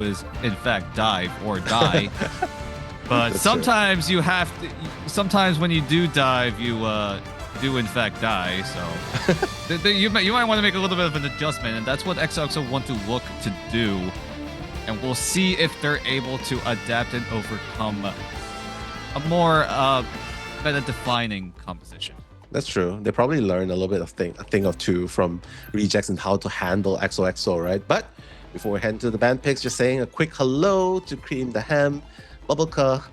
is in fact dive or die. But That's sometimes you have to. Sometimes when you do dive, you do in fact die. So you might want to make a little bit of an adjustment, and that's what XOXO want to look to do. And we'll see if they're able to adapt and overcome a more meta-defining composition. That's true. They probably learned a little bit of a thing or two from rejects and how to handle XOXO, right? But before we head into the band picks, just saying a quick hello to Cream the Ham, Bubbleca,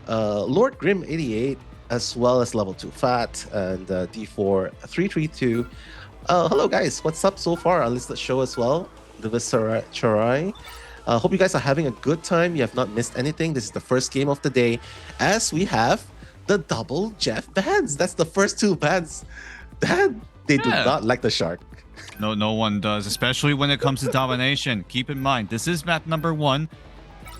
Lord Grim 88, as well as Level 2 Fat and D4 332. Hello guys, what's up so far? Unlisted show as well. The Charai. Hope you guys are having a good time. You have not missed anything. This is the first game of the day, as we have the double Jeff bans. That's the first two bans that they do not like the shark. No one does, especially when it comes to domination. Keep in mind, this is map number 1.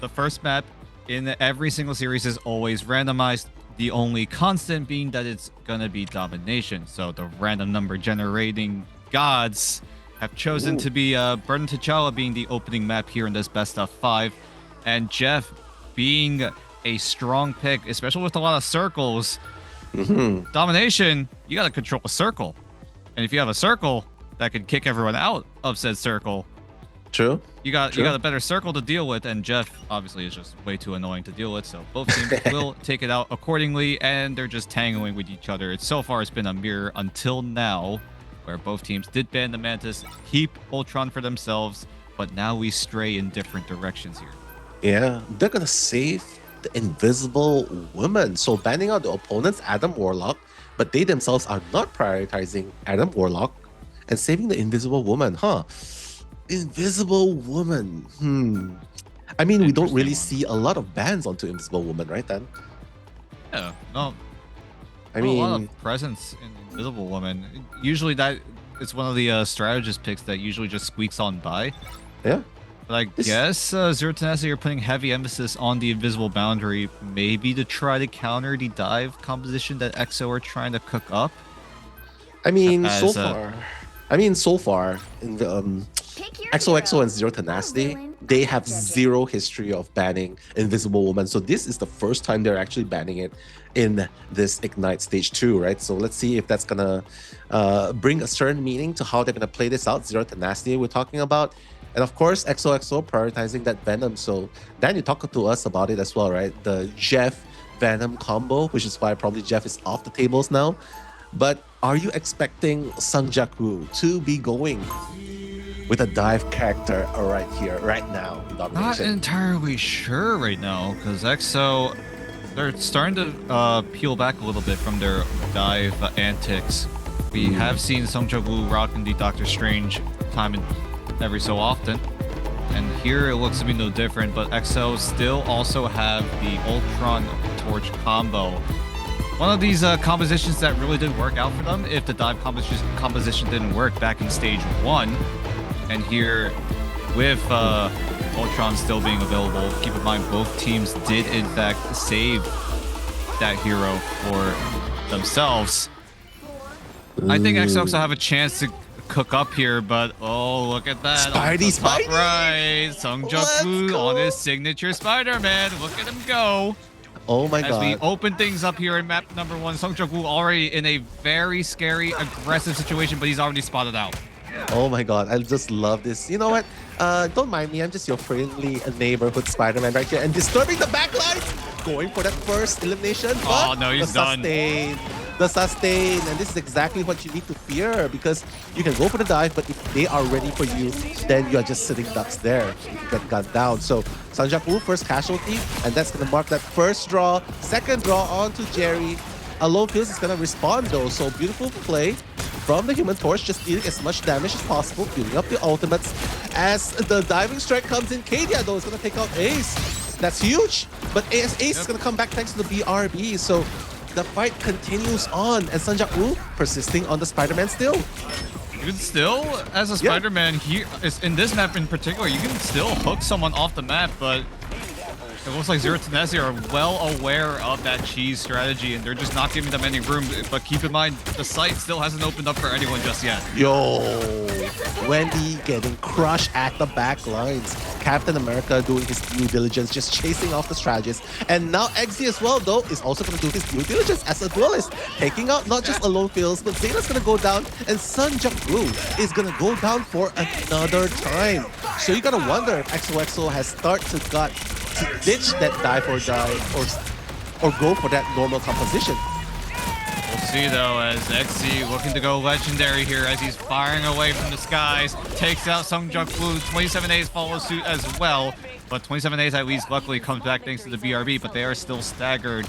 The first map in every single series is always randomized. The only constant being that it's gonna be domination. So the random number generating gods have chosen to be Burden T'Challa being the opening map here in this best of 5, and Jeff being a strong pick, especially with a lot of circles. Domination, you gotta control a circle, and if you have a circle that can kick everyone out of said circle, True. You got a better circle to deal with, and Jeff obviously is just way too annoying to deal with. So both teams will take it out accordingly, and they're just tangling with each other. So far, it's been a mirror until now, where both teams did ban the Mantis, keep Ultron for themselves, but now we stray in different directions here. Yeah, they're gonna save the Invisible Woman, so banning out the opponent's Adam Warlock, but they themselves are not prioritizing Adam Warlock and saving the Invisible Woman, huh? Invisible Woman. I mean, we don't really see a lot of bans onto Invisible Woman, right, Dan? Yeah, no. I mean, a lot of presence in Invisible Woman. Usually that it's one of the strategist picks that usually just squeaks on by. Yeah. But I guess Zero Tenacity are putting heavy emphasis on the invisible boundary, maybe to try to counter the dive composition that XO are trying to cook up. I mean, so far in the XOXO and Zero Tenacity, they have zero history of banning Invisible Woman. So this is the first time they're actually banning it in this Ignite Stage 2, right? So let's see if that's gonna bring a certain meaning to how they're gonna play this out. Zero Tenacity we're talking about. And of course, XOXO prioritizing that Venom. So Dan, you talked to us about it as well, right? The Jeff Venom combo, which is why probably Jeff is off the tables now. But are you expecting Sung Jak-woo to be going with a dive character right here, right now? Not entirely sure right now, because XO, they're starting to peel back a little bit from their dive antics. We have seen Sung Jak-woo rocking the Doctor Strange time and every so often, and here it looks to be no different, but XO still also have the Ultron Torch combo. One of these compositions that really did work out for them if the dive composition didn't work back in stage 1. And here, with Ultron still being available, keep in mind both teams did in fact save that hero for themselves. I think XOXO have a chance to cook up here, but oh, look at that. Spidey. Right, Sung Jak-woo on his signature Spider-Man. Look at him go. Oh my god. As we open things up here in map number 1, Sung Jak-woo already in a very scary, aggressive situation, but he's already spotted out. Oh my god, I just love this. You know what? Don't mind me, I'm just your friendly neighborhood Spider-Man right here and disturbing the backlines. Going for that first elimination. Oh no, he's done. The sustain, and this is exactly what you need to fear, because you can go for the dive, but if they are ready for you, then you are just sitting ducks there if you get gunned down. So Sung Jak-woo, first casualty, and that's going to mark that first draw. Second draw onto Jerry. Alone Kills is going to respond though, so beautiful play from the Human Torch, just dealing as much damage as possible, building up the ultimates. As the diving strike comes in, Kadia though is going to take out Ace. That's huge, but Ace is going to come back thanks to the BRB, so the fight continues on, and Sung Jak-woo persisting on the Spider-Man still. Even still, as a Spider-Man here, in this map in particular, you can still hook someone off the map, but It looks like Zero Tenacity are well aware of that cheese strategy, and they're just not giving them any room. But keep in mind, the site still hasn't opened up for anyone just yet. Yo, Wendy getting crushed at the back lines. Captain America doing his due diligence, just chasing off the strategist. And now XZ as well, though, is also going to do his due diligence as a duelist, taking out not just Alone Fields, but Zeta's going to go down, and Sun Jung-woo is going to go down for another time. So you got to wonder if XOXO has started to ditch that dive or die or go for that normal composition. We'll see though, as XZ looking to go legendary here as he's firing away from the skies, takes out Sung Jung-woo. 27A's follows suit as well, but 27A's at least luckily comes back thanks to the BRB, but they are still staggered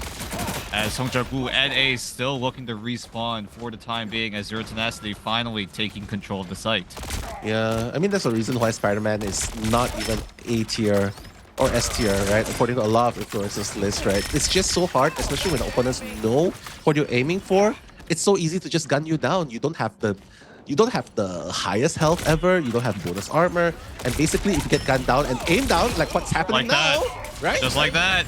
as Sung Jung-woo and Ace still looking to respawn for the time being as Zero Tenacity finally taking control of the site. Yeah, I mean, that's the reason why Spider-Man is not even A tier or S tier, right? According to a lot of influencers list, right? It's just so hard, especially when opponents know what you're aiming for. It's so easy to just gun you down. You don't have the highest health ever. You don't have bonus armor, and basically, if you get gunned down and aimed down, like what's happening Like now, that. right? Just like that.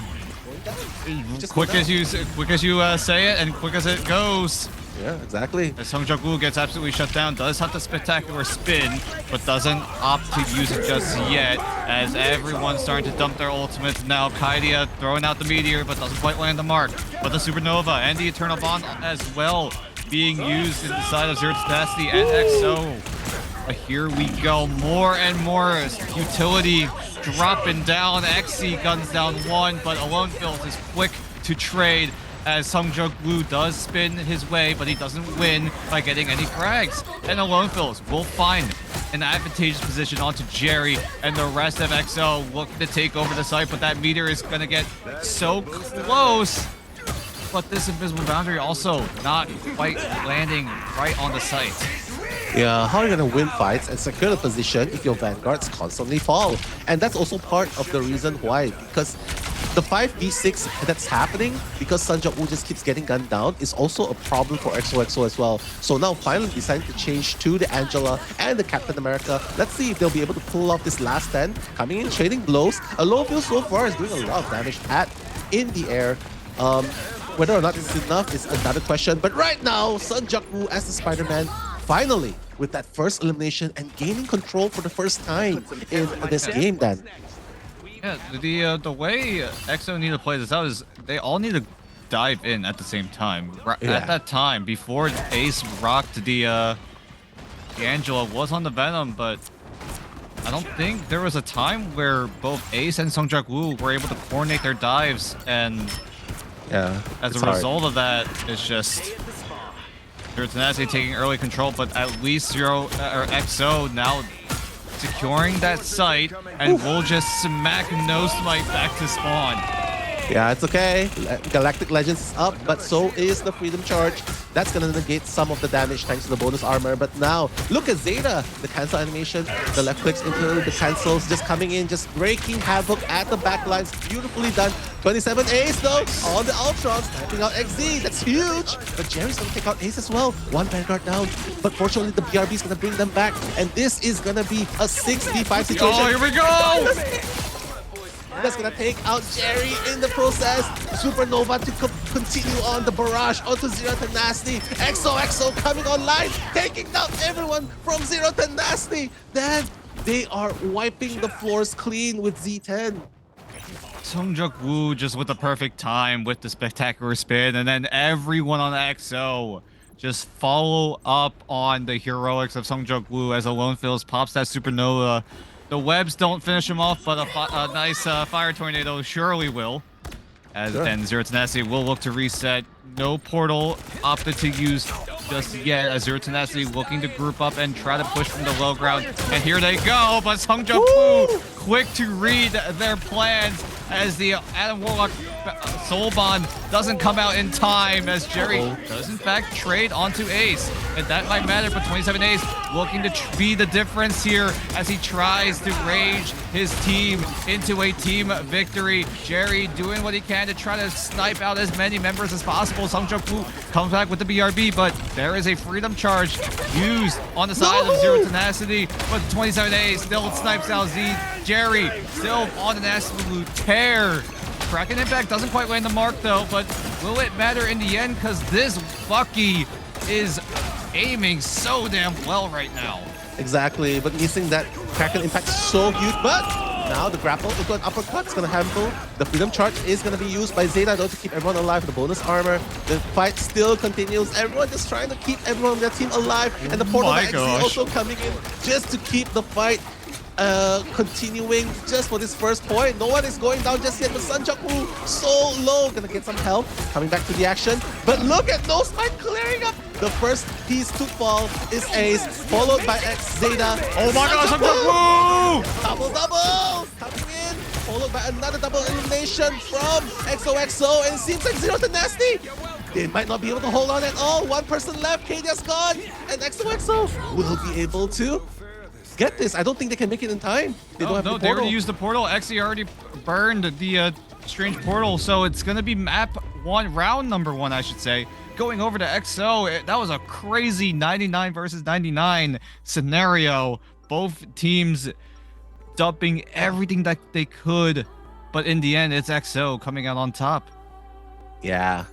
Quick as you say it, and quick as it goes. Yeah, exactly. As Sung Jung-woo gets absolutely shut down, does have the spectacular spin, but doesn't opt to use it just yet, as everyone's starting to dump their ultimates now. Kaidia throwing out the meteor, but doesn't quite land the mark. But the supernova and the eternal bond as well being used inside of Zero Tenacity and XO. But here we go, more and more utility dropping down. XC guns down one, but Alone Fields is quick to trade as Sung Jung-woo does spin his way, but he doesn't win by getting any frags. And Alone Fields will find an advantageous position onto Jerry, and the rest of XO looking to take over the site, but that meter is going to get so close. But this invisible boundary also not quite landing right on the site. Yeah, how are you going to win fights and secure the position if your vanguards constantly fall? And that's also part of the reason why, because the 5v6 that's happening, because Sun Jung-woo just keeps getting gunned down, is also a problem for XOXO as well. So now finally deciding to change to the Angela and the Captain America. Let's see if they'll be able to pull off this last stand. Coming in, trading blows. Alone Fields so far is doing a lot of damage in the air. Whether or not this is enough is another question. But right now, Sun Jung-woo as the Spider-Man, finally, with that first elimination and gaining control for the first time in this game then. Yeah, the way XO need to play this out is they all need to dive in at the same time. At that time, before Ace rocked the Angela was on the Venom, but I don't think there was a time where both Ace and Sung Jung-woo were able to coordinate their dives, and as a result of that, it's just Zero Tenacity taking early control, but at least XO now securing that site, and we'll just smack No Smite back to spawn. Yeah, it's okay. Galactic Legends is up, but so is the Freedom Charge. That's going to negate some of the damage thanks to the bonus armor. But now, look at Zeta. The cancel animation, the left clicks into the cancels, just coming in, just breaking havoc at the back lines. Beautifully done. 27 Ace though, on the Ultrons, taking out XZ. That's huge. But Jerry's going to take out Ace as well. One Vanguard down. But fortunately, the BRB is going to bring them back. And this is going to be a 6v5 situation. Oh, here we go! That's gonna take out Jerry in the process. Supernova to continue on the barrage onto Zero Tenacity. XOXO coming online, taking down everyone from Zero Tenacity. Then they are wiping the floors clean with Z10. Sung Jung-woo just with the perfect time with the spectacular spin, and then everyone on XO just follow up on the heroics of Sung Jung-woo as Alone Fields pops that supernova. The webs don't finish him off, but a nice fire tornado surely will. As then Zero Tenacity will look to reset. No portal opted to use just yet, as Zero Tenacity looking to group up and try to push from the low ground. And here they go, but Sung Jung-woo quick to read their plans as the Adam Warlock Soul Bond doesn't come out in time, as Jerry does in fact trade onto Ace. And that might matter, but 27 Ace looking to be the difference here as he tries to rage his team into a team victory. Jerry doing what he can to try to snipe out as many members as possible. Sung Jung-woo comes back with the BRB, but there is a freedom charge used on the side of Zero Tenacity, but 27 Ace still snipes out Z. Jerry still on an absolute tear Kraken Impact doesn't quite land the mark though, but will it matter in the end? Because this Bucky is aiming so damn well right now. Exactly, but missing that Kraken Impact so huge, but now the grapple into an uppercut is going to handle. The Freedom Charge is going to be used by Zeta though to keep everyone alive with the bonus armor. The fight still continues. Everyone just trying to keep everyone on their team alive. And the portal by XZ also coming in just to keep the fight continuing just for this first point. No one is going down just yet, but Sanjaku so low. Gonna get some help coming back to the action. But look at No Smite clearing up. The first piece to fall is Ace, followed by X Zeta. Oh my gosh, Sanjaku! Double coming in, followed by another double elimination from XOXO, and it seems like Zero Tenacity. They might not be able to hold on at all. One person left, Kadia's gone, and XOXO will be able to get this. I don't think they can make it in time. They don't have the portal. They already used the portal. Xe already burned the strange portal, so it's gonna be map 1, round number 1, I should say. Going over to XO, that was a crazy 99 versus 99 scenario. Both teams dumping everything that they could, but in the end, it's XO coming out on top. Yeah,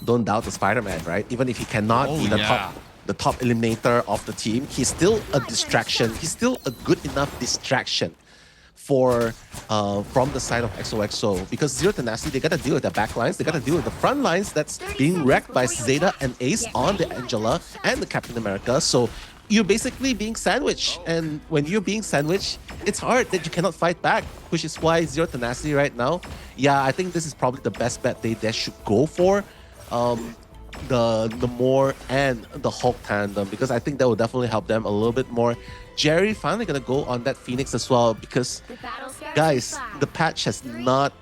don't doubt the Spider-Man, right? Even if he cannot be the top eliminator of the team, he's still a distraction. He's still a good enough distraction for from the side of XOXO, because Zero Tenacity, they gotta deal with the back lines, they gotta deal with the front lines that's being wrecked by Zeta and Ace on the Angela and the Captain America. So you're basically being sandwiched, and when you're being sandwiched, it's hard that you cannot fight back, which is why Zero Tenacity right now, yeah, I think this is probably the best bet they should go for. The Namor and the Hulk tandem, because I think that will definitely help them a little bit more. Jerry finally gonna go on that Phoenix as well, because guys, the patch has not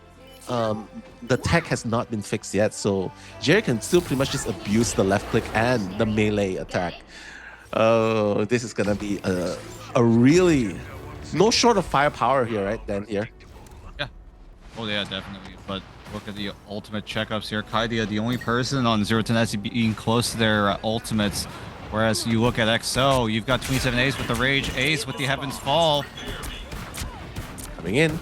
the tech has not been fixed yet, so Jerry can still pretty much just abuse the left click and the melee attack. Oh, this is gonna be a really no short of firepower here, right? Dan here. Yeah. Oh yeah, definitely. But look at the ultimate checkups here. Kaidia, the only person on Zero Tenacity being close to their ultimates. Whereas you look at XO, you've got 27 Ace with the Rage, Ace with the Heaven's Fall. Coming in.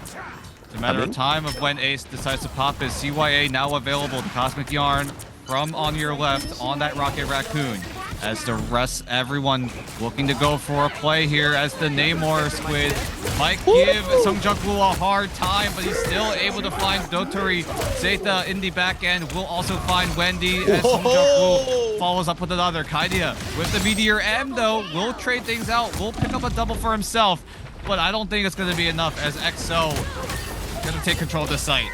It's a matter of time of when Ace decides to pop his CYA now available. The Cosmic Yarn from on your left on that Rocket Raccoon. As the rest, everyone looking to go for a play here, as the Namor Squid might give Sungjaku a hard time, but he's still able to find Dotori. Zeta in the back end will also find Wendy, as Sungjaku follows up with another. Kaidia with the Meteor M though, will trade things out, will pick up a double for himself, but I don't think it's going to be enough, as XO going to take control of the site.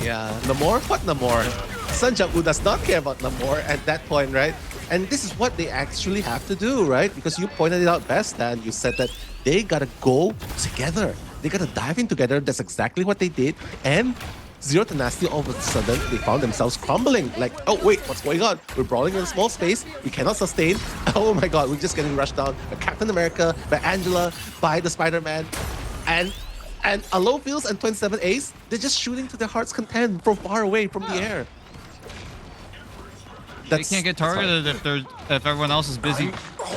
Yeah, Namor? What Namor? Sanjaku does not care about Namor at that point, right? And this is what they actually have to do, right? Because you pointed it out best, Dan. You said that they gotta go together. They gotta dive in together. That's exactly what they did. And Zero Tenacity, all of a sudden, they found themselves crumbling. Like, oh wait, what's going on? We're brawling in a small space. We cannot sustain. Oh my god, we're just getting rushed down by Captain America, by Angela, by the Spider-Man. And Aloe Fields and 27 Ace, they're just shooting to their heart's content from far away, from the air. They can't get targeted if everyone else is busy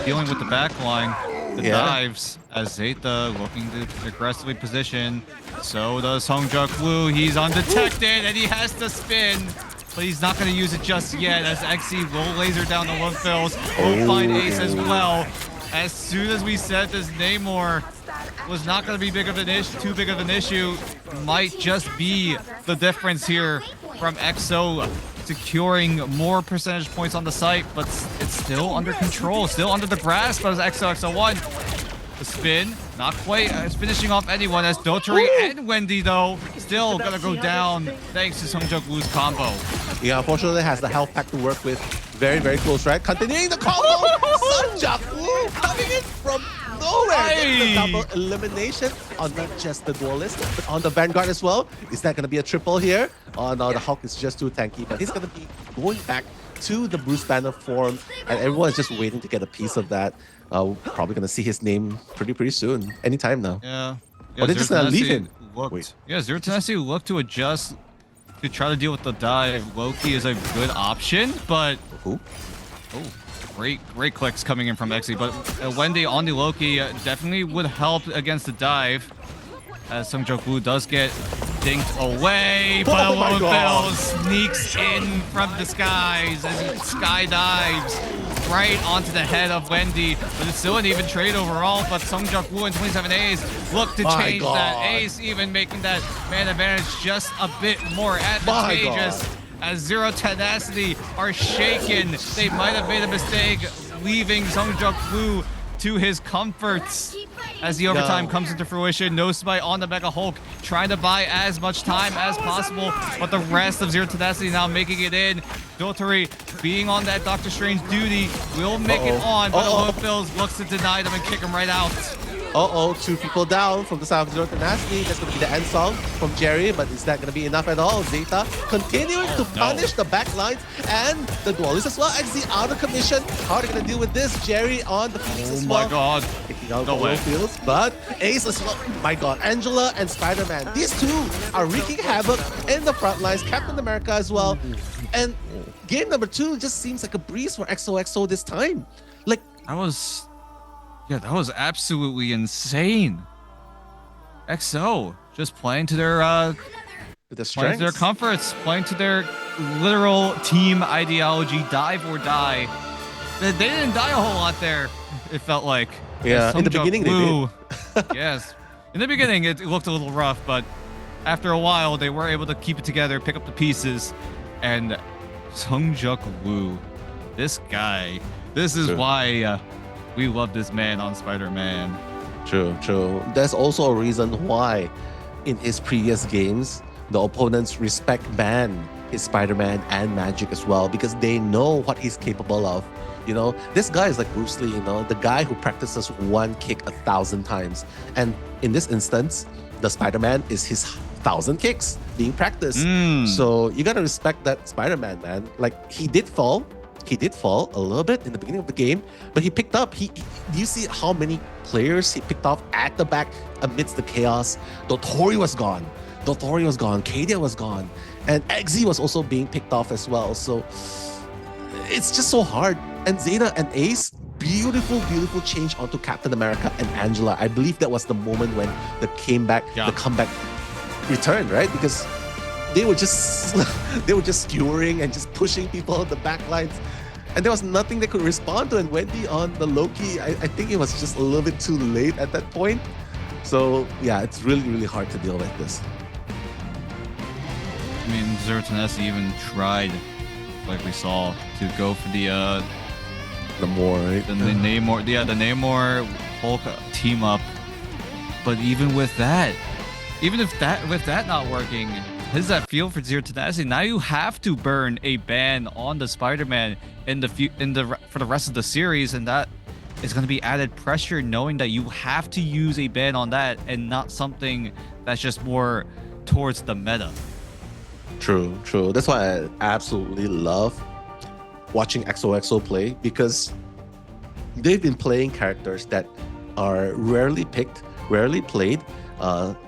dealing with the back line. The dives, as Zeta looking to aggressively position. So does Sungjaku. He's undetected and he has to spin. But he's not going to use it just yet, as XE will laser down the Love Fills. Will find Ace as well. As soon as we said this Namor was not going to be too big of an issue, might just be the difference here from XO securing more percentage points on the site, but it's still under control, still under the grasp of XOXO01. The spin, not quite finishing off anyone, as Dotori and Wendy, though, still gonna go down thanks to Sungjaku's combo. Yeah, unfortunately, has the health pack to work with. Very, very close, right? Continuing the combo! Sungjaku coming in from nowhere! The double elimination on not just the Duelist, but on the Vanguard as well. Is that going to be a triple here? Oh no, the Hulk is just too tanky, but he's going to be going back to the Bruce Banner form, and everyone's just waiting to get a piece of that. Probably going to see his name pretty soon. Anytime now. Yeah. Or they're just going to leave him. Yeah, Zero Tenacity looked to adjust to try to deal with the dive. Loki is a good option, but... Great clicks coming in from XE, but Wendy on the Loki definitely would help against the dive, as Sungjaku does get dinked away, but Oh my God. Phil sneaks in from the skies as he skydives right onto the head of Wendy. But it's still an even trade overall. But Sungjuk Woo and 27 Ace look to My change God. that. Ace even making that man advantage just a bit more advantageous. As Zero Tenacity are shaken. They might have made a mistake leaving Sungjuk Woo to his comforts. As the overtime comes into fruition, no spy on the Mega Hulk, trying to buy as much time as possible, but the rest of Zero Tenacity now making it in. Dotori being on that Doctor Strange duty will make it on, but Phils looks to deny them and kick him right out. Two people down from the side of Zero Tenacity. That's going to be the end song from Jerry, but is that going to be enough at all? Zeta continuing to punish the backlines and the duelists as well. XZ out of commission. How are they going to deal with this? Jerry on the Phoenix as well. Oh my God. Taking out the fields, but Ace as well. My God, Angela and Spider-Man. These two are wreaking havoc in the front lines. Captain America as well. And game number 2 just seems like a breeze for XOXO this time. Like, that was absolutely insane. XO just playing to their playing to their comforts, playing to their literal team ideology, dive or die. They didn't die a whole lot there, it felt like. Yeah, in the beginning they did. Yes. In the beginning it looked a little rough, but after a while they were able to keep it together, pick up the pieces, and Sungjuk Woo, this guy, this is why we love this man on Spider-Man. True. There's also a reason why in his previous games, the opponents respect ban his Spider-Man and Magic as well, because they know what he's capable of. You know, this guy is like Bruce Lee, you know, the guy who practices one kick 1,000 times. And in this instance, the Spider-Man is his 1,000 kicks being practiced. So you gotta respect that Spider-Man, man. Like, he did fall a little bit in the beginning of the game, but he picked up. Do you see how many players he picked off at the back amidst the chaos? Dotori was gone. Kadia was gone. And XZ was also being picked off as well. So it's just so hard. And Zeta and Ace, beautiful change onto Captain America and Angela. I believe that was the moment when the comeback returned, right? Because they were just skewering and just pushing people on the back lines, and there was nothing they could respond to. And Wendy on the Loki, I think it was just a little bit too late at that point. So yeah, it's really hard to deal with this. I mean, Zero Tenacity even tried, like we saw, to go for the Namor, right? the Namor Hulk team up. But even with that, with that not working, how does that feel for Zero Tenacity? Now you have to burn a ban on the Spider-Man for the rest of the series, and that is going to be added pressure, knowing that you have to use a ban on that and not something that's just more towards the meta. True. That's why I absolutely love watching XOXO play, because they've been playing characters that are rarely picked, rarely played.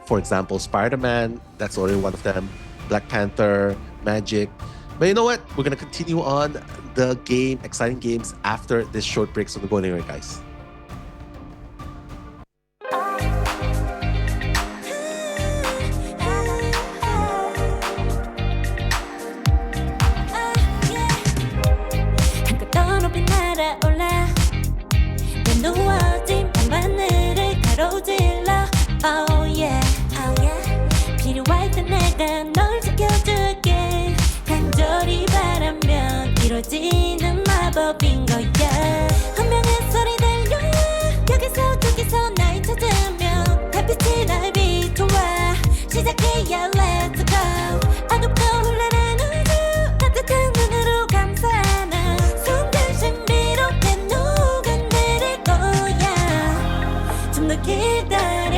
For example, Spider-Man, that's already one of them. Black Panther, Magic. But you know what? We're going to continue on the exciting games after this short break. So don't go anywhere, guys. Oh yeah, 필요할 때 내가 널 지켜줄게. 간절히 바라면 이루어지는 마법인 거야. 운명의 소리 들려. 여기서 저기서 날 찾으면 달빛이 날 비춰와. 시작해야 let's go. 어둡고 흘러는 우주 따뜻한 눈으로 감싸는 순간 신비롭게 녹아내릴 거야. 좀 더 기다려.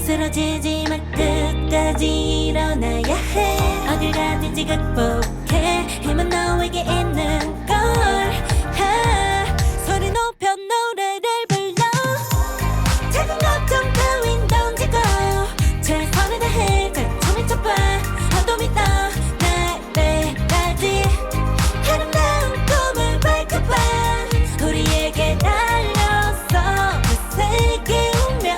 쓰러지지만 끝까지 일어나야 해. 어딜 가든지 극복해. 힘은 너에게 있는 걸. 소리 높여 노래를 불러. 작은 걱정 따윈 던지고 최선을 다해 잘 쳐봐. 어둠이 떠 날때까지 아름다운 꿈을 밝혀봐. 우리에게 달려서 그 세계 오면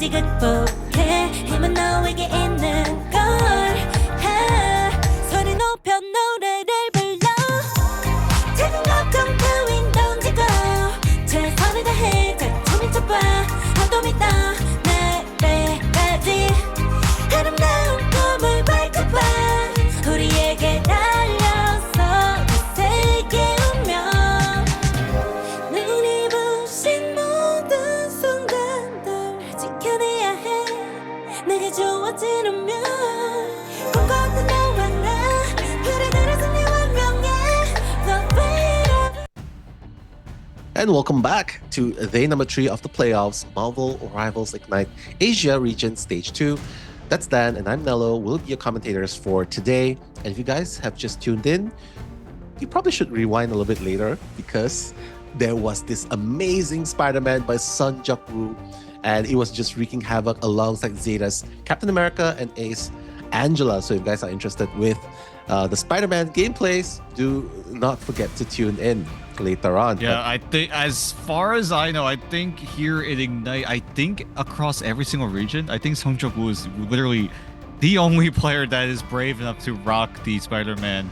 끝까지 극복해 힘은 너에게 있는 걸 소리 높여 노래를 불러 작은 걱정 따윈 던지고 최선을 다해 자충이 쳐봐 하도 믿어 내일까지 아름다운 꿈을 밝혀봐 우리에게 달려서 그 세계 운명 눈이 부신 모든 순간들 지켜내야 해 내게 좋아지려면 꿈꿨던 너와 나 그래 그래서 네 운명에 The way of And welcome back to day number 3 of the playoffs, Marvel Rivals Ignite Asia Region Stage 2. That's Dan and I'm Nello. We'll be your commentators for today. And if you guys have just tuned in, you probably should rewind a little bit later because there was this amazing Spider-Man by Sun Jung-woo, and it was just wreaking havoc alongside Zeta's Captain America and Ace Angela. So if you guys are interested with the Spider-Man gameplays, do not forget to tune in later on. Yeah, I think as far as I know, I think here in Ignite, I think across every single region, I think Song Jung-woo is literally the only player that is brave enough to rock the Spider-Man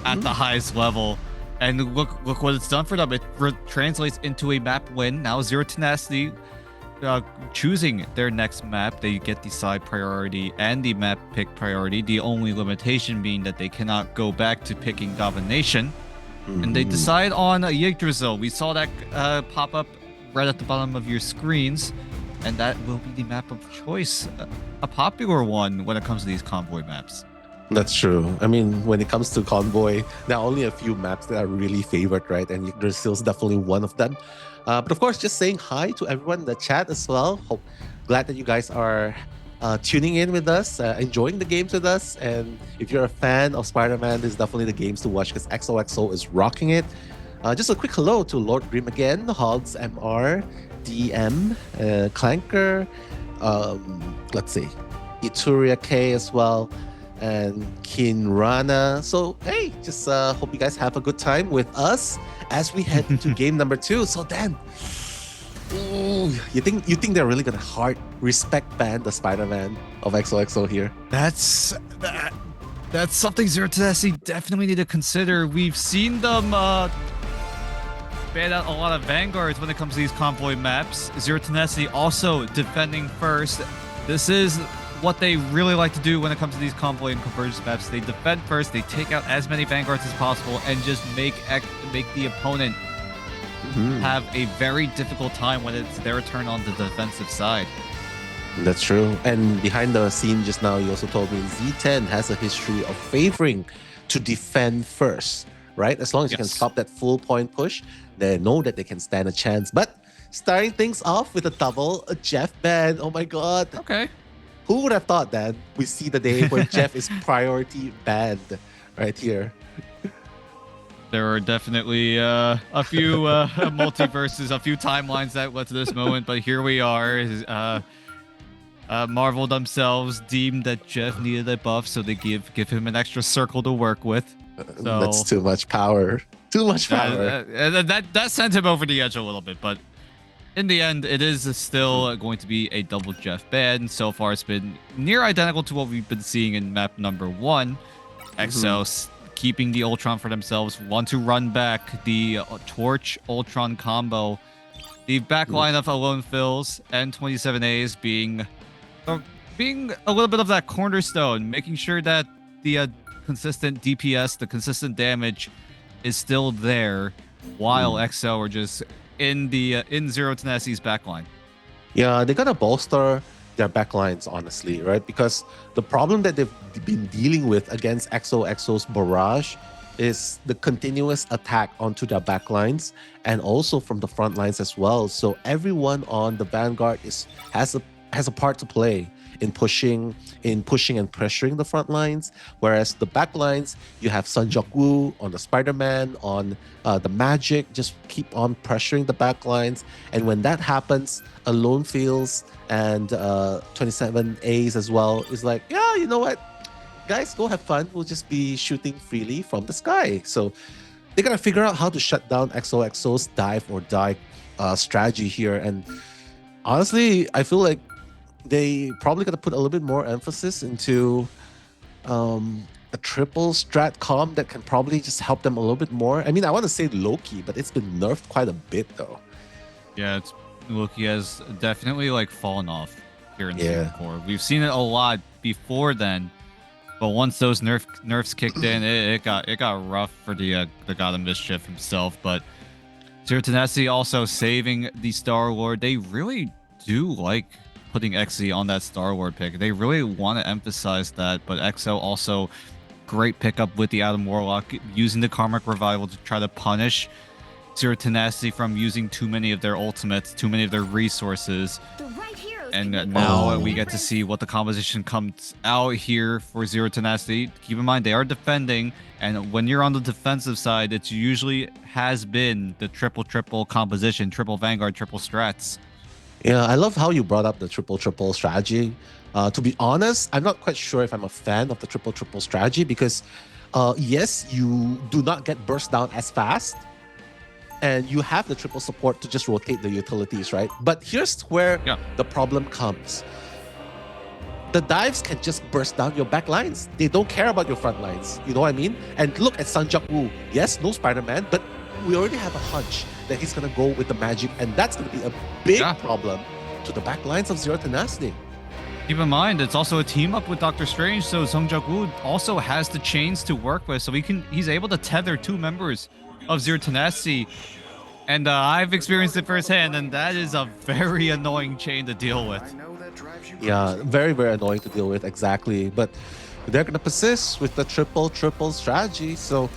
at the highest level. And look what it's done for them. It translates into a map win. Now Zero Tenacity choosing their next map. They get the side priority and the map pick priority. The only limitation being that they cannot go back to picking Domination. And they decide on Yggdrasil. We saw that pop up right at the bottom of your screens. And that will be the map of choice. A popular one when it comes to these convoy maps. That's true. I mean, when it comes to Convoy, there are only a few maps that are really favored, right? And Yggdrasil is definitely one of them. But of course, just saying hi to everyone in the chat as well. Glad that you guys are tuning in with us, enjoying the games with us. And if you're a fan of Spider-Man, this is definitely the games to watch because XOXO is rocking it. Just a quick hello to Lord Grim again, Hogs MR, DM, Clanker, let's see, Ituria K as well, and Kinrana. So hey, just hope you guys have a good time with us as we head into game number 2. So then, you think they're really gonna hard respect ban the Spider-Man of XOXO here? That's something Zero Tenacity definitely need to consider. We've seen them ban out a lot of vanguards when it comes to these convoy maps. Zero Tenacity also defending first. This is what they really like to do when it comes to these convoy and convergence maps. They defend first, they take out as many vanguards as possible, and just make the opponent have a very difficult time when it's their turn on the defensive side. That's true. And behind the scene just now, you also told me Z10 has a history of favoring to defend first, right? As long as you can stop that full point push, they know that they can stand a chance. But starting things off with a double, a Jeff ban. Oh my god. Okay. Who would have thought that we see the day where Jeff is priority banned right here? There are definitely a few multiverses, a few timelines that led to this moment, but here we are. Marvel themselves deemed that Jeff needed a buff, so they give him an extra circle to work with. So, that's too much power. Too much power. That sent him over the edge a little bit, but in the end, it is still going to be a double Jeff ban. So far, it's been near identical to what we've been seeing in map number 1. XO keeping the Ultron for themselves, want to run back the Torch Ultron combo. The back line of Alone Fills and 27As being a little bit of that cornerstone, making sure that the consistent DPS, the consistent damage is still there, while XO are just in Zero Tenacity's backline. Yeah, they gotta bolster their backlines, honestly, right? Because the problem that they've been dealing with against XOXO's barrage is the continuous attack onto their backlines and also from the front lines as well. So everyone on the Vanguard has a part to play in pushing and pressuring the front lines, whereas the back lines, you have Sun Jung-woo on the Spider-Man, on the Magic, just keep on pressuring the back lines. And when that happens, Alone Feels and 27As as well is like, yeah, you know what? Guys, go have fun. We'll just be shooting freely from the sky. So they gotta figure out how to shut down XOXO's dive or die strategy here. And honestly, I feel like they probably gonna put a little bit more emphasis into a triple strat comp that can probably just help them a little bit more. I mean, I want to say Loki, but it's been nerfed quite a bit though. Yeah, Loki has definitely like fallen off here in Yeah. Season 4. We've seen it a lot before then, but once those nerfs kicked in, it got rough for the God of Mischief himself. But Zero Tenacity also saving the Star Lord. They really do like putting XZ on that Star Lord pick. They really want to emphasize that, but XO also great pickup with the Adam Warlock, using the Karmic Revival to try to punish Zero Tenacity from using too many of their ultimates, too many of their resources. And now we get to see what the composition comes out here for Zero Tenacity. Keep in mind, they are defending, and when you're on the defensive side, it usually has been the triple composition, triple Vanguard, triple strats. Yeah, I love how you brought up the triple strategy. To be honest, I'm not quite sure if I'm a fan of the triple strategy because, yes, you do not get burst down as fast, and you have the triple support to just rotate the utilities, right? But here's where the problem comes. The dives can just burst down your back lines. They don't care about your front lines. You know what I mean? And look at Sanjak Woo. Yes, no Spider-Man, but we already have a hunch that he's going to go with the magic, and that's going to be a big problem to the back lines of Zero Tenacity. Keep in mind, it's also a team up with Doctor Strange, so Songjak Woo also has the chains to work with, so he's able to tether 2 members of Zero Tenacity. And I've experienced it firsthand, and that is a very annoying chain to deal with. Yeah, very, very annoying to deal with, exactly. But they're going to persist with the triple strategy. So,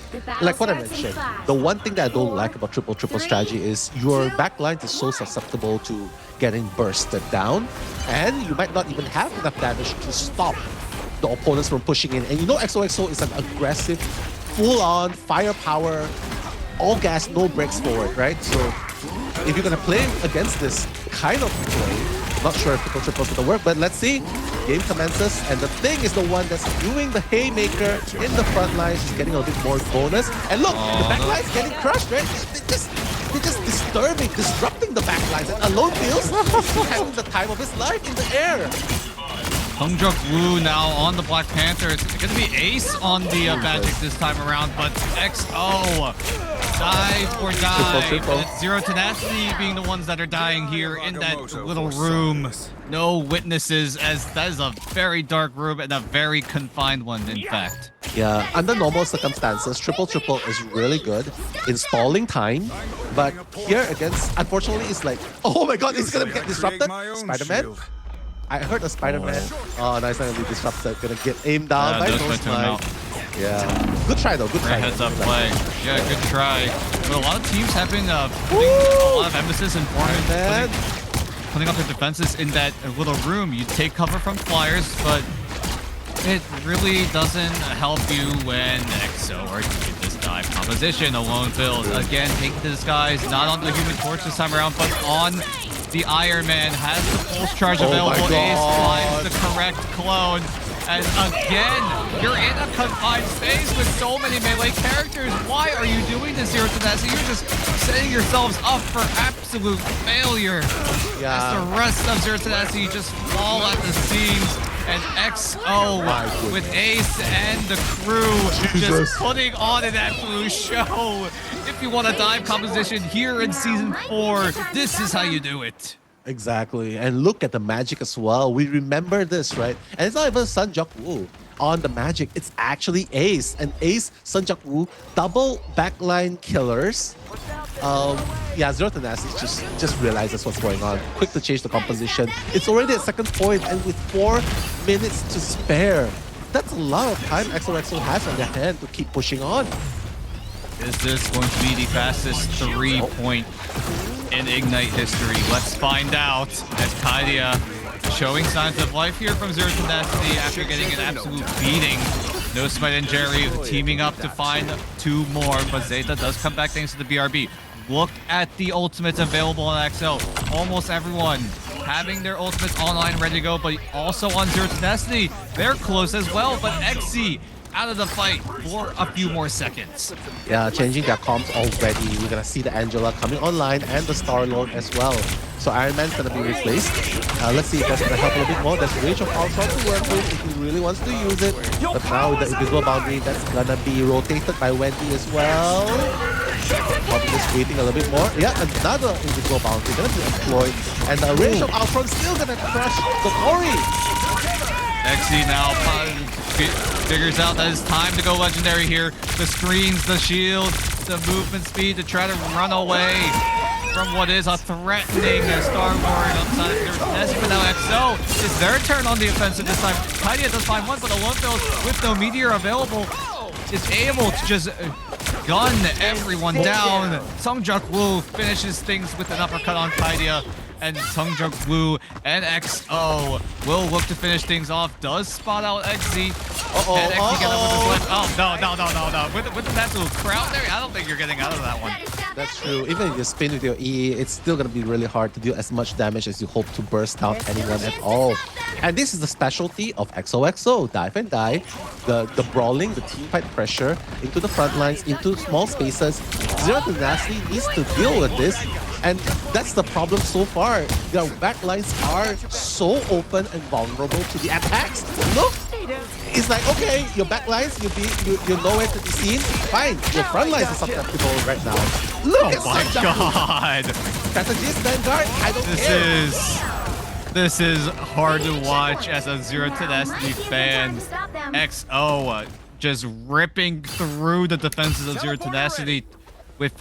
like what I mentioned, the one thing that I don't like about triple strategy is your backline is so susceptible to getting bursted down, and you might not even have enough damage to stop the opponents from pushing in. And you know XOXO is an aggressive, full-on firepower, all gas, no brakes forward, right? So if you're going to play against this kind of play, not sure if triple is going to work, but let's see. Game commences, and the thing is the one that's doing the haymaker in the front line. She's getting a little bit more bonus. And look, the back line's getting crushed, right? They're just disrupting the back lines. And Alone feels he's having the time of his life in the air. Songjak Woo now on the Black Panther. It's going to be Ace on the Magic this time around, but XO dive or die. Triple. It's Zero Tenacity being the ones that are dying here in that little room. No witnesses, as that is a very dark room and a very confined one, in fact. Yeah, under normal circumstances, triple is really good in stalling time. But here against, unfortunately, it's like, oh my god, it's going to get disrupted. Spider-Man. I heard a Spider-Man. Oh, no, it's not going to be disrupted. Going to get aimed down by Ghost Knight. Yeah. Good try, though. Good try. Heads up play. Yeah, good try. But a lot of teams have been putting a lot of emphasis and putting up their defenses in that little room. You take cover from flyers, but it really doesn't help you when XO are doing this dive composition. Alone build. Again, take the disguise, not on the Human Torch this time around, but on the Iron Man. Has the pulse charge available. Ace finds the correct clone. And again, you're in a confined space with so many melee characters. Why are you doing this, Zero Tenacity? You're just setting yourselves up for absolute failure. Yeah. As the rest of Zero Tenacity just fall at the seams. And XO with Ace and the crew just putting on an absolute show. If you want a dive composition here in Season 4, this is how you do it. Exactly. And look at the magic as well. We remember this, right? And it's not even Sanjak Woo on the magic. It's actually Ace. And Ace, Sanjak Woo, double backline killers. Yeah, Zero Tenacity just realizes what's going on. Quick to change the composition. It's already at second point, and with 4 minutes to spare. That's a lot of time XOXO has on their hand to keep pushing on. Is this going to be the fastest 3-point in Ignite history? Let's find out, as Kaidia showing signs of life here from Zero Tenacity after getting an absolute beating. No Smite and Jerry teaming up to find 2 more, but Zeta does come back thanks to the BRB. Look at the ultimates available on XO. Almost everyone having their ultimates online ready to go, but also on Zero Tenacity, they're close as well, but XZ out of the fight for a few more seconds. Yeah, changing their comps already. We're gonna see the Angela coming online and the Star-Lord as well. So Iron Man's gonna be replaced. Let's see if that's gonna help a little bit more. There's Rage of Ultron to work with if he really wants to use it. But now with the invisible boundary, that's gonna be rotated by Wendy as well. Probably just waiting a little bit more. Yeah, another invisible boundary gonna be employed. And the Rage of Ultron still gonna crush the Ori. XZ now figures out that it's time to go legendary here. The screens, the shield, the movement speed to try to run away from what is a threatening Star-Lord upside of Tenacity. But now XO, it's their turn on the offensive this time. Kaidia does find one, but Olympus, with no meteor available, is able to just gun everyone down. Sungjuk Woo finishes things with an uppercut on Kaidia. And Sungjuk Woo and XO will look to finish things off. Does spot out XZ. And XZ get up with his left. Oh, no. With the natural crowd there, I don't think you're getting out of that one. That's true. Even if you spin with your E, it's still going to be really hard to deal as much damage as you hope to burst out anyone at all. And this is the specialty of XOXO. Dive and die. The brawling, the team fight pressure into the front lines, into small spaces. Zero Tenacity needs to deal with this. And that's the problem so far. Their backlines are so open and vulnerable to the attacks. Look, it's like, okay, your backlines, you're nowhere to be seen. Fine, your front lines are susceptible right now. Look at my God. Strategist Vanguard, I don't care. This is hard to watch as a Zero Tenacity fan. XO just ripping through the defenses of Zero Tenacity with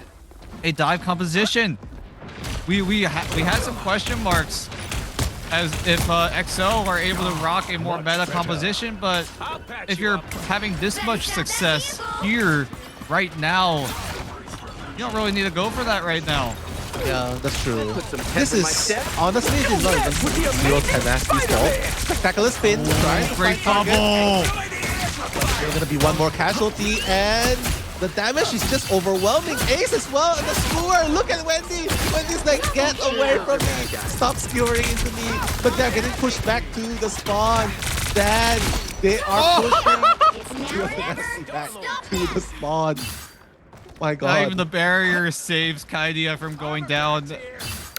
a dive composition. We had some question marks as if XO are able to rock a more meta composition, but if you're having this much success here right now, you don't really need to go for that right now. Yeah, that's true. This is honestly, this is not even Zero Tenacity's fault. Spectacular spin, right? Great bubble. There's gonna be one more casualty, and the damage is just overwhelming. Ace as well, and the skewer. Look at Wendy. Wendy's like, get away from me. Stop skewering into me. But they're getting pushed back to the spawn. Then they are pushing Zero Tenacity back to the spawn. My God. Not even the barrier saves Kaidia from going down.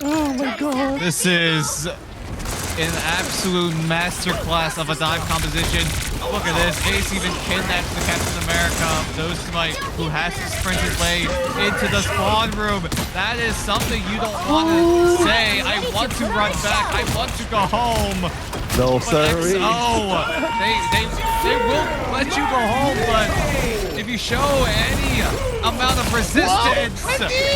Oh my God. This is an absolute masterclass of a dive composition. Look at this. Ace even kidnaps the Captain America, Dosmite, who has to sprint his way into the spawn room. That is something you don't want to say. I want to run back. I want to go home. No, sir. XO, they will let you go home, but if you show any amount of resistance,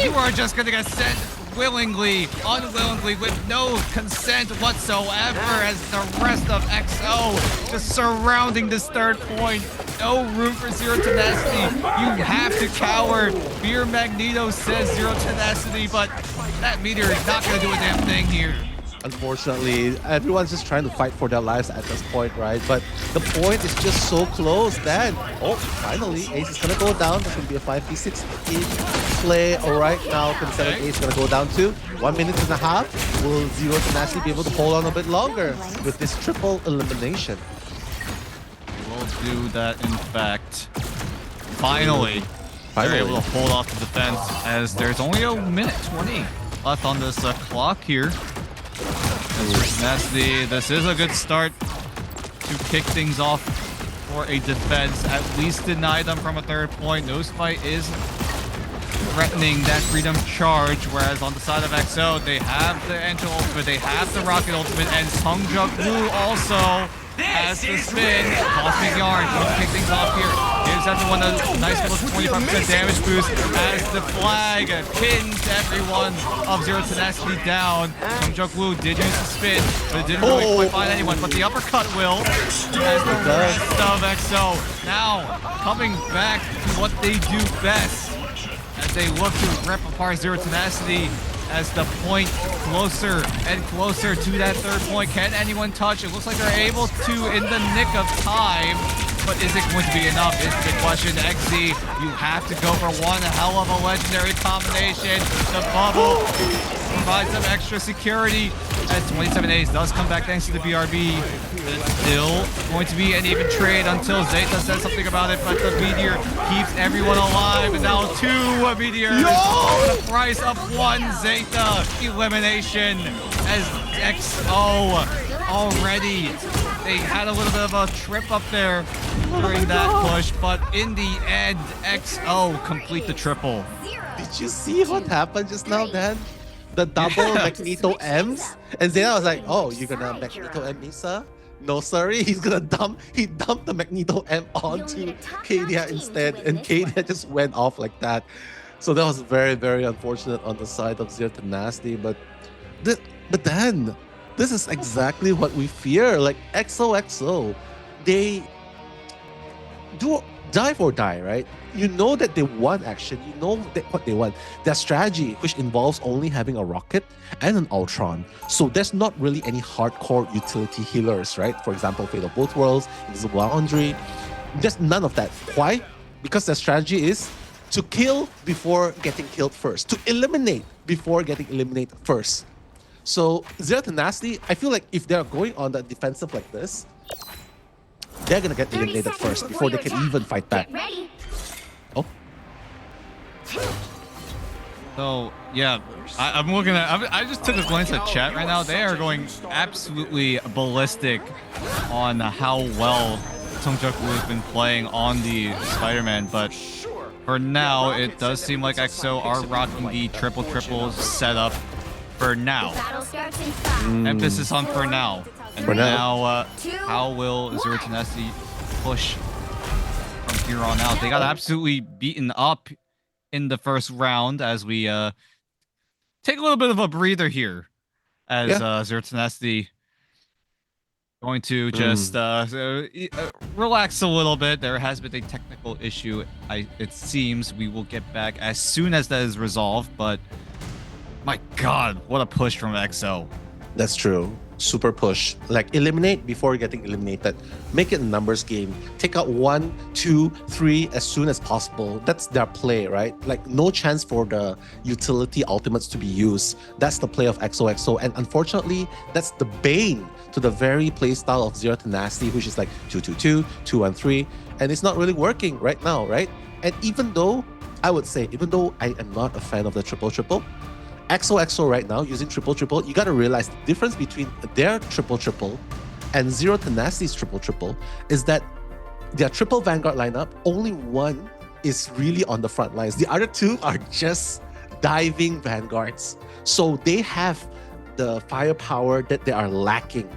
you are just going to get sent willingly, unwillingly, with no consent whatsoever, as the rest of XO just surrounding this third point. No room for Zero Tenacity. You have to cower. Fear Magneto says Zero Tenacity, but that meteor is not going to do a damn thing here. Unfortunately, everyone's just trying to fight for their lives at this point, right? But the point is just so close. Then, oh, finally, Ace is gonna go down. There's gonna be a 5v6 play. All right, now consider Ace is gonna go down to 1 minute and a half. Will Zero Tenacity be able to hold on a bit longer with this triple elimination? We'll do that, in fact. Finally, they're able to hold off the defense, as there's only a minute 20 left on this clock here. Tenacity, this is a good start to kick things off for a defense. At least deny them from a third point. Nosfight is threatening that freedom charge, whereas on the side of XO, they have the Angel Ultimate, they have the Rocket Ultimate, and Sungjuk Woo also has the spin. Cosmic Yarn will kick things off here. Gives everyone a nice little 25% damage boost as the flag pins everyone of Zero Tenacity down. Sungjuk Woo did use the spin, but it didn't really quite find anyone. But the uppercut will, as the rest of XO now coming back to what they do best, as they look to rip apart Zero Tenacity as the point closer and closer to that third point. Can anyone touch? It looks like they're able to in the nick of time, but is it going to be enough is the question. XZ, you have to go for one hell of a legendary combination. The bubble provide some extra security as 27 A's does come back thanks to the BRB. But it's still going to be an even trade until Zeta says something about it, but the Meteor keeps everyone alive, and now 2 Meteors for the price of 1 Zeta elimination as XO already. They had a little bit of a trip up there during that push, but in the end, XO complete the triple. Did you see what happened just now, Dan? The double Magneto M's? And Zeta was like, oh, you're gonna Magneto M me, sir? No, sorry, he dumped the Magneto M onto Kadia instead, and Kadia just went off like that. So that was very, very unfortunate on the side of Zero Tenacity, but then this is exactly what we fear. Like XOXO, they do dive or die, right? You know that they want action. You know that what they want. Their strategy, which involves only having a rocket and an Ultron. So there's not really any hardcore utility healers, right? For example, Fate of Both Worlds, Invisible Laundry. There's none of that. Why? Because their strategy is to kill before getting killed first. To eliminate before getting eliminated first. So Zero Tenacity, I feel like if they're going on the defensive like this, they're gonna get eliminated first before they can even fight back. Oh. So yeah, I'm looking at. I just took a glance at chat right now. They are going absolutely ballistic on how well Sungjaku has been playing on the Spider-Man, but for now, it does seem like XO are rocking the triple setup for now. Emphasis on for now. And for now, how will Zero Tenacity push from here on out? They got absolutely beaten up in the first round as we take a little bit of a breather here as Zero Tenacity going to just relax a little bit. There has been a technical issue. It seems we will get back as soon as that is resolved, but my God, what a push from XO. That's true. Super push. Like, eliminate before getting eliminated. Make it a numbers game. Take out 1, 2, 3 as soon as possible. That's their play, right? Like, no chance for the utility ultimates to be used. That's the play of XOXO. And unfortunately, that's the bane to the very play style of Zero Tenacity, which is like 2-2-2, 2-1-3. And it's not really working right now, right? And even though I am not a fan of the triple, XOXO right now using triple, you gotta realize the difference between their triple and Zero Tenacity's triple is that their triple Vanguard lineup, only one is really on the front lines. The other 2 are just diving Vanguards. So they have the firepower that they are lacking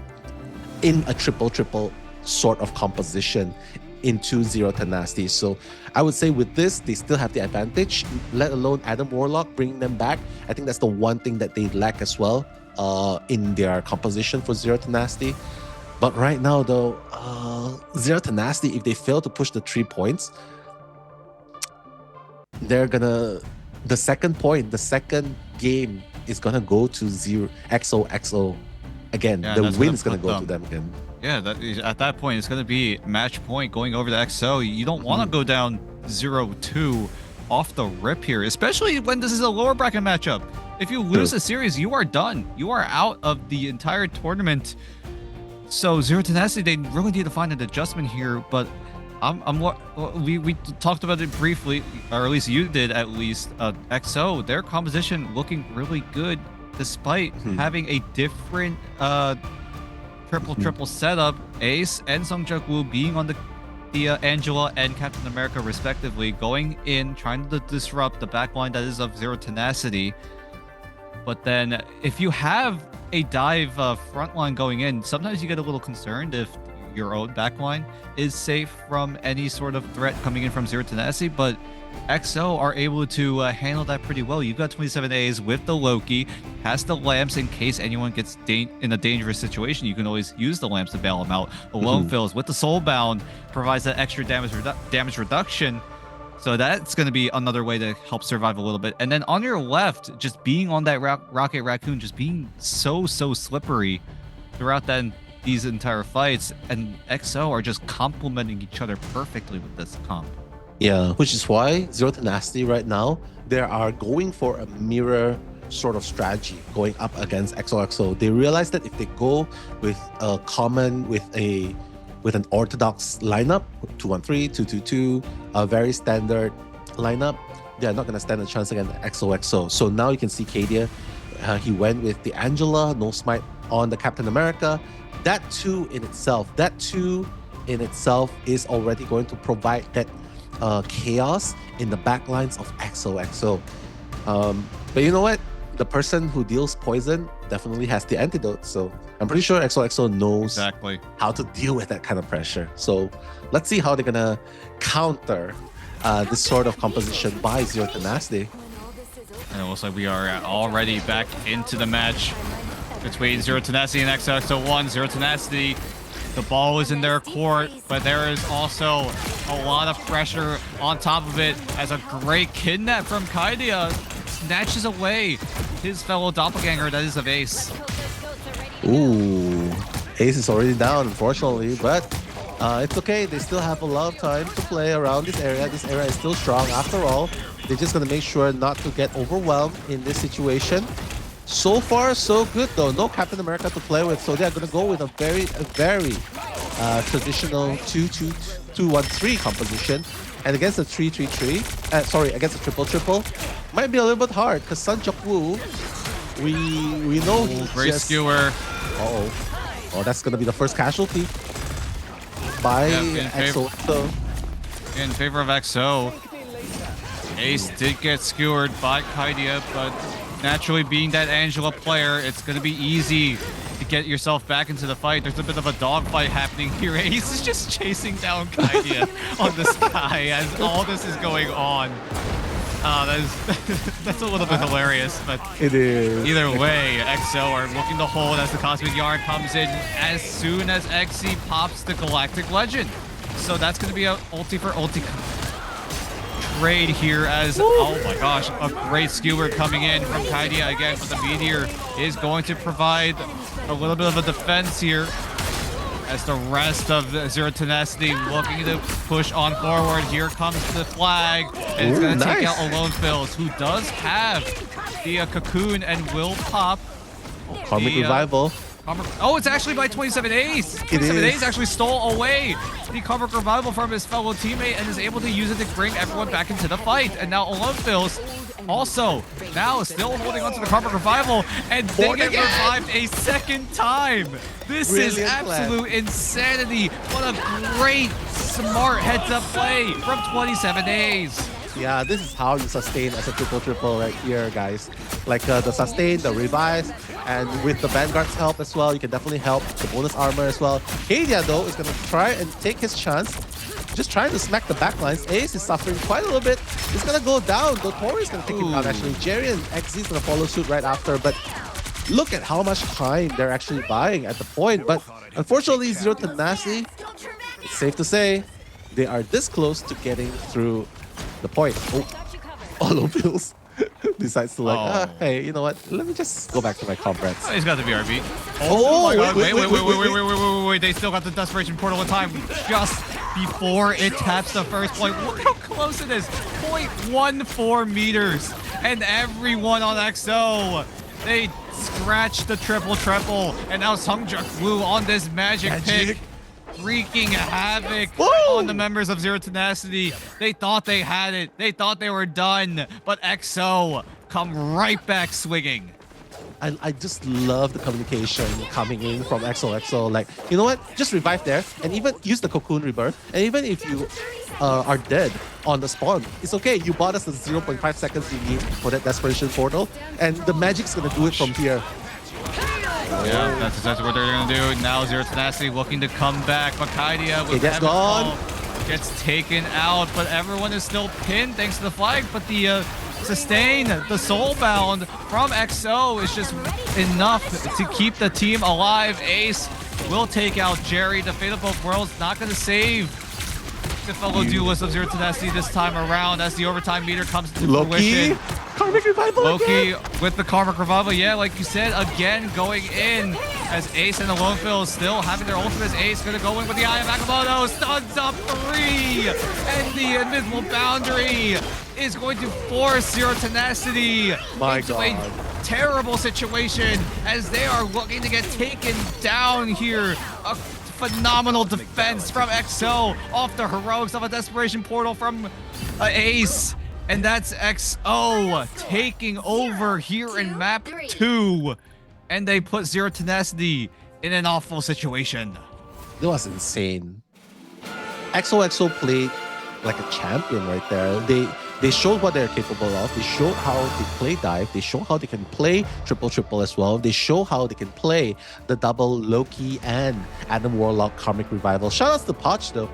in a triple sort of composition into Zero Tenacity. So I would say with this, they still have the advantage, let alone Adam Warlock bringing them back. I think that's the one thing that they lack as well in their composition for Zero Tenacity. But right now though, Zero Tenacity, if they fail to push the 3 points, they're gonna, the second game is gonna go to XOXO again. Yeah, the win is gonna go to them again. Yeah, at that point, it's going to be match point going over to XO. You don't want to go down 0-2 off the rip here, especially when this is a lower bracket matchup. If you lose a series, you are done. You are out of the entire tournament. So Zero Tenacity, they really need to find an adjustment here, but we talked about it briefly, or at least you did at least. XO, their composition looking really good despite having a different triple setup. Ace and Sungjaku being on the Angela and Captain America respectively, going in trying to disrupt the backline that is of Zero Tenacity. But then if you have a dive frontline going in, sometimes you get a little concerned if your own backline is safe from any sort of threat coming in from Zero Tenacity, but XO are able to handle that pretty well. You've got 27 A's with the Loki, has the lamps in case anyone gets in a dangerous situation. You can always use the lamps to bail them out. The Lone Fills with the Soulbound provides that extra damage reduction. So that's going to be another way to help survive a little bit. And then on your left, just being on that Rocket Raccoon, just being so slippery throughout these entire fights. And XO are just complementing each other perfectly with this comp. Yeah, which is why Zero Tenacity right now, they are going for a mirror sort of strategy going up against XOXO. They realized that if they go with an orthodox lineup, 2-1-3, 2-2-2, a very standard lineup, they are not going to stand a chance against XOXO. So now you can see Kadia, he went with the Angela, no smite on the Captain America. That too in itself is already going to provide that chaos in the backlines of XOXO. But you know what? The person who deals poison definitely has the antidote. So I'm pretty sure XOXO knows exactly how to deal with that kind of pressure. So let's see how they're gonna counter this sort of composition by Zero Tenacity. And it looks like we are already back into the match between Zero Tenacity and XOXO01. Zero Tenacity, the ball is in their court, but there is also a lot of pressure on top of it as a great kidnap from Kaidia snatches away his fellow doppelganger, that is of Ace. Ooh, Ace is already down, unfortunately, but it's okay. They still have a lot of time to play around this area. This area is still strong after all. They're just going to make sure not to get overwhelmed in this situation. So far, so good though. No Captain America to play with, so they're going to go with a very traditional 2-2-2-1-3 composition. And against a 3-3-3, against a 3-3-3, might be a little bit hard because Sun Jok-woo, we know he's great just... skewer. Oh, that's going to be the first casualty by XOXO. In favor of XO. Ace did get skewered by Kaidia, but naturally being that Angela player, it's going to be easy to get yourself back into the fight. There's a bit of a dogfight happening here. Ace is just chasing down Kaidia on the sky as all this is going on. That's a little bit hilarious, but it is. Either way, XO are looking to hold as the Cosmic Yarn comes in as soon as XC pops the Galactic Legend. So that's going to be an ulti for ulti trade here as, oh my gosh, a great skewer coming in from Kaidia again, but the Meteor is going to provide a little bit of a defense here as the rest of Zero Tenacity looking to push on forward. Here comes the flag, and it's going to take out Alone Fills, who does have the cocoon and will pop. Karmic Revival. Oh, it's actually by 27 Ace. 27 Ace actually stole away the Karmic Revival from his fellow teammate and is able to use it to bring everyone back into the fight. And now Alone Fills also now still holding onto the Karmic Revival, and they get revived a second time. This is absolute insanity. What a great, smart heads-up play from 27 Ace. Yeah, this is how you sustain as a triple right here, guys. Like the sustain, the revive, and with the Vanguard's help as well, you can definitely help the bonus armor as well. Kadia, though, is going to try and take his chance. Just trying to smack the backlines. Ace is suffering quite a little bit. He's going to go down. Dotori is going to take him out, actually. Jerry and XZ is going to follow suit right after, but look at how much time they're actually buying at the point. But unfortunately, Zero Tenacity, it's safe to say, they are this close to getting through the point. Alone Fills decides to hey, you know what? Let me just go back to my comrades. He's got the BRB. Wait. They still got the Desperation Portal in time just before it taps the first point. Look how close it is. 0.14 meters. And everyone on XO, they scratched the triple. And now Sung Jok-woo on this magic pick, wreaking havoc on the members of Zero Tenacity. They thought they had it. They thought they were done. But XO come right back swinging. I just love the communication coming in from XOXO. Like, you know what? Just revive there and even use the Cocoon Rebirth. And even if you are dead on the spawn, it's okay. You bought us the 0.5 seconds you need for that Desperation Portal. And the Magic's going to do it from here. Yeah, that's exactly what they're going to do. Now Zero Tenacity looking to come back. But Kaidia with that's gone. Gets taken out, but everyone is still pinned thanks to the flag. But the sustain, the soulbound from XO is just enough to keep the team alive. Ace will take out Jerry. The Fate of Both Worlds not going to save the fellow duelist of Zero Tenacity this time around as the overtime meter comes to fruition. Karmic Revival Loki with the Karmic Revival, yeah, like you said, again going in as Ace and Alone Fill still having their ultimates. Ace gonna go in with the Eye of Agamotto, stuns up 3, and the Invisible Boundary is going to force Zero Tenacity into a terrible situation as they are looking to get taken down here. A phenomenal defense from XO off the heroics of a desperation portal from Ace. And that's XO taking over here in map 2. And they put Zero Tenacity in an awful situation. It was insane. XOXO played like a champion right there. They showed what they're capable of. They showed how they play dive. They showed how they can play triple as well. They show how they can play the double Loki and Adam Warlock Karmic Revival. Shout out to Poch though.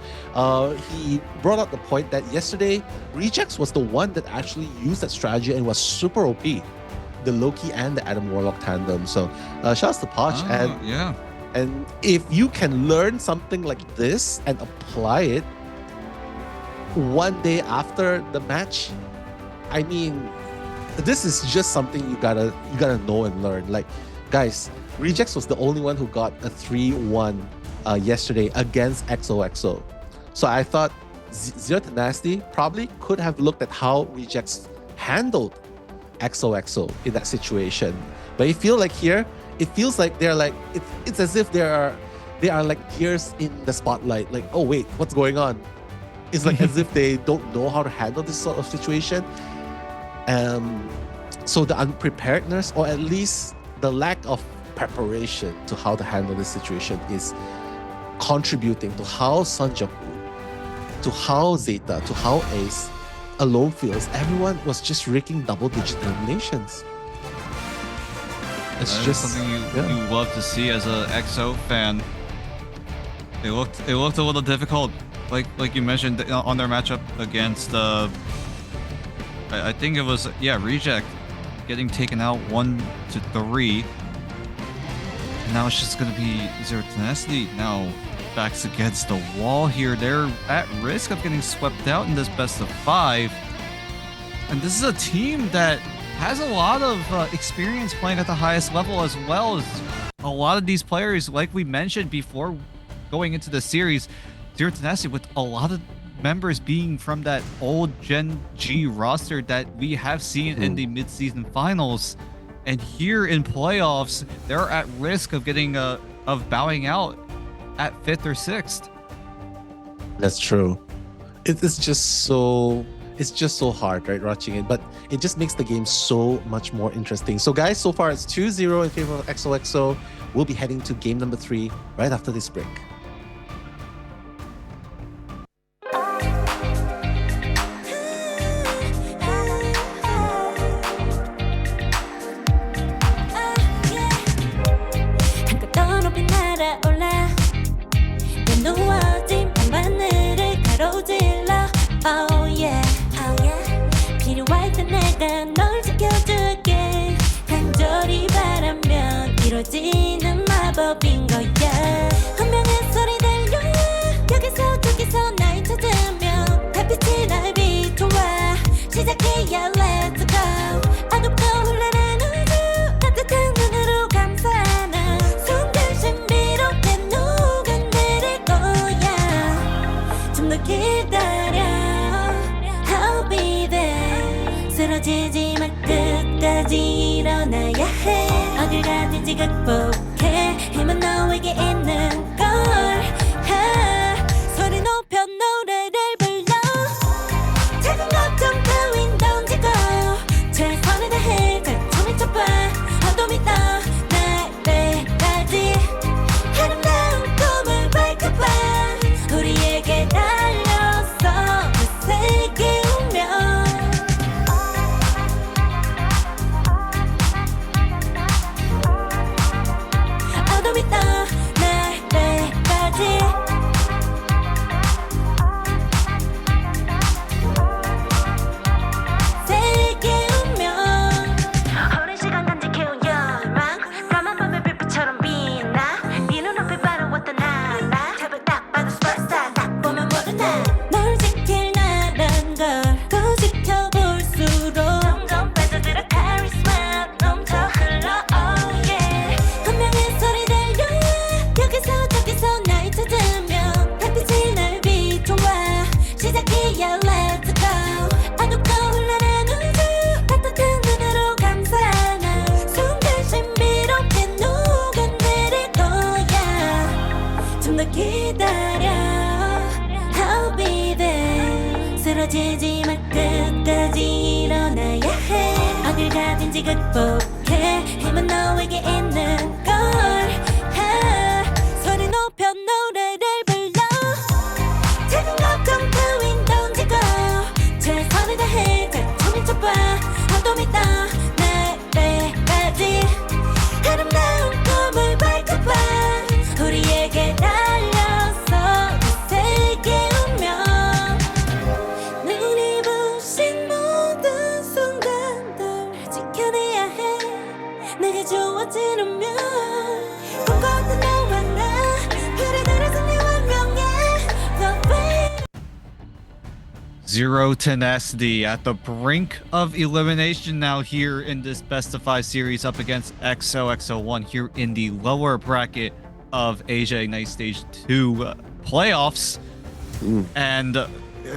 He brought up the point that yesterday Rejects was the one that actually used that strategy and was super OP. The Loki and the Adam Warlock tandem. So shout out to Poch. And if you can learn something like this and apply it one day after the match, I mean, this is just something you gotta know and learn. Like, guys, Rejects was the only one who got a 3-1 yesterday against XOXO. So I thought Zero Tenacity probably could have looked at how Rejects handled XOXO in that situation. But it feels like they're like it's as if they are like gears in the spotlight. Like, oh wait, what's going on? It's like as if they don't know how to handle this sort of situation. So the unpreparedness, or at least the lack of preparation to how to handle this situation, is contributing to how Sanjaku, to how Zeta, to how Ace alone feels. Everyone was just raking double-digit eliminations. It's just something you love to see as a XO fan. It looked a little difficult, like you mentioned on their matchup against I think it was Reject getting taken out 1-3. And now it's just gonna be Zero Tenacity now backs against the wall here. They're at risk of getting swept out in this best of 5. And this is a team that has a lot of experience playing at the highest level, as well as a lot of these players, like we mentioned before going into the series, Zero Tenacity with a lot of members being from that old Gen G roster that we have seen in the mid-season finals. And here in playoffs, they're at risk of getting of bowing out at 5th or 6th. That's true. It's just so hard, right, watching it, but it just makes the game so much more interesting. So guys, so far it's 2-0 in favor of XOXO. We'll be heading to game number 3 right after this break. Oh yeah, oh yeah. 필요할 때 내가 널 지켜줄게. 간절히 바라면 이루어지는 마법인 거야. 운명의 소리 들려. 여기서 저기서 날 찾으면 달빛이 날 비춰와. 시작이야, let's go. 어둡고 흘러는 우주. 따뜻한 눈으로 감싸는 순간 신비롭게 녹아내릴 거야. 좀 더 기다려. 쓰러지지 마, 끝까지 일어나야 해. 어딜 가든지 극복해. 힘은 너에게 있는 걸. 소리 높여 노래를 불러. 작은 걱정 따윈 던지고 최선을 다해 작품을 쳐봐. 어둠이 떠 날 때까지 아름다운 꿈을 밝혀봐. 우리에게 달려서 그 세계 운명. 기다려 I'll be there 쓰러지지 마 끝까지 일어나야 해 어딜 가든지 극복해 힘은 너에게 있는 걸 소리 높여 노래를 불러 작은 걱정 따윈 던지고 최선을 다해 자충을 쳐봐 한도 믿어 내일까지 아름다운 꿈을 밝혀봐 우리에게 달려서 이 세계 운명 눈이 부신 모든 순간들 지켜내야 해 내가 좋아지려면 꿈꿨던 너와 나 그래들의 승리와 명예 The way Zero Tenacity at the brink of elimination now here in this best of 5 series up against XOXO01 here in the lower bracket of Asia Ignite Stage 2 playoffs. And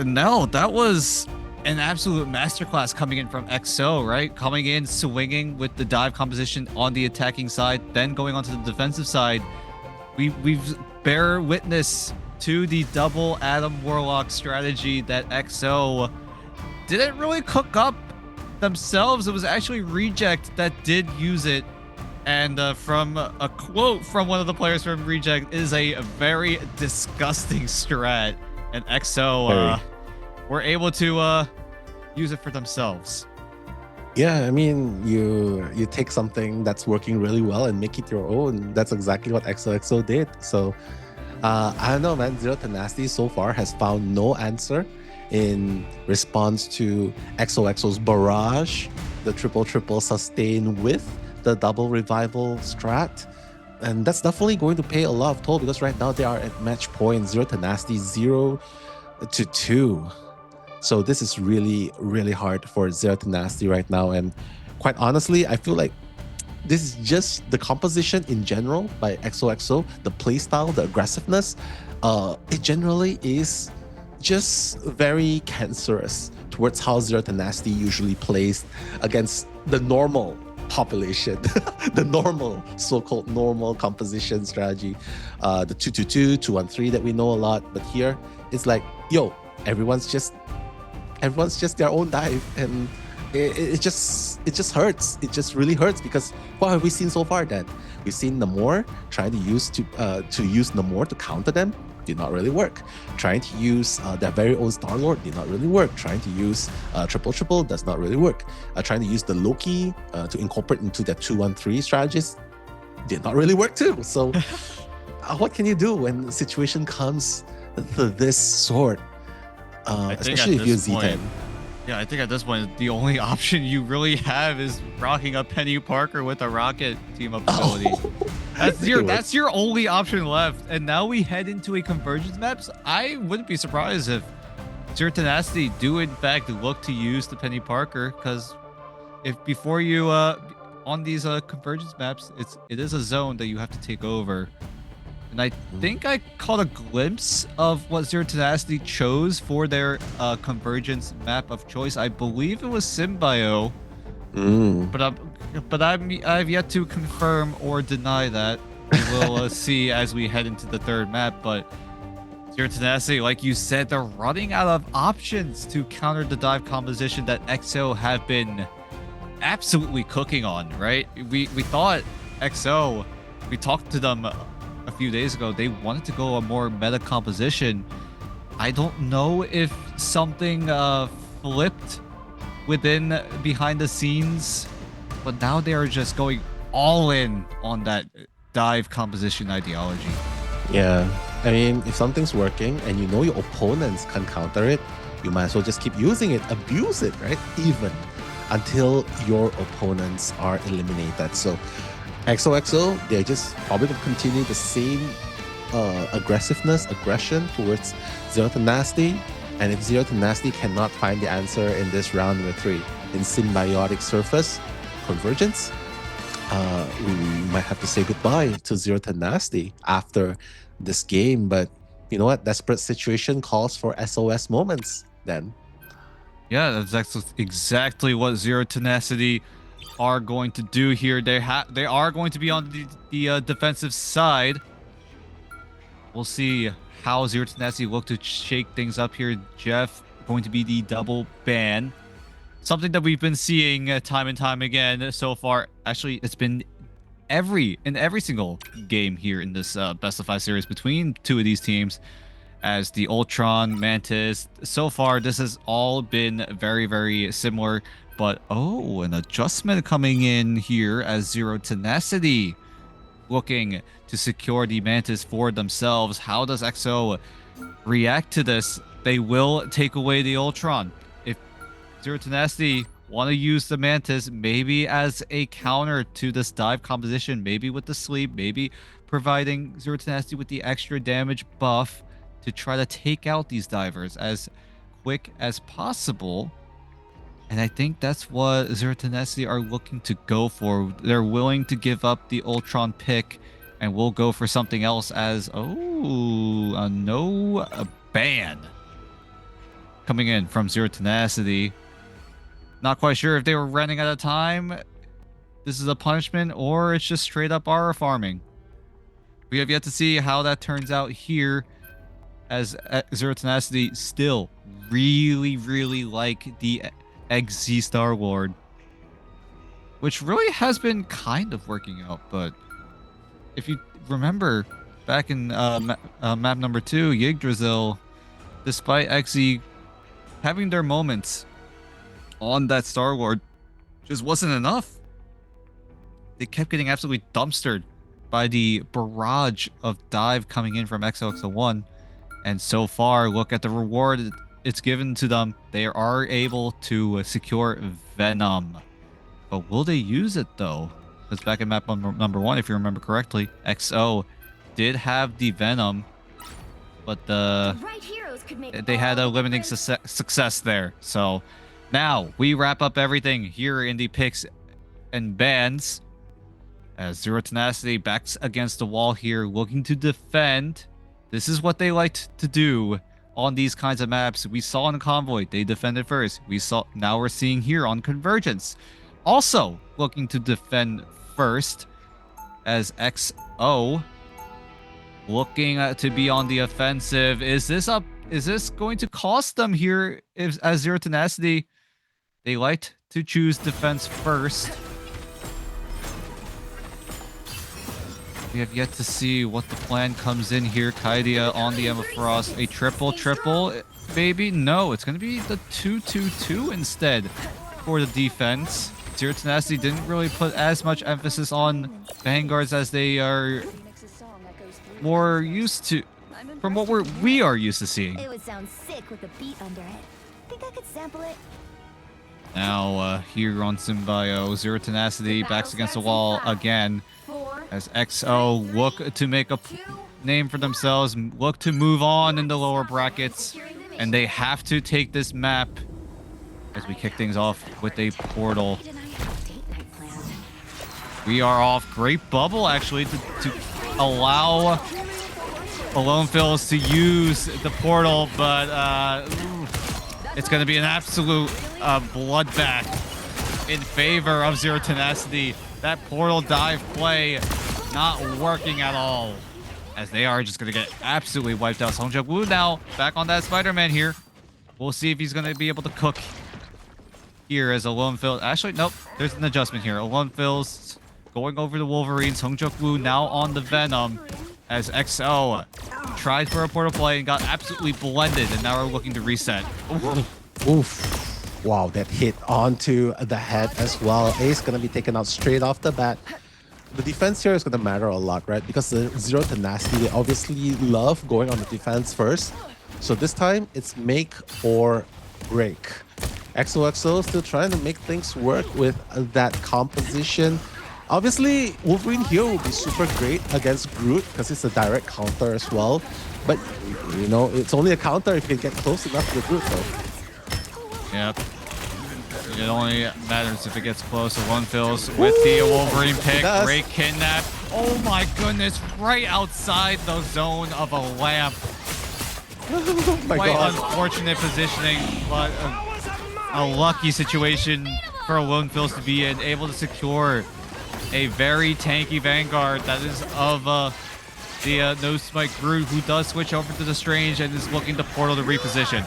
no, that was an absolute masterclass coming in from XO, right? Coming in, swinging with the dive composition on the attacking side, then going onto the defensive side. We've bear witness to the double Adam Warlock strategy that XO didn't really cook up themselves. It was actually Reject that did use it. And from a quote from one of the players from Reject, is a very disgusting strat. And XO were able to use it for themselves. Yeah, I mean, you take something that's working really well and make it your own. That's exactly what XOXO did. So I don't know, man. Zero Tenacity so far has found no answer in response to XOXO's barrage, the triple sustain with the double revival strat. And that's definitely going to pay a lot of toll because right now they are at match point. Zero Tenacity 0-2. So this is really, really hard for Zero Tenacity right now. And quite honestly, I feel like this is just the composition in general by XOXO, the playstyle, the aggressiveness. It generally is just very cancerous towards how Zero Tenacity usually plays against the normal population, the normal, so-called normal composition strategy, the 2-2-2, 2-1-3 that we know a lot. But here, it's like, yo, everyone's just their own dive, and it just hurts. It just really hurts because what have we seen so far? Then we've seen Namor trying to use Namor to counter them. Did not really work. Trying to use their very own Star-Lord did not really work. Trying to use triple does not really work. Trying to use the Loki to incorporate into their 2-1-3 strategies did not really work too. So what can you do when the situation comes to this sort? Especially if you're Z10. Yeah, I think at this point, the only option you really have is rocking up Penny Parker with a rocket team up ability. That's your only option left. And now we head into a convergence maps. I wouldn't be surprised if Zero Tenacity do in fact look to use the Penny Parker, because if before you on these convergence maps, it is a zone that you have to take over. And I think I caught a glimpse of what Zero Tenacity chose for their convergence map of choice. I believe it was Symbio, but I've yet to confirm or deny that. We will see as we head into the third map. But Zero Tenacity, like you said, they're running out of options to counter the dive composition that XO have been absolutely cooking on. Right? We thought XO. We talked to them a few days ago, they wanted to go a more meta composition. I don't know if something flipped behind the scenes, but now they are just going all in on that dive composition ideology. Yeah, I mean, if something's working and you know your opponents can counter it, you might as well just keep using it, abuse it, right? Even until your opponents are eliminated. So XOXO, they're just probably going to continue the same aggression towards Zero Tenacity. And if Zero Tenacity cannot find the answer in this round number 3 in Symbiotic Surface Convergence, we might have to say goodbye to Zero Tenacity after this game. But you know what? Desperate situation calls for SOS moments then. Yeah, that's exactly what Zero Tenacity are going to do here. They are going to be on the defensive side. We'll see how Zero Tenacity look to shake things up here. Jeff going to be the double ban. Something that we've been seeing time and time again so far. Actually, it's been in every single game here in this best of 5 series between two of these teams, as the Ultron, Mantis. So far, this has all been very, very similar. But, oh, an adjustment coming in here as Zero Tenacity looking to secure the Mantis for themselves. How does XO react to this? They will take away the Ultron. If Zero Tenacity want to use the Mantis, maybe as a counter to this dive composition, maybe with the sleep, maybe providing Zero Tenacity with the extra damage buff to try to take out these divers as quick as possible. And I think that's what Zero Tenacity are looking to go for. They're willing to give up the Ultron pick and we'll go for something else as, oh, a ban coming in from Zero Tenacity. Not quite sure if they were running out of time. This is a punishment or it's just straight up aura farming. We have yet to see how that turns out here, as Zero Tenacity still really, really like the XZ Star Lord, which really has been kind of working out. But if you remember back in map number 2, Yggdrasil, despite XZ having their moments on that Star Lord, just wasn't enough. They kept getting absolutely dumpstered by the barrage of dive coming in from XOXO01. And so far, look at the reward it's given to them. They are able to secure Venom. But will they use it though? Because back in map number 1, if you remember correctly, XO did have the Venom, but they had a limiting success there. So now we wrap up everything here in the picks and bans, as Zero Tenacity backs against the wall here, looking to defend. This is what they like to do on these kinds of maps. We saw on Convoy, they defended first. Now we're seeing here on Convergence, also looking to defend first, as XO looking to be on the offensive. Is this going to cost them here? As Zero Tenacity, they liked to choose defense first. We have yet to see what the plan comes in here. Kaidia on the Emma Frost. A triple, maybe? No, it's going to be the 2-2-2 instead for the defense. Zero Tenacity didn't really put as much emphasis on Vanguards as they are more used to, from what we are used to seeing. It would sound sick with a beat under it. Think I could sample it? Now, here on Symbio, Zero Tenacity backs against the wall again, as XO look to make a name for themselves, look to move on in the lower brackets, and they have to take this map as we kick things off with a portal. We are off. Great bubble, actually, to allow Alone Fills to use the portal, but it's going to be an absolute bloodbath in favor of Zero Tenacity. That portal dive play not working at all, as they are just going to get absolutely wiped out. Song Woo now back on that Spider-Man here. We'll see if he's going to be able to cook here as Alone Fills. Actually, nope. There's an adjustment here. Alone Fills going over the Wolverine. Song Woo now on the Venom, as XO tried for a portal play and got absolutely blended, and now we're looking to reset. Oof. Wow, that hit onto the head as well. Ace gonna be taken out straight off the bat. The defense here is gonna matter a lot, right? Because the Zero Tenacity, they obviously love going on the defense first. So this time, it's make or break. XOXO still trying to make things work with that composition. Obviously, Wolverine here will be super great against Groot because it's a direct counter as well. But, you know, it's only a counter if you can get close enough to Groot, though. Yep. It only matters if it gets close. Alone Fills with the Wolverine pick. Great kidnap. Oh my goodness. Right outside the zone of a lamp. Oh my Quite God. Unfortunate positioning, but a lucky situation for Alone Fills to be in. Able to secure a very tanky Vanguard that is of the no smite Groot, who does switch over to the Strange and is looking to portal to reposition.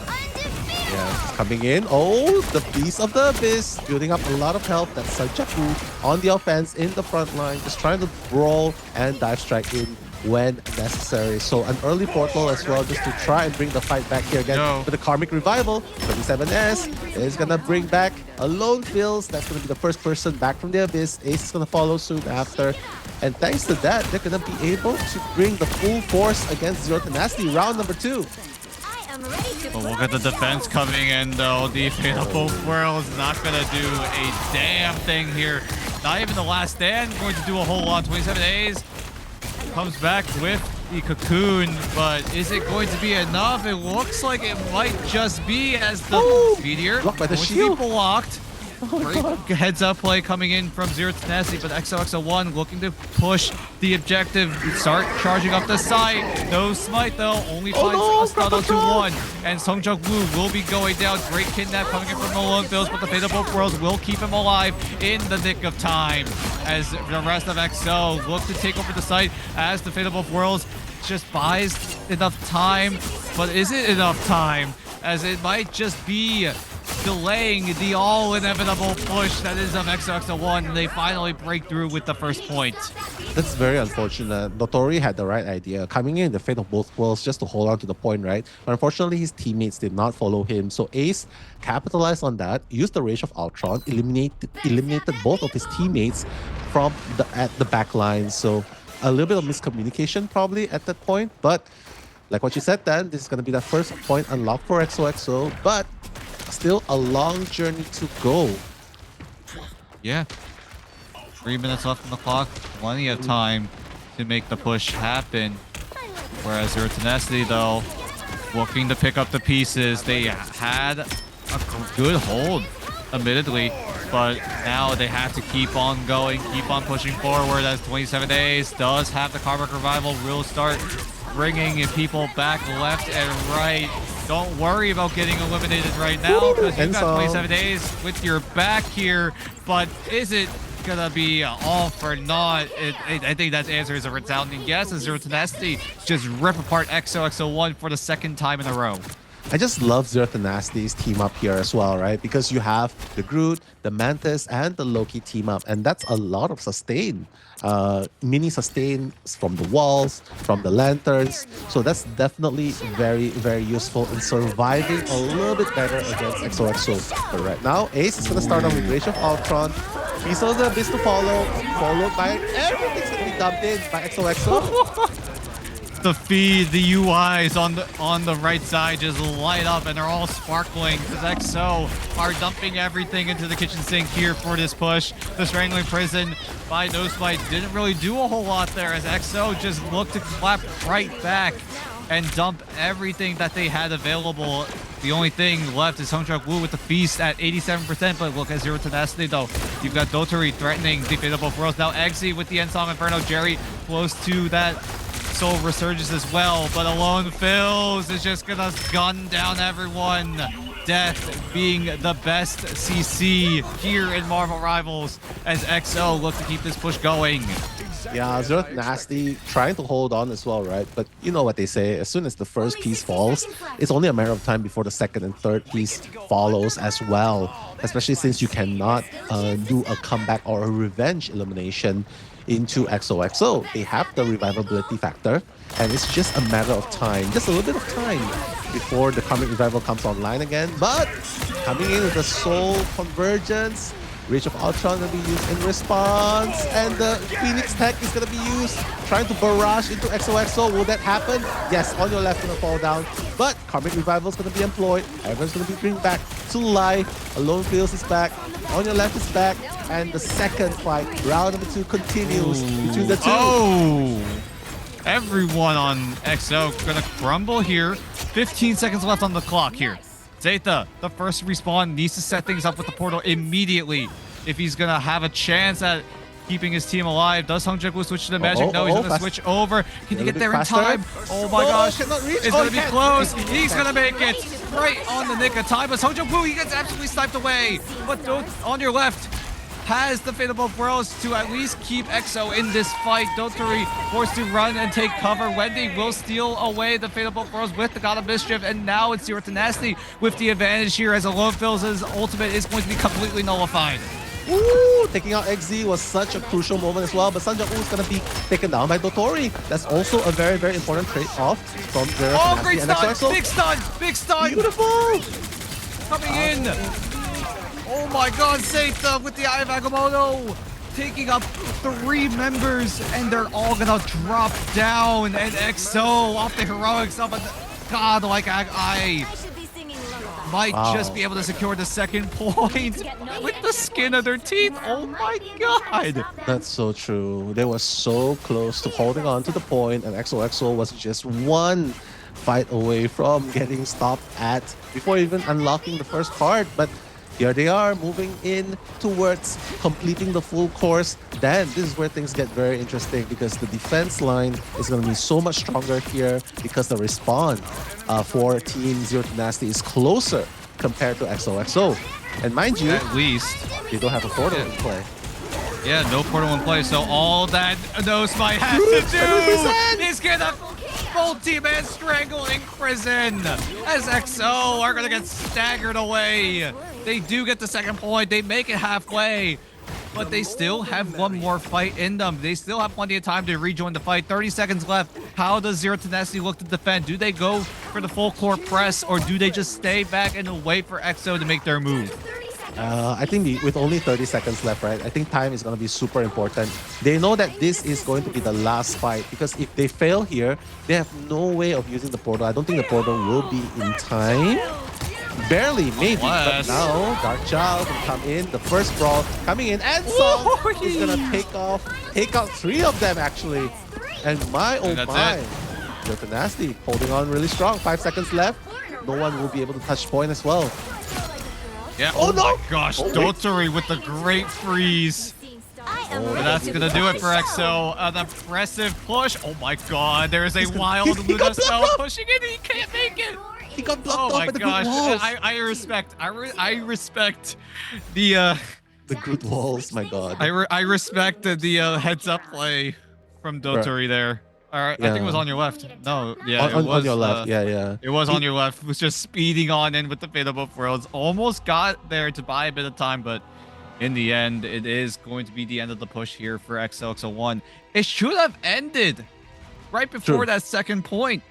Yeah, it's coming in. Oh, the Beast of the Abyss building up a lot of health. That's Sanjaku on the offense in the front line, just trying to brawl and dive strike in when necessary. So an early portal as well, just to try and bring the fight back here again with the Karmic Revival. 27S is gonna bring back a lone Phils. That's gonna be the first person back from the Abyss. Ace is gonna follow soon after. And thanks to that, they're gonna be able to bring the full force against Zero Tenacity round number 2. But look at the defense coming in, though. The Fate of Both Worlds not going to do a damn thing here. Not even the last stand going to do a whole lot. 27 days comes back with the cocoon, but is it going to be enough? It looks like it might just be, as the meteor blocked by the going to shield. be blocked. Great heads-up play coming in from Zero Tenacity, but XOXO01 looking to push the objective, start charging up the side. No smite though, only finds a stun onto one, and Songjung Woo will be going down. Great kidnap coming in from the Lone Phils, but the Fate of Both Worlds will keep him alive in the nick of time, as the rest of XO look to take over the site, as the Fate of Both Worlds just buys enough time. But is it enough time? As it might just be delaying the all-inevitable push that is of XOXO01, and they finally break through with the first point. That's very unfortunate. Notori had the right idea, coming in the Fate of Both Worlds just to hold on to the point, right? But unfortunately, his teammates did not follow him. So Ace capitalized on that, used the Rage of Ultron, eliminated both of his teammates from at the back line. So a little bit of miscommunication probably at that point. But like what you said, Dan, this is going to be the first point unlocked for XOXO. But still a long journey to go. Yeah. 3 minutes left on the clock. Plenty of time to make the push happen. Whereas Zero Tenacity, though, looking to pick up the pieces. They had a good hold, admittedly, but now they have to keep on going, keep on pushing forward, as 27 days does have the Karmic Revival. Will start bringing people back left and right. Don't worry about getting eliminated right now, because you've got 27 days with your back here, but is it gonna be all for naught? I think that answer is a resounding yes, as Zero Tenacity just rip apart XOXO01 for the second time in a row. I just love Zero Tenacity's team up here as well, right? Because you have the Groot, the Mantis, and the Loki team up, and that's a lot of sustain. Mini sustain from the walls, from the lanterns. So that's definitely very, very useful in surviving a little bit better against XOXO. But right now, Ace is going to start off with Rage of Ultron. Piece of the Abyss to follow, followed by everything's going to be dumped in by XOXO. The feed, the UIs on the right side just light up, and they're all sparkling, because XO are dumping everything into the kitchen sink here for this push. The Strangling Prison by No Smite didn't really do a whole lot there, as XO just looked to clap right back and dump everything that they had available. The only thing left is Songjung Woo with the Feast at 87%, but look at Zero Tenacity though. You've got Dotori threatening the Fate of Both Worlds. Now Eggsy with the Ensong Inferno. Jerry close to that Soul Resurges as well, but Alone Phils is just gonna gun down everyone. Death being the best CC here in Marvel Rivals, as XO look to keep this push going. Yeah, Zero Nasty trying to hold on as well, right? But you know what they say, as soon as the first piece falls, it's only a matter of time before the second and third piece follows as well. Especially since you cannot do a comeback or a revenge elimination into XOXO. They have the revivability factor, and it's just a matter of time, just a little bit of time before the Karmic Revival comes online again. But coming in with the Soul Convergence, Rage of Ultron will be used in response, and the Phoenix Tech is going to be used, trying to barrage into XOXO. Will that happen? Yes, on your left going to fall down, but Karmic Revival is going to be employed. Everyone's going to be brought back to life. Alone Feels is back, on your left is back, and the second fight, round number 2, continues between the two. Oh! Everyone on XO gonna crumble here. 15 seconds left on the clock here. Zeta, the first respawn, needs to set things up with the portal immediately if he's gonna have a chance at keeping his team alive. Does Songjung Woo switch to the magic? No, he's gonna switch over. Can he get there in time? Oh my gosh. It's gonna be close. He's gonna make it right on the nick of time. But Songjung Woo, he gets absolutely sniped away. But on your left, has the Fate of Both Worlds to at least keep EXO in this fight. Dotori forced to run and take cover. Wendy will steal away the Fate of Both Worlds with the God of Mischief, and now it's Zero Tenacity with the advantage here as Alone Phil's ultimate is going to be completely nullified. Ooh, taking out XZ was such a crucial moment as well, but Sanjang-woo is going to be taken down by Dotori. That's also a very, very important trade-off from Zero Oh, Tenacity great and stun! XOXO. Big stun! Big stun! Beautiful! Coming in! Oh my god, Seita with the Eye of Agamotto! Taking up 3 members, and they're all gonna drop down, and EXO off the heroics of a godlike Eye might just be able to secure the second point with the skin of their teeth. Oh my god! That's so true. They were so close to holding on to the point, and XOXO was just one fight away from getting stopped at before even unlocking the first card. But here they are moving in towards completing the full course. Then this is where things get very interesting because the defense line is going to be so much stronger here because the respawn for Team Zero Tenacity is closer compared to XOXO. And mind you, at least they don't have a portal in play. Yeah, no portal in play, so all that No Smite has to do is get a multi-man strangling prison as XO are gonna get staggered away. They do get the second point, they make it halfway, but they still have one more fight in them. They still have plenty of time to rejoin the fight. 30 seconds left. How does Zero Tenacity look to defend? Do they go for the full court press, or do they just stay back and wait for EXO to make their move? I think with only 30 seconds left, right? I think time is going to be super important. They know that this is going to be the last fight because if they fail here, they have no way of using the portal. I don't think the portal will be in time. Barely, maybe, but now Dark Child will come in. The first brawl coming in, and Song is going to take out 3 of them actually. And my oh my, Zero Tenacity holding on really strong. 5 seconds left. No one will be able to touch point as well. Yeah, oh no! My gosh, Dotori with the great freeze. Oh, that's gonna do it for EXO. An impressive push. Oh my god, there is a wild Luna spell pushing in, he can't make it. He got blocked off by the Groot walls. I respect the Groot walls. My god. I respect the heads up play from Dotori there. All right, I think it was on your left. No, yeah, it was on your left. Yeah. It was on your left. It was just speeding on in with the Fate of Both Worlds. Almost got there to buy a bit of time, but in the end, it is going to be the end of the push here for XOXO01. It should have ended right before that second point.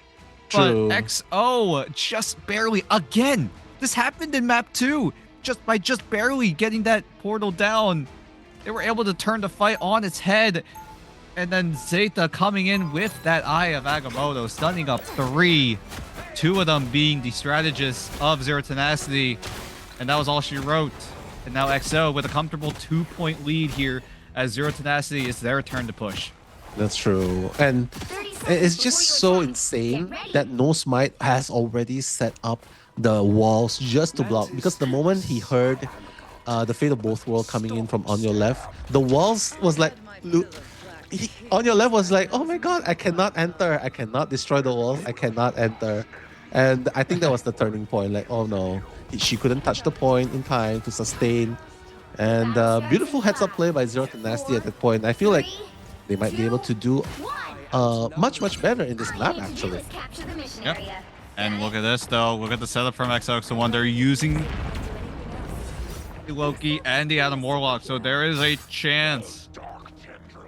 But XO just barely, again, this happened in map 2. Just by barely getting that portal down, they were able to turn the fight on its head. And then Zeta coming in with that Eye of Agamotto, stunning up 3. 2 of them being the strategists of Zero Tenacity. And that was all she wrote. And now XO with a comfortable 2-point lead here as Zero Tenacity is their turn to push. That's true. And it's just so insane that No Smite has already set up the walls just to block. Because the moment he heard the Fate of Both Worlds coming in from on your left, the walls was like... on your left was like, oh my god, I cannot enter. I cannot destroy the walls. I cannot enter. And I think that was the turning point. Like, oh no, she couldn't touch the point in time to sustain. And beautiful heads-up play by Zero Tenacity at that point. I feel like they might be able to do much better in this map, actually. Yep. And look at this, though. Look at the setup from XOXO01. They're using Loki and the Adam Warlock, so there is a chance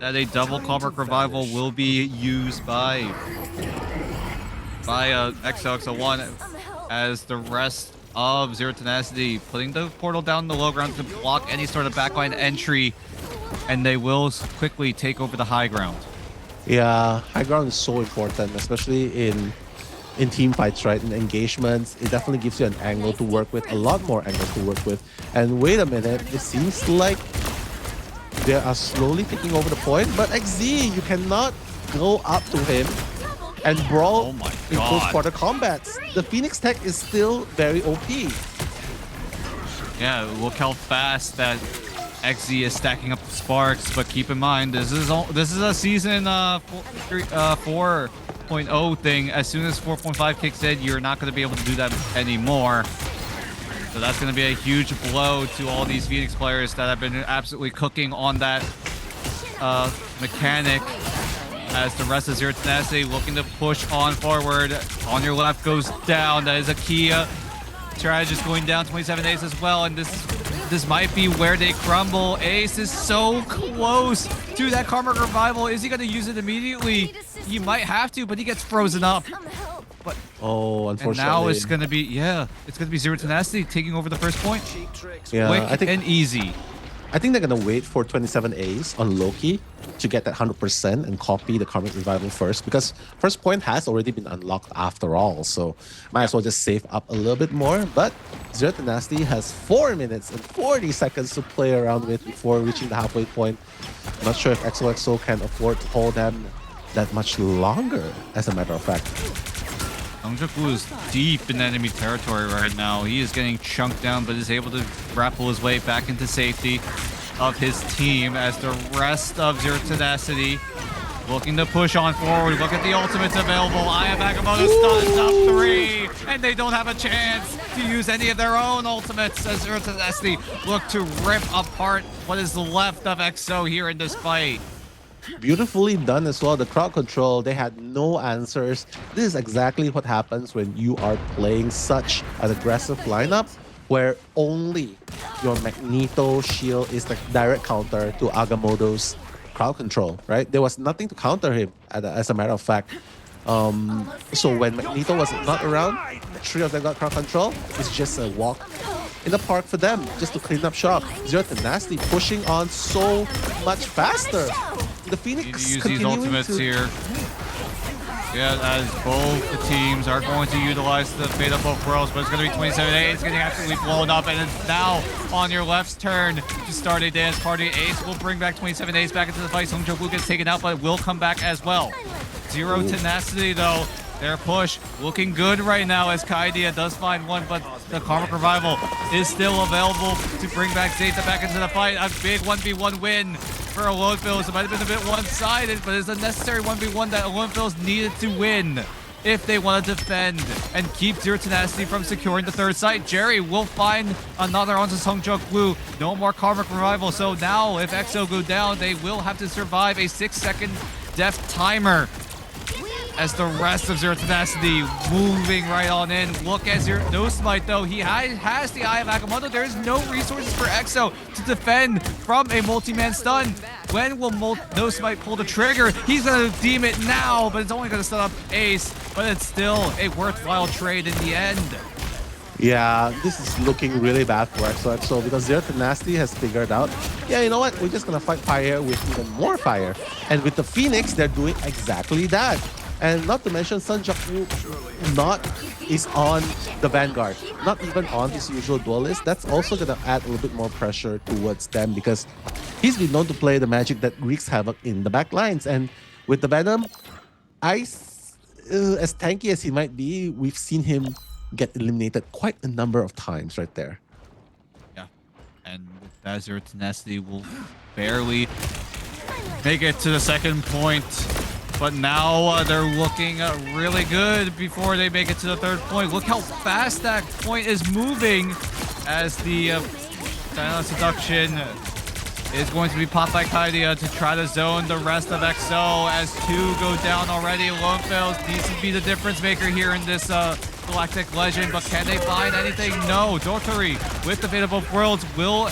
that a double Cobra Revival will be used by XOXO01 as the rest of Zero Tenacity putting the portal down the low ground to block any sort of backline entry, and they will quickly take over the high ground. Yeah, high ground is so important, especially in team fights, right? In engagements, it definitely gives you an angle to work with, a lot more angles to work with. And wait a minute, it seems like they are slowly taking over the point, but XZ, you cannot go up to him and brawl in close quarter combats. The Phoenix tech is still very OP. Yeah, look how fast that XZ is stacking up the sparks, but keep in mind, this is a season 4.0 thing. As soon as 4.5 kicks in, you're not going to be able to do that anymore. So that's going to be a huge blow to all these Phoenix players that have been absolutely cooking on that mechanic. As the rest of Zero Tenacity looking to push on forward. On your left goes down. That is a key strategist going down. 27 Ace as well. And this might be where they crumble. Ace is so close to that Karma Revival. Is he going to use it immediately? He might have to, but he gets frozen up. But unfortunately. And now it's going to be, it's going to be Zero Tenacity taking over the first point. Yeah, Quick and easy. I think they're going to wait for 27 Ace on Loki to get that 100% and copy the Karmic Revival first, because first point has already been unlocked after all. So might as well just save up a little bit more. But Zero Tenacity has 4 minutes and 40 seconds to play around with before reaching the halfway point. I'm not sure if XOXO can afford to hold them that much longer, as a matter of fact. Sungjaku is deep in enemy territory right now. He is getting chunked down, but is able to grapple his way back into safety of his team as the rest of Zero Tenacity looking to push on forward. Look at the ultimates available. Aya Bakamoto stuns up 3, and they don't have a chance to use any of their own ultimates as Zero Tenacity look to rip apart what is left of XO here in this fight. Beautifully done as well. The crowd control, they had no answers. This is exactly what happens when you are playing such an aggressive lineup where only your Magneto shield is the direct counter to Agamotto's crowd control, right? There was nothing to counter him, as a matter of fact. So when Magneto was not around, the 3 of them got crowd control. It's just a walk in the park for them, just to clean up shop. Zero Tenacity pushing on so much faster. The Phoenix use these ultimates here. Yeah, as both the teams are going to utilize the Fate of both worlds, but it's going to be 27-8. It's getting absolutely blown up, and it's now on your left's turn to start a dance party. Ace will bring back 27-8 back into the fight. Sungjaku gets taken out, but will come back as well. Zero Tenacity, though. Their push looking good right now as Kaidia does find one, but the Karmic Revival is still available to bring back Zeta back into the fight. A big 1v1 win for Olympios. It might have been a bit one-sided, but it's a necessary 1v1 that Olympios needed to win if they want to defend and keep Zero Tenacity from securing the third site. Jerry will find another onto Sungjaku. No more Karmic Revival, so now if XO go down, they will have to survive a 6-second death timer. As the rest of Zero Tenacity moving right on in. Look at No Smite, though. He has the Eye of Agamotto. There is no resources for XO to defend from a multi-man stun. When will No Smite pull the trigger? He's going to deem it now, but it's only going to stun up Ace. But it's still a worthwhile trade in the end. Yeah, this is looking really bad for XOXO because Zero Tenacity has figured out, yeah, you know what? We're just going to fight fire with even more fire. And with the Phoenix, they're doing exactly that. And not to mention, Sungjaku is on the Vanguard, not even on his usual duelist. That's also going to add a little bit more pressure towards them because he's been known to play the magic that wreaks havoc in the back lines. And with the Venom, as tanky as he might be, we've seen him get eliminated quite a number of times right there. Yeah, and with that, Zero Tenacity will barely make it to the second point. But now they're looking really good before they make it to the third point. Look how fast that point is moving as the Silent Seduction is going to be popped by Kaidia to try to zone the rest of XO as 2 go down already. Lone needs to be the difference maker here in this Galactic Legend, but can they find anything? No. Dotori with the Fate of both worlds will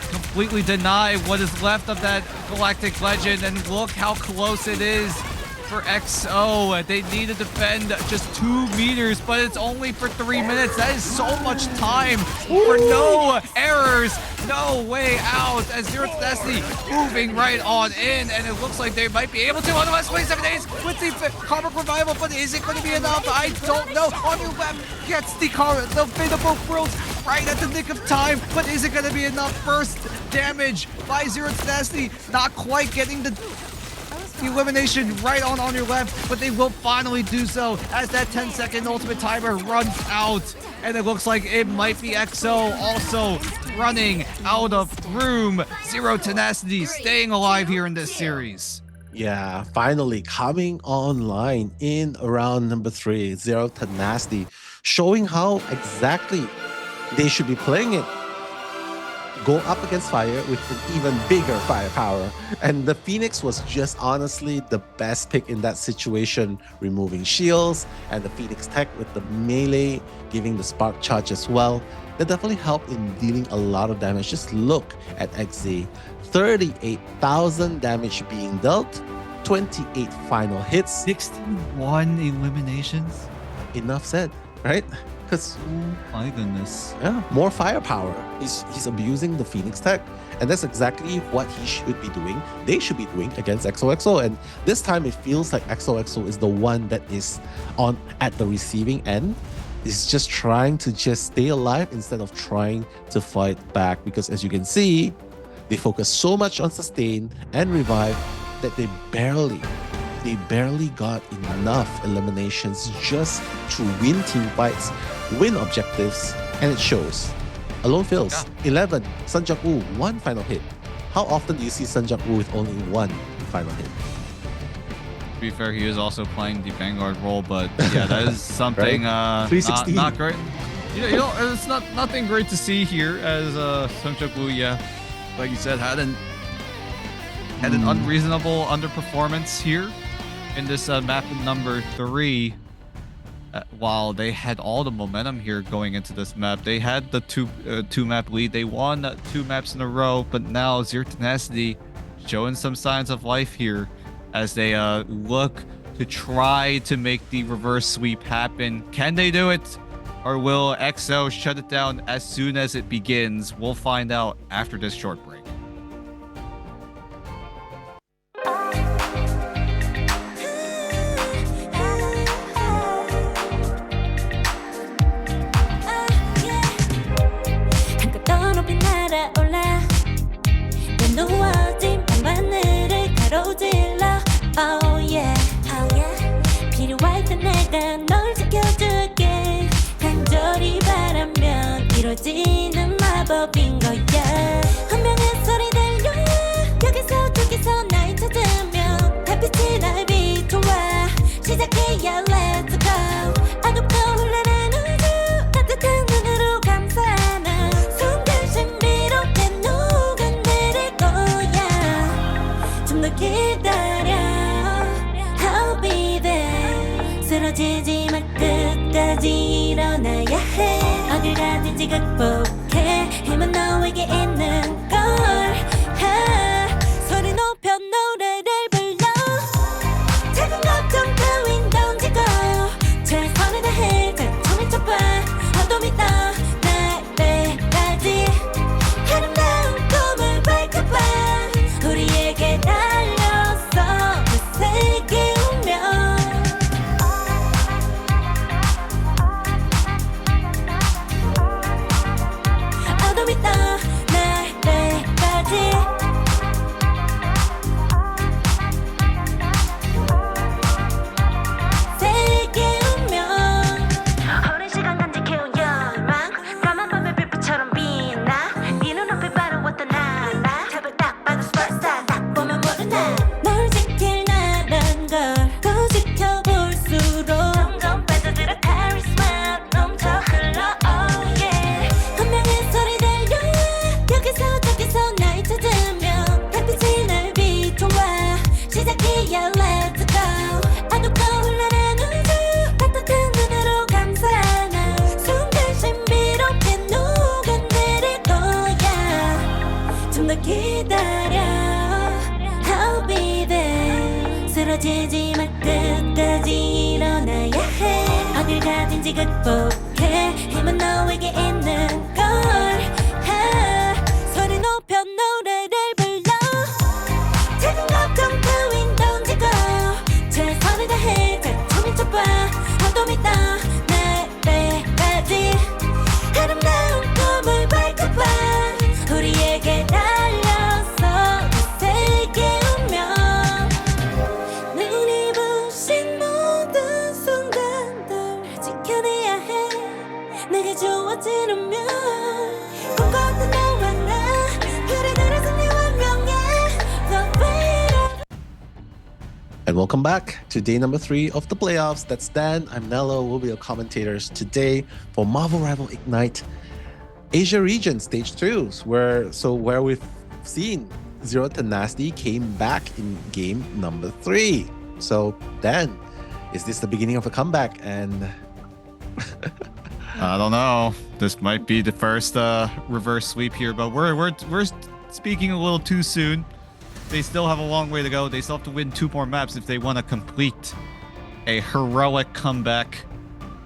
completely deny what is left of that Galactic Legend, and look how close it is for XO. They need to defend just 2 meters, but it's only for 3 minutes. That is so much time for no errors, no way out, as Zero Tenacity moving right on in, and it looks like they might be able to on the last 27 days with the Karmic Revival, but is it going to be enough? I don't know. On your left gets the Fate of both worlds right at the nick of time, but is it going to be enough? First damage by Zero Tenacity, not quite getting the elimination right on your left, but they will finally do so as that 10-second ultimate timer runs out, and it looks like it might be XO also running out of room. Zero Tenacity staying alive here in this series. Yeah, finally coming online in round number 3, Zero Tenacity, showing how exactly They should be playing it. Go up against fire with an even bigger firepower. And the Phoenix was just honestly the best pick in that situation, removing shields and the Phoenix tech with the melee, giving the spark charge as well. That definitely helped in dealing a lot of damage. Just look at XZ. 38,000 damage being dealt, 28 final hits. 61 eliminations? Enough said, right? Because oh my goodness, yeah, more firepower. He's abusing the Phoenix tech, and that's exactly what he should be doing. They should be doing against XOXO, and this time it feels like XOXO is the one that is on at the receiving end. Is just trying to just stay alive instead of trying to fight back. Because as you can see, they focus so much on sustain and revive that they barely got enough eliminations just to win team fights, win objectives, and it shows. Alone Fills, 11, Sun Jung-woo, 1 final hit. How often do you see Sun Jung-woo with only 1 final hit? To be fair, he is also playing the Vanguard role, but yeah, that is something right? not great. You know, it's nothing great to see here as Sun Jung-woo, yeah, like you said, had an unreasonable underperformance here in this map number 3. While they had all the momentum here going into this map, they had the two map lead. They won 2 maps in a row, but now Zero Tenacity showing some signs of life here as they look to try to make the reverse sweep happen. Can they do it, or will XO shut it down as soon as it begins? We'll find out after this short break. 누워진 밤하늘을 가로질러 Oh yeah, oh yeah 필요할 때 내가 널 지켜줄게 간절히 바라면 이루어지는 마법인 거야 운명의 소리 들려 여기서 저기서 날 찾으며 달빛이 날 비춰와 시작해야 let's go 어둡고 흘러는 우주 따뜻한 눈으로 감싸는 순간 신비롭게 녹아내릴 거야 좀 더 기다려 I'll be there 쓰러지지 마 끝까지 일어나야 해 어딜 가든지 극복해 힘은 너에게 있는 걸 소리 높여 노래를 불러 작은 걱정 따윈 던지고 최선을 다해 자충을 쳐봐 어둠이 떠 날 때까지 아름다운 꿈을 밝혀봐 우리에게 달려서 그 세계 운명 어둠이 떠 날 때까지 세계 운명 오랜 시간 간직해온 열망 까만 밤의 빛처럼 빛나 네 눈앞에 바로 어떤 나라 탑을 딱 봐도 superstar 딱 보면 모르나 널 지킬 나란 걸 더 지켜볼수록 점점 빠져들어 카리스마 넘쳐 흘러 oh yeah 운명의 소리 들려 여기서 저기서 날 찾으며 달빛이 날 비춰와 시작이야 let's go 어둡고 흘러는 우주 따뜻한 눈으로 감싸는 순간 신비롭게 녹아내릴 거야 좀 더 기다려 I'll be there 쓰러지지 마 끝까지 일어나야 해 어딜 가든지 극복해 힘은 너에게 있는 걸 소리 높여 노래를 불러 작은 걱정 따윈 던지고 최선을 다해 자충을 쳐봐 어둠이 떠 날 때까지 아름다운 꿈을 밝혀봐 우리에게 달려서 그 세계 운명 눈이 부신 모든 순간들 지켜내야 해 내게 주어지는 면 꿈꿨던 너와 나 그래들의 승리 완명해 The way And welcome back to day number 3 of the playoffs. That's Dan, I'm Nello, we'll be your commentators today for Marvel Rival Ignite. Asia region stage 2, where we've seen Zero Tenacity came back in game number 3. So then, is this the beginning of a comeback? And I don't know. This might be the first reverse sweep here, but we're speaking a little too soon. They still have a long way to go. They still have to win 2 more maps if they want to complete a heroic comeback.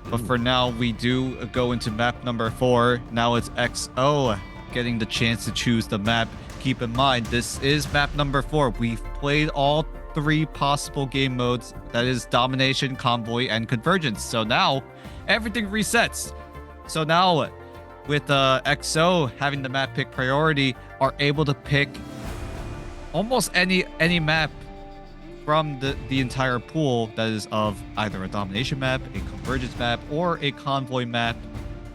But for now, we do go into map number 4. Now it's XO getting the chance to choose the map. Keep in mind, this is map number 4. We've played all 3 possible game modes. That is Domination, Convoy, and Convergence. So now, everything resets. So now, with XO having the map pick priority, are able to pick almost any map from the entire pool that is of either a Domination map, a Convergence map, or a Convoy map.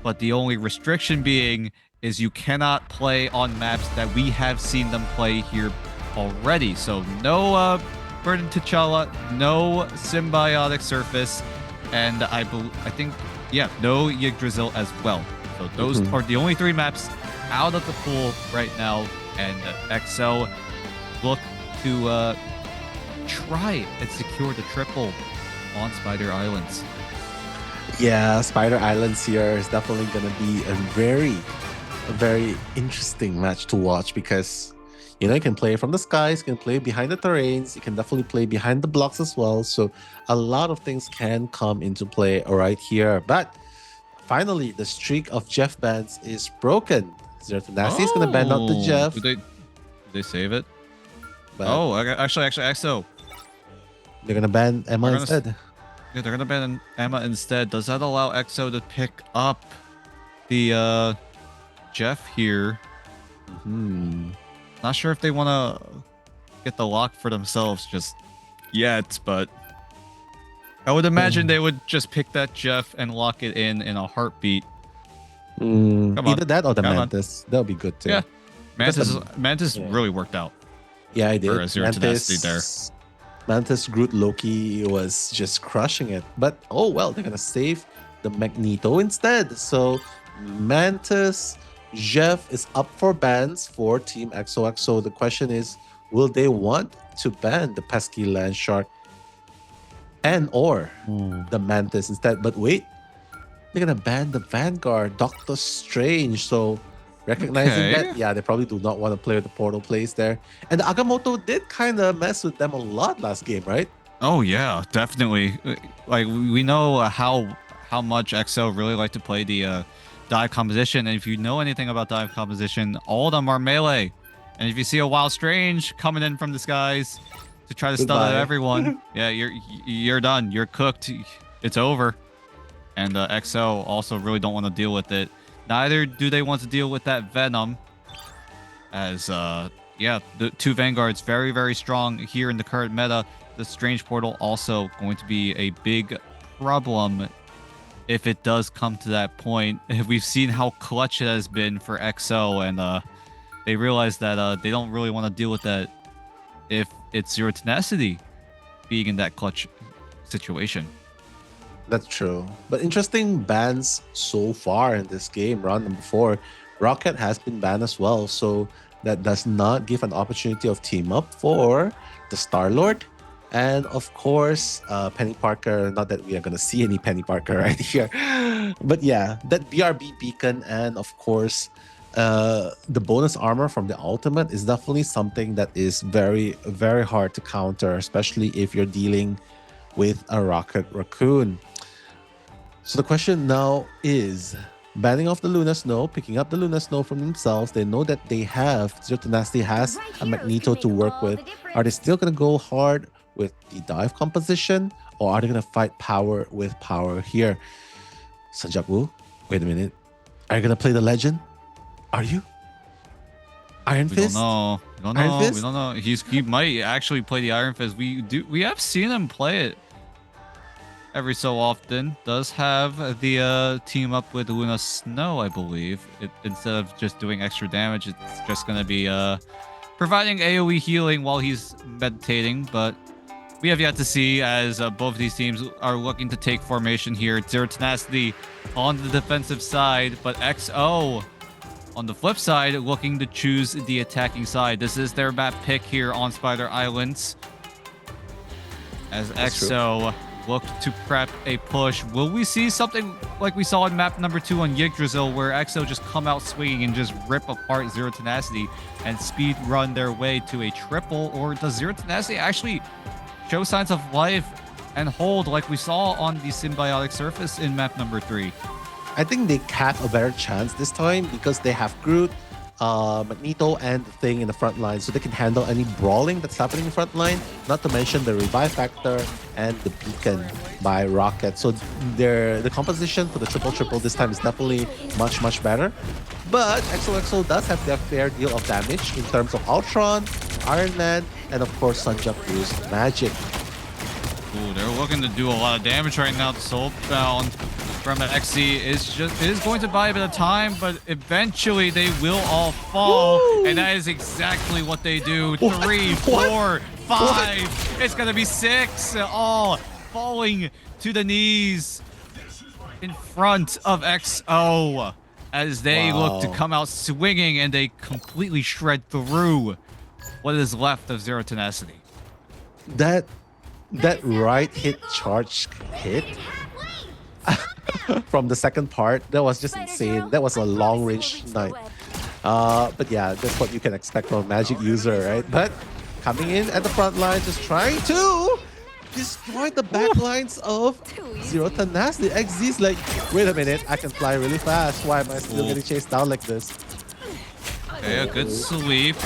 But the only restriction being is you cannot play on maps that we have seen them play here already. So no Burden T'Challa, no Symbiotic Surface, and I think, yeah, no Yggdrasil as well. So those are the only 3 maps out of the pool right now, and XO look to try and secure the triple on Spider Islands. yeah, Spider Islands here is definitely going to be a very interesting match to watch, because you can play from the skies, you can play behind the terrains, you can definitely play behind the blocks as well. So a lot of things can come into play right here. But finally, the streak of Jeff bans is broken. Zero Tenacity is going to ban out the Jeff. Did they save it? But Actually, XO. they're going to ban Emma instead. Yeah, they're gonna ban Emma instead. Does that allow XO to pick up the Jeff here? Not sure if they want to get the lock for themselves just yet, but I would imagine they would just pick that Jeff and lock it in a heartbeat. Either that or the Mantis. That would be good too. Yeah, Mantis really worked out. Yeah, I did. For Zero Tenacity there. Mantis, Groot, Loki was just crushing it. But oh well, they're gonna save the Magneto instead. So Mantis, Jeff is up for bans for Team XOXO. The question is, will they want to ban the pesky Land Shark and or the Mantis instead? But wait, they're gonna ban the Vanguard, Doctor Strange. So recognizing that, yeah, they probably do not want to play with the portal plays there. And the Agamotto did kind of mess with them a lot last game, right? Oh yeah, definitely. Like we know how much XO really like to play the dive composition, and if you know anything about dive composition, all of them are melee. And if you see a Wild Strange coming in from the skies to try to stun everyone, yeah, you're done. You're cooked. It's over. And XO also really don't want to deal with it. Neither do they want to deal with that Venom, as yeah, the 2 Vanguards very, very strong here in the current meta. The Strange Portal also going to be a big problem if it does come to that point. We've seen how clutch it has been for XO, and they realize that they don't really want to deal with that if it's Zero Tenacity being in that clutch situation. That's true. But interesting bans so far in this game, round number 4. Rocket has been banned as well, so that does not give an opportunity of team up for the Star-Lord. And of course, Penny Parker, not that we are going to see any Penny Parker right here. But yeah, that BRB beacon and of course, the bonus armor from the ultimate is definitely something that is very, very hard to counter, especially if you're dealing with a Rocket Raccoon. So the question now is, banning off the Luna Snow, picking up the Luna Snow from themselves. They know that they have, Zero Tenacity has a Magneto to work with. Are they still going to go hard with the dive composition, or are they going to fight power with power here? Sanjak-woo, wait a minute. Are you going to play the Legend? Are you? Iron Fist? We don't know. He might actually play the Iron Fist. We have seen him play it every so often. Does have the team up with Luna Snow, I believe. Instead of just doing extra damage, it's just going to be providing AoE healing while he's meditating. But we have yet to see, as both of these teams are looking to take formation here. Zero Tenacity on the defensive side, but XO On the flip side, looking to choose the attacking side. This is their map pick here on Spider Islands. As XO look to prep a push. Will we see something like we saw in map number 2 on Yggdrasil, where XO just come out swinging and just rip apart Zero Tenacity and speed run their way to a triple? Or does Zero Tenacity actually show signs of life and hold like we saw on the symbiotic surface in map number 3? I think they have a better chance this time because they have Groot, Magneto, and the Thing in the front line, so they can handle any brawling that's happening in front line, not to mention the revive factor and the beacon by Rocket. So the composition for the triple this time is definitely much better. But XOXO does have their fair deal of damage in terms of Ultron, Iron Man, and of course Sanjaku's magic. Ooh, they're looking to do a lot of damage right now. The Soulbound from an XC is going to buy a bit of time, but eventually they will all fall. Woo! And that is exactly what they do. What? 3, 4, 5. It's gonna be 6, all falling to the knees in front of XO as they look to come out swinging, and they completely shred through what is left of Zero Tenacity. That right hit charge hit from the second part, that was just insane. That was a long range snipe. But yeah, that's what you can expect from a magic user, right? But coming in at the front line, just trying to destroy the backlines of Zero Tenacity. XZ's like, wait a minute, I can fly really fast. Why am I still getting chased down like this? Okay, a good sweep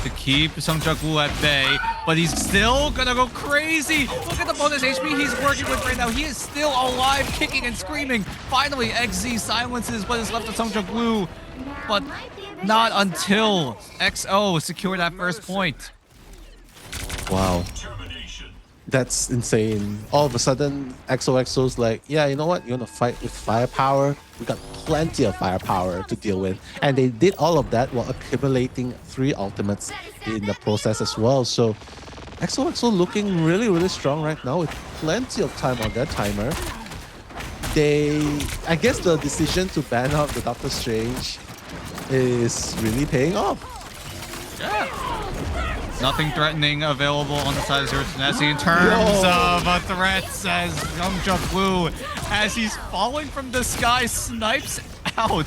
to keep Sungjaku at bay, but he's still gonna go crazy. Look at the bonus HP he's working with right now. He is still alive, kicking and screaming. Finally, XZ silences what is left of Sungjaku, but not until XO secure that first point. Wow. That's insane. All of a sudden, XOXO's like, yeah, you know what? You want to fight with firepower? We got plenty of firepower to deal with. And they did all of that while accumulating 3 ultimates in the process as well. So XOXO looking really strong right now with plenty of time on their timer. I guess the decision to ban out the Doctor Strange is really paying off. Yeah. Nothing threatening available on the side of Zero Tenacity in terms of threats, as Sungjaku, as he's falling from the sky, snipes out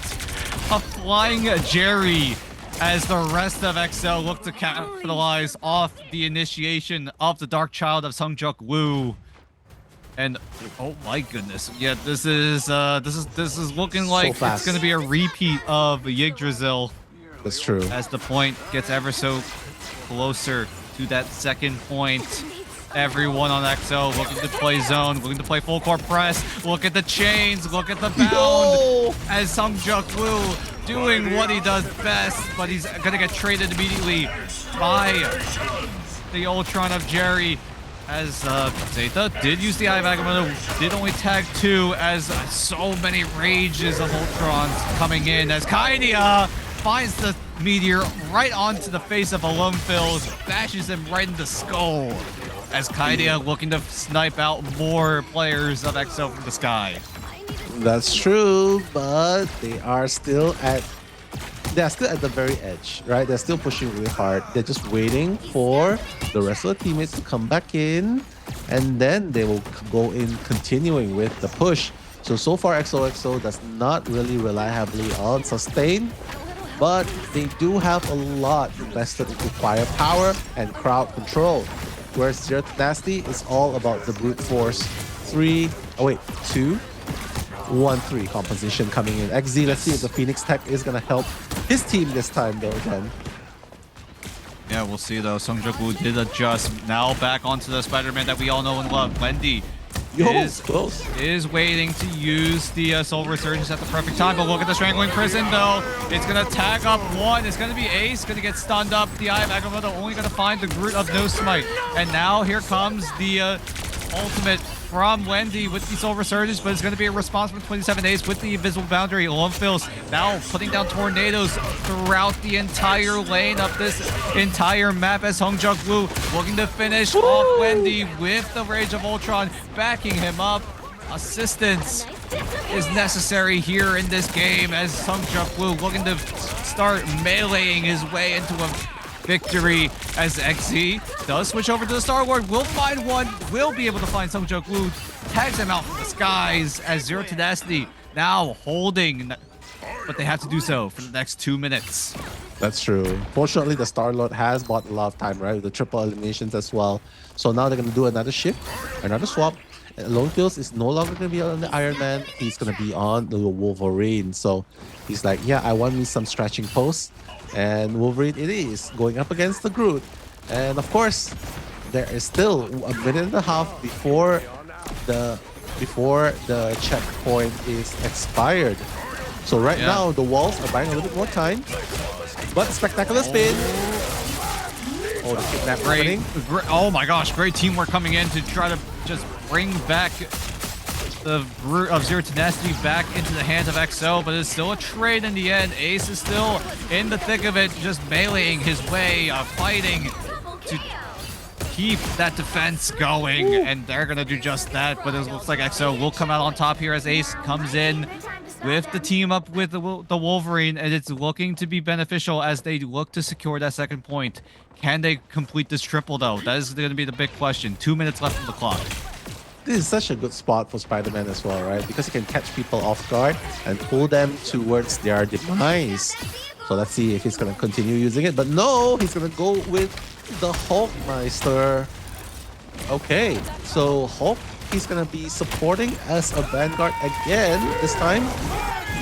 a flying Jerry, as the rest of XO look to capitalize off the initiation of the Dark Child of Sungjaku. And oh my goodness, yeah, this is looking like it's gonna be a repeat of Yggdrasil. That's true. As the point gets ever so closer to that second point. Everyone on XO looking to play zone, looking to play full court press. Look at the chains, look at the bound. As Sungjaku doing what he does best, but he's gonna get traded immediately by the Ultron of Jerry. As Zeta did use the Eye of Agamotto, did only tag 2, as so many rages of Ultrons coming in, as Kaidia finds the meteor right onto the face of Alumphils, bashes him right in the skull, as Kaidia looking to snipe out more players of XO from the sky. That's true, but they are still at the very edge, right? They're still pushing really hard. They're just waiting for the rest of the teammates to come back in, and then they will go in continuing with the push. So far XOXO does not really rely heavily on sustain, but they do have a lot invested into firepower and crowd control. Whereas Zero Tenacity is all about the brute force 2-1-3 composition coming in. XZ, let's see if the Phoenix Tech is gonna help his team this time though again. Yeah, we'll see though. Sungjaku did adjust. Now back onto the Spider-Man that we all know and love. Wendy is waiting to use the Soul Resurgence at the perfect time, but look at the Strangling Prison though. It's gonna tag up one. It's gonna be Ace, gonna get stunned up. The Eye of Agamotto only gonna find the Groot of No Smite. And now here comes the ultimate from Wendy with the Soul Resurgence, but it's going to be a response from 27 Ace with the Invisible Boundary. Alumphils now putting down tornadoes throughout the entire lane of this entire map, as Sungjaku looking to finish off Wendy with the Rage of Ultron, backing him up. assistance is necessary here in this game as Sungja Blue looking to start meleeing his way into a victory as XZ does switch over to the Star Lord. Will find one, will be able to find Sungja Blue, tags him out from the skies as Zero Tenacity now holding, but they have to do so for the next 2 minutes. That's true. Fortunately, the Star-Lord has bought a lot of time, right? With the triple eliminations as well. So now they're going to do another shift, another swap. Lone Fields is no longer going to be on the Iron Man. He's going to be on the Wolverine. So he's like, yeah, I want me some stretching posts. And Wolverine it is, going up against the Groot. And of course, there is still a minute and a half before the checkpoint is expired. So right now, the walls are buying a little bit more time. But spectacular spin. Oh, the kidnap happening. Oh my gosh, great teamwork coming in to try to just bring back the Brute of Zero Tenacity back into the hands of XO, but it's still a trade in the end. Ace is still in the thick of it, just meleeing his way, fighting to keep that defense going, and they're gonna do just that, but it looks like XO will come out on top here as Ace comes in with the team up with the Wolverine, and it's looking to be beneficial as they look to secure that second point. Can they complete this triple though? That is going to be the big question. 2 minutes left on the clock. This is such a good spot for Spider-Man as well, right? Because he can catch people off guard and pull them towards their demise. So let's see if he's going to continue using it. But no, he's going to go with the Hulkmeister. Okay, so Hulk, he's going to be supporting as a Vanguard again this time.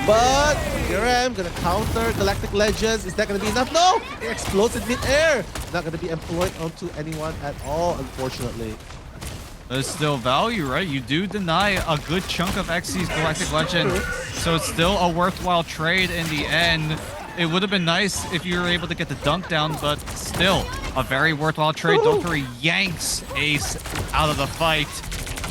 But here I am, going to counter Galactic Legends. Is that going to be enough? No! It explodes in mid-air. Not going to be employed onto anyone at all, unfortunately. There's still value, right? You do deny a good chunk of XC's Galactic Legend, so it's still a worthwhile trade in the end. It would have been nice if you were able to get the dunk down, but still a very worthwhile trade. Doctor yanks Ace out of the fight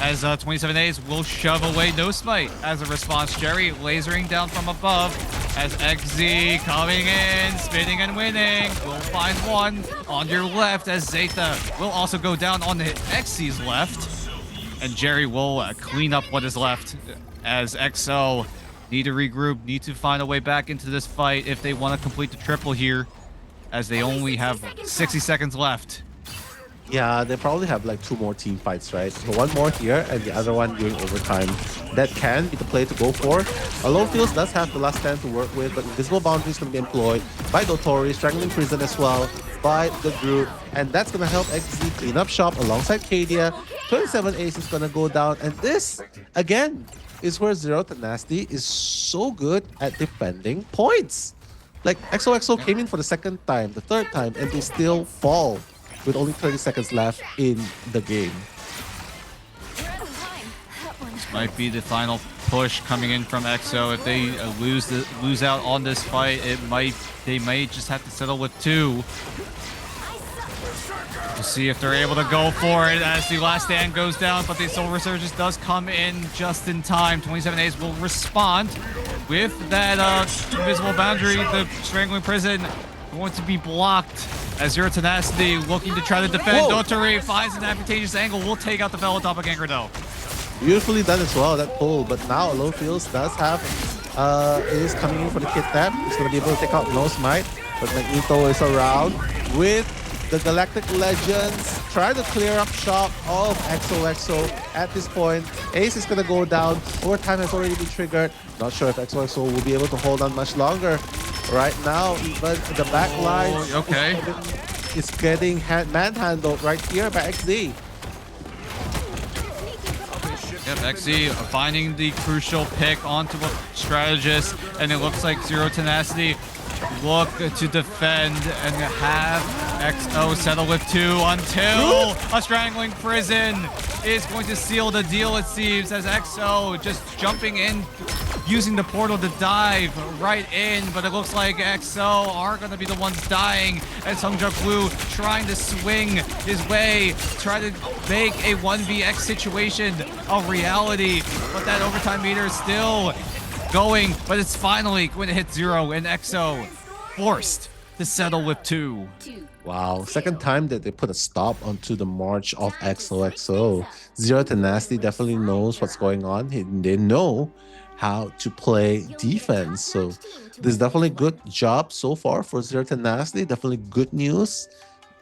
as 27 A's will shove away No Smite as a response. Jerry lasering down from above as XZ coming in, spinning and winning. Will find one on your left as Zeta will also go down on the XZ's left. And Jerry will clean up what is left as XO need to regroup, need to find a way back into this fight if they want to complete the triple here, as they only have 60 seconds left. Yeah, they probably have like 2 more team fights, right? So one more here and the other one during overtime. That can be the play to go for. Lone Fields does have the last stand to work with, but Invisible Boundary is going to be employed by Dotori, Strangling Prison as well by the Groot, and that's going to help XZ clean up shop alongside Cadia. 27 Ace is going to go down, and this, again, is where Zero Tenacity is so good at defending points. Like, XOXO came in for the second time, the third time, and they still fall with only 30 seconds left in the game. This might be the final push coming in from XO. If they lose out on this fight, they might just have to settle with 2. We'll see if they're able to go for it as the last stand goes down, but the Soul Resurgence does come in just in time. 27 A's will respond with that Invisible Boundary. The Strangling Prison going to be blocked as Zero Tenacity looking to try to defend. Dotori finds an advantageous angle. Will take out the fellow doppelganger though. Beautifully done as well, that pull. But now Lone Fields does have is coming in for the kidnap. He's going to be able to take out No Smite, but Magneto is around with the Galactic Legends. Try to clear up shop of XOXO at this point. Ace is going to go down. Overtime has already been triggered. Not sure if XOXO will be able to hold on much longer right now, but the back line is getting manhandled right here by XZ. Yep, XZ finding the crucial pick onto a strategist, and it looks like Zero Tenacity look to defend and have XO settle with 2 until a Strangling Prison is going to seal the deal, it seems, as XO just jumping in, using the portal to dive right in, but it looks like XO are going to be the ones dying as Sungja Blue trying to swing his way, try to make a 1vx situation a reality, but that overtime meter is still going, but it's finally going to hit 0, and XO forced to settle with 2. Wow, second time that they put a stop onto the march of XOXO. Zero Tenacity definitely knows what's going on. They know how to play defense. So this is definitely good job so far for Zero Tenacity. Definitely good news.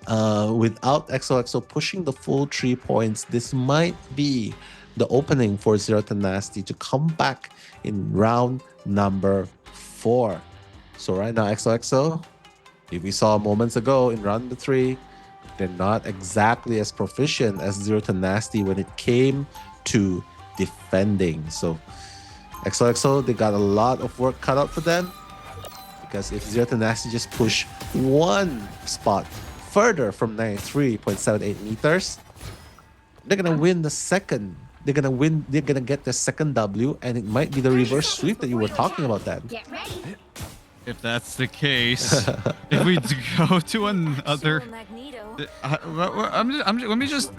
Without XOXO pushing the full 3 points, this might be the opening for Zero Tenacity to come back in round number 4. So right now, XOXO, if we saw moments ago in round number 3, they're not exactly as proficient as Zero Tenacity when it came to defending. So XOXO, they got a lot of work cut out for them, because if Zero Tenacity just push one spot further from 93.78 meters, they're gonna win the second. They're gonna get the second W, and it might be the reverse sweep that you were talking about, Dan. If that's the case, if we go to another, let me just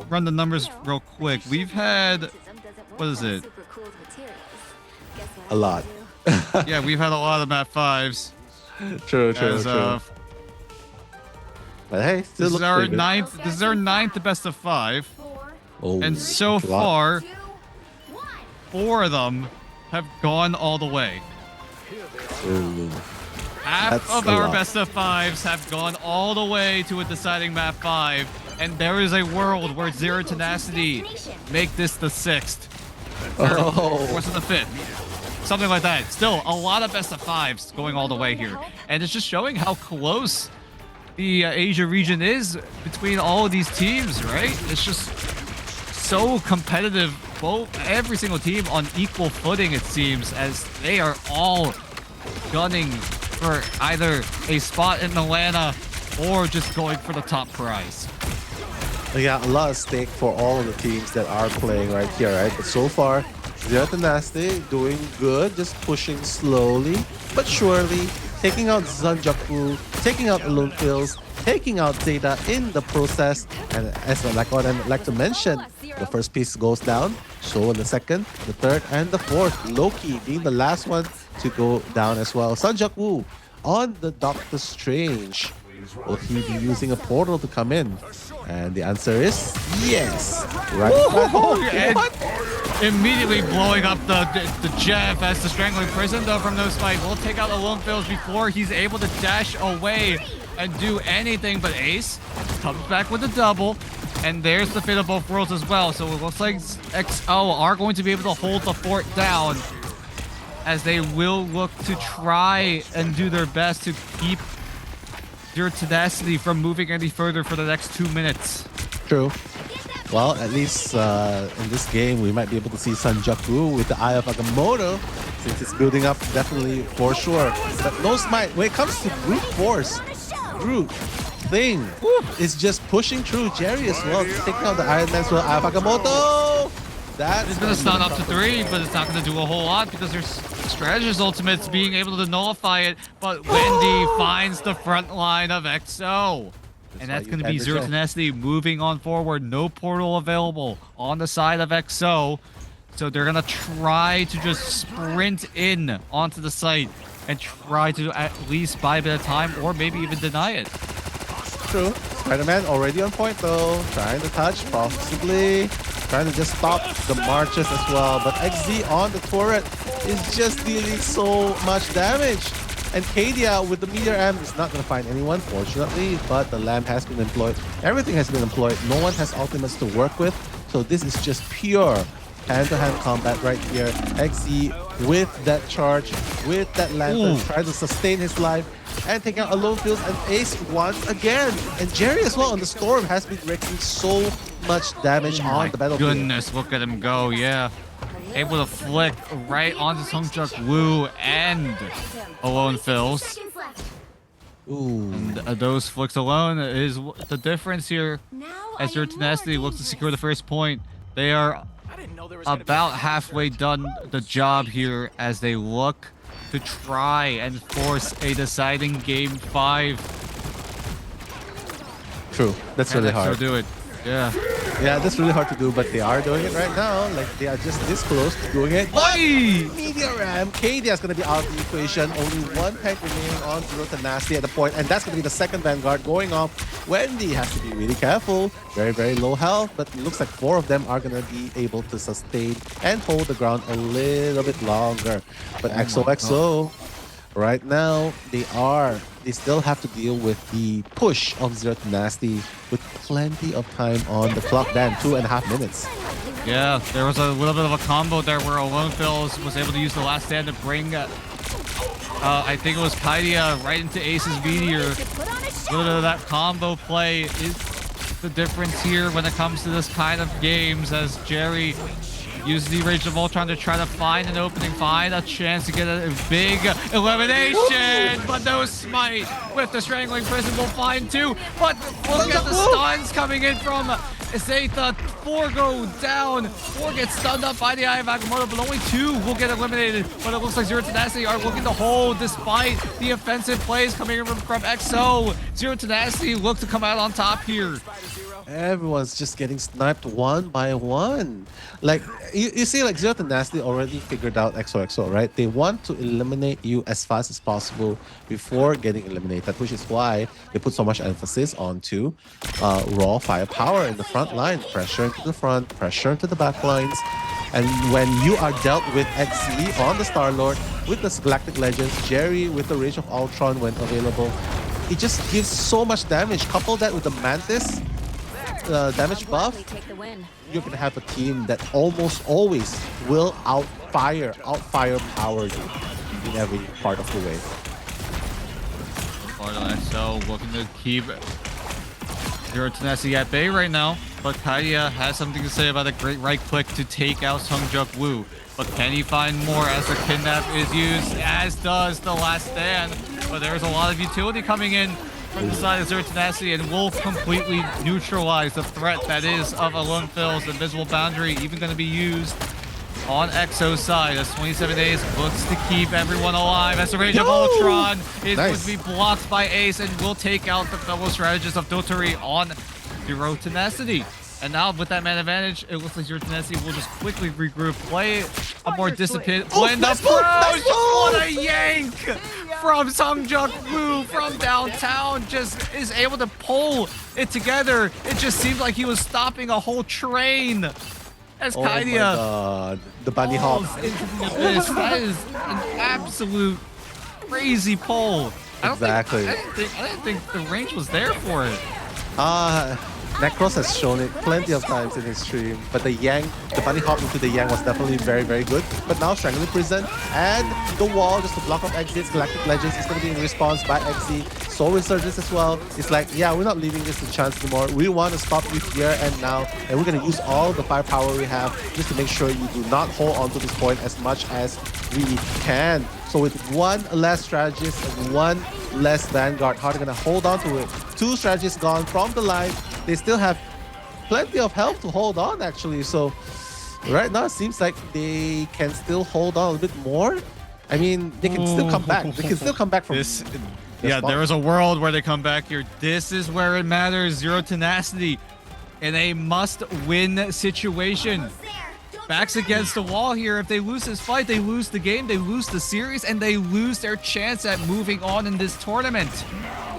run the numbers real quick. We've had, what is it? A lot. Yeah, we've had a lot of map 5s. True. But hey, still this is our ninth. This is our 9th best of 5, and so far, 4 of them have gone all the way. Ooh. Half of our best of 5s have gone all the way to a deciding map 5, and there is a world where Zero Tenacity make this the 6th, or was it the 5th? Something like that. Still, a lot of best of 5s going all the way here, and it's just showing how close the Asia region is between all of these teams, right? It's just so competitive. Every single team on equal footing, it seems, as they are all gunning for either a spot in Atlanta or just going for the top prize. Yeah, a lot at stake for all of the teams that are playing right here, right? But so far, Zero Tenacity doing good, just pushing slowly but surely, taking out Zanjaku, taking out Alone Fills, taking out Zeta in the process. And as I like to mention, the first piece goes down, so in the second, the third, and the fourth. Loki being the last one to go down as well. Sanjaku on the Doctor Strange. Will he be using a portal to come in? And the answer is yes. Right. Immediately blowing up the Jeff as the Strangling Prison, though, from no spike. Will take out Alone Fills before he's able to dash away and do anything, but Ace comes back with a double. And there's the fate of both worlds as well. So it looks like XO are going to be able to hold the fort down, as they will look to try and do their best to keep Zero Tenacity from moving any further for the next 2 minutes. True. Well, at least in this game, we might be able to see Sanjaku with the Eye of Agamotto, since it's building up definitely for sure. But no smite, when it comes to brute force, brute thing is just pushing through. Jerry as well, taking out the Iron Man as well. Eye of Agamotto! That's going to stun up to 3, but it's not going to do a whole lot because there's Strategist Ultimates being able to nullify it. But Wendy finds the front line of XO. And that's going to be Zero Tenacity moving on forward. No portal available on the side of XO. So they're going to try to just sprint in onto the site and try to at least buy a bit of time, or maybe even deny it. True. Spider-Man already on point though. Trying to touch, possibly. Trying to just stop the marches as well. But XZ on the turret is just dealing so much damage. And Kadia with the Meteor Amp is not going to find anyone, fortunately. But the Lamp has been employed. Everything has been employed. No one has ultimates to work with. So this is just pure hand-to-hand combat right here. XZ with that charge, with that lantern, trying to sustain his life. And taking out Alone Fields and Ace once again. And Jerry as well on the Storm has been wreaking so much damage on the battlefield. Goodness, look at him go, yeah. Able to flick right onto Sungjuk Woo and Alone Fills. Ooh. And those flicks alone is the difference here. As Zero Tenacity looks to secure the first point, they are about halfway done the job here as they look to try and force a deciding game 5. True. That's really hard. Do it. Yeah. Yeah, that's really hard to do, but they are doing it right now. Like, they are just this close to doing it. Oi! Media Ram, KD is going to be out of the equation. Only one tank remaining on Zero Tenacity at the point, and that's going to be the second Vanguard going off. Wendy has to be really careful. Very, very low health, but it looks like 4 of them are going to be able to sustain and hold the ground a little bit longer. But XOXO, right now, they still have to deal with the push of Zero Tenacity with plenty of time on the clock. Then 2.5 minutes. Yeah, there was a little bit of a combo there where Alone Phils was able to use the last stand to bring, I think it was Kaidia right into Ace's Meteor. A little bit of that combo play is the difference here when it comes to this kind of games, as Jerry uses the Rage of Ultron to try to find an opening, find a chance to get a big elimination, but no smite with the Strangling Prison. Will find 2, but look at the stuns coming in from Zeta. 4 go down, 4 get stunned up by the Eye of Agamotto, but only 2 will get eliminated. But it looks like Zero Tenacity are looking to hold despite the offensive plays coming in from XO. Zero Tenacity look to come out on top here. Everyone's just getting sniped one by one. Like, you see, like, Zero Tenacity already figured out XOXO, right? They want to eliminate you as fast as possible before getting eliminated, which is why they put so much emphasis onto raw firepower in the front line. Pressure into the front, pressure into the back lines. And when you are dealt with XZ on the Star-Lord, with the Galactic Legends, Jerry with the Rage of Ultron when available, it just gives so much damage. Couple that with the Mantis damage buff, you're gonna have a team that almost always will outfire power you in every part of the way. Part of XO looking to keep Zero Tenacity at bay right now, but Kaidia has something to say about a great right click to take out Sungjuk Woo. But can he find more as the kidnap is used, as does the last stand? But there's a lot of utility coming in from the side of Zero Tenacity, and will completely neutralize the threat that is of Alone Phil's Invisible Boundary, even going to be used on XO's side, as 27 days looks to keep everyone alive, as the Rage of Ultron is going to be blocked by Ace and will take out the fellow strategist of Dotori on Zero Tenacity. And now with that man advantage, it looks like Zero Tenacity will just quickly regroup, play a more disciplined blend approach. What a yank from Sungjuk Woo from downtown, just is able to pull it together. It just seemed like he was stopping a whole train. As Oh my Kaidia god, the bunny hop. falls into the abyss. That is an absolute crazy pull. Exactly. I didn't think the range was there for it. Necros has shown it plenty of times in his stream, but the bunny hop into the Yang was definitely very, very good. But now Strangling Prison and the wall just to block off exits. Galactic Legends is going to be in response by XZ. Soul Resurgence as well. It's like, yeah, we're not leaving this to chance anymore. We want to stop you here and now, and we're going to use all the firepower we have just to make sure you do not hold on to this point as much as we can. So with one less strategist and one less Vanguard, how are they going to hold on to it? 2 strategists gone from the line. They still have plenty of health to hold on, actually. So right now, it seems like they can still hold on a little bit more. I mean, they can still come back. They can still come back from this. Yeah, there is a world where they come back here. This is where it matters. Zero Tenacity in a must-win situation. Backs against the wall here. If they lose this fight, they lose the game, they lose the series, and they lose their chance at moving on in this tournament.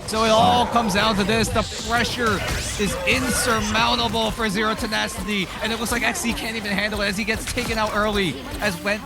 So it all comes down to this. The pressure is insurmountable for Zero Tenacity, and it looks like XZ can't even handle it as he gets taken out early.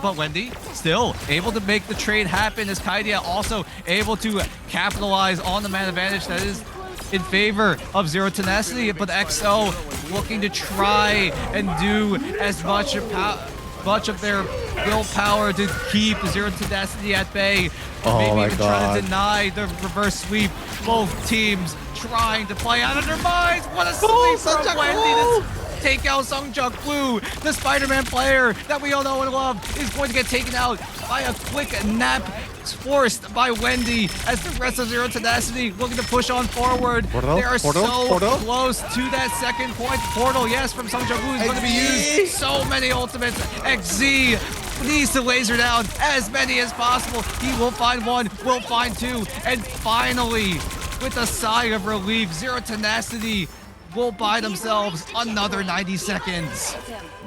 But Wendy still able to make the trade happen, as Kaidia also able to capitalize on the man advantage that is in favor of Zero Tenacity, but XO looking to try and do as much of their willpower to keep Zero Tenacity at bay. Maybe even try to deny the reverse sweep. Both teams trying to play out of their minds. What a sweep from Wendy to take out Sungjuk Woo. The Spider-Man player that we all know and love is going to get taken out by a quick nap forced by Wendy, as the rest of Zero Tenacity looking to push on forward. They are so close to that second point. Portal, yes, from Sungjuk Woo is going to be used. So many ultimates. XZ needs to laser down as many as possible. He will find 1, will find 2, and finally, with a sigh of relief, Zero Tenacity will buy themselves another 90 seconds.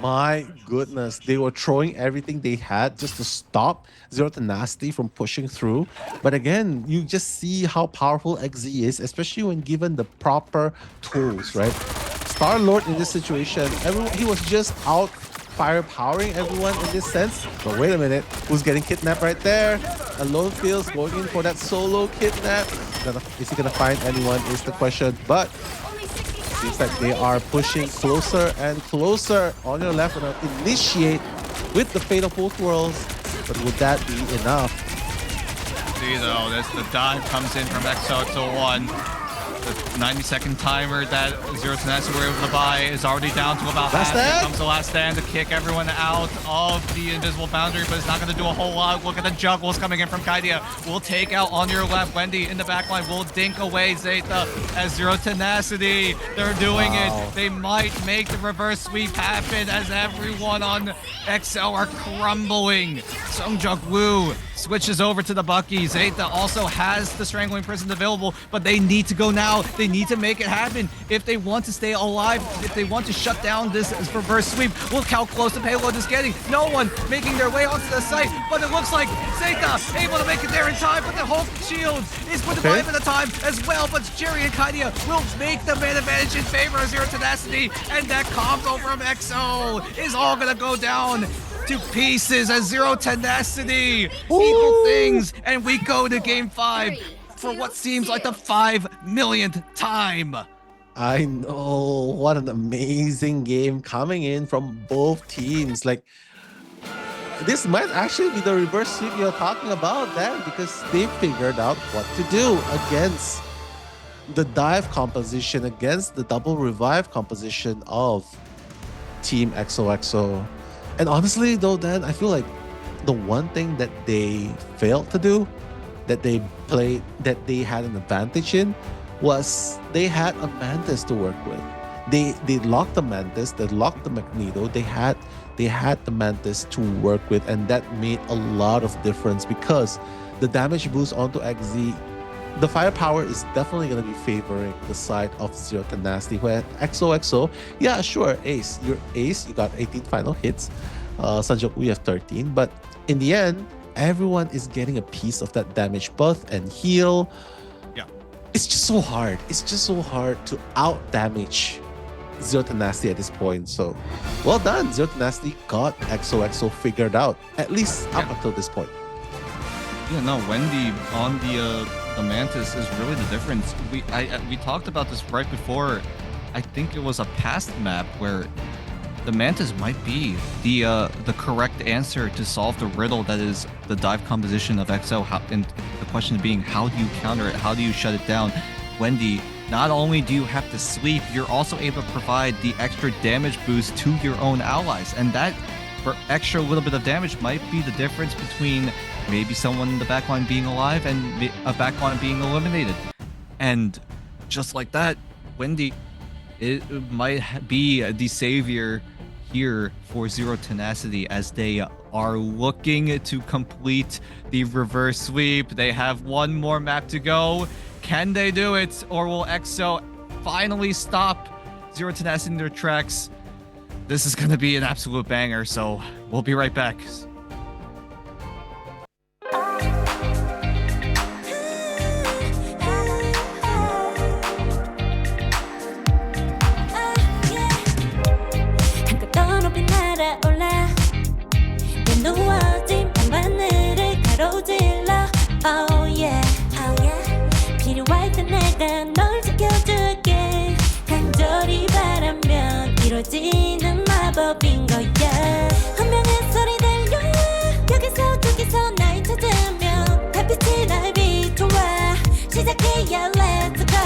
My goodness, they were throwing everything they had just to stop Zero Tenacity from pushing through. But again, you just see how powerful XZ is, especially when given the proper tools, right? Star-Lord in this situation, he was just out firepowering everyone in this sense. But wait a minute, who's getting kidnapped right there? Alone Feels going in for that solo kidnap. Is he gonna find anyone is the question, but seems like they are pushing closer and closer. On your left, gonna initiate with the Fate of Both Worlds, but would that be enough? See though, the dive comes in from XOXO01. The 90-second timer that Zero Tenacity were able to buy is already down to about half. Here comes the last stand to kick everyone out of the invisible boundary, but it's not going to do a whole lot. Look at the juggles coming in from Kaidia. We'll take out on your left. Wendy in the backline will dink away Zeta as Zero Tenacity. They're doing it. They might make the reverse sweep happen as everyone on XL are crumbling. Songjuk Woo switches over to the Bucky. Zeta also has the Strangling Prison available, but they need to go now. They need to make it happen if they want to stay alive, if they want to shut down this reverse sweep. Look how close the payload is getting. No one making their way onto the site, but it looks like Zeta able to make it there in time, but the Hulk shield is going to buy him in the time as well, but Jerry and Kaidia will make the man advantage in favor of Zero Tenacity, and that combo from XO is all going to go down to pieces as Zero Tenacity equal things, and we go to game 5 for what seems like the 5 millionth time. I know, what an amazing game coming in from both teams. Like, this might actually be the reverse sweep you're talking about, Dan, because they figured out what to do against the dive composition, against the double revive composition of Team XOXO. And honestly, though, Dan, I feel like the one thing that they failed to do, that they had an advantage in, was they had a Mantis to work with. They locked the Mantis, they locked the Magneto. They had the Mantis to work with, and that made a lot of difference because the damage boost onto XZ, the firepower is definitely going to be favoring the side of Zero Tenacity. Where XOXO, yeah, sure, ace. You're ace. You got 18 final hits. Sanjok, we have 13. But in the end, everyone is getting a piece of that damage buff and heal. Yeah. It's just so hard. It's just so hard to out-damage Zero Tenacity at this point. So, well done. Zero Tenacity got XOXO figured out, at least up until this point. Yeah, no, Wendy on the Mantis is really the difference. We talked about this right before. I think it was a past map where the Mantis might be the correct answer to solve the riddle that is the dive composition of XO. And the question being, how do you counter it? How do you shut it down? Wendy, not only do you have to sleep, you're also able to provide the extra damage boost to your own allies, and that for extra little bit of damage might be the difference between maybe someone in the backline being alive and a backline being eliminated. And just like that, Wendy, it might be the savior here for Zero Tenacity as they are looking to complete the reverse sweep. They have one more map to go. Can they do it, or will XO finally stop Zero Tenacity in their tracks? This is going to be an absolute banger, so we'll be right back. Oh yeah, oh yeah. 필요할 때 내가 널 지켜줄게. 간절히 바라면 이루어지는 마법인 거야. 운명의 소리 들려. 여기서 저기서 날 찾으면 달빛이 날 비춰와. 시작해야 let's go.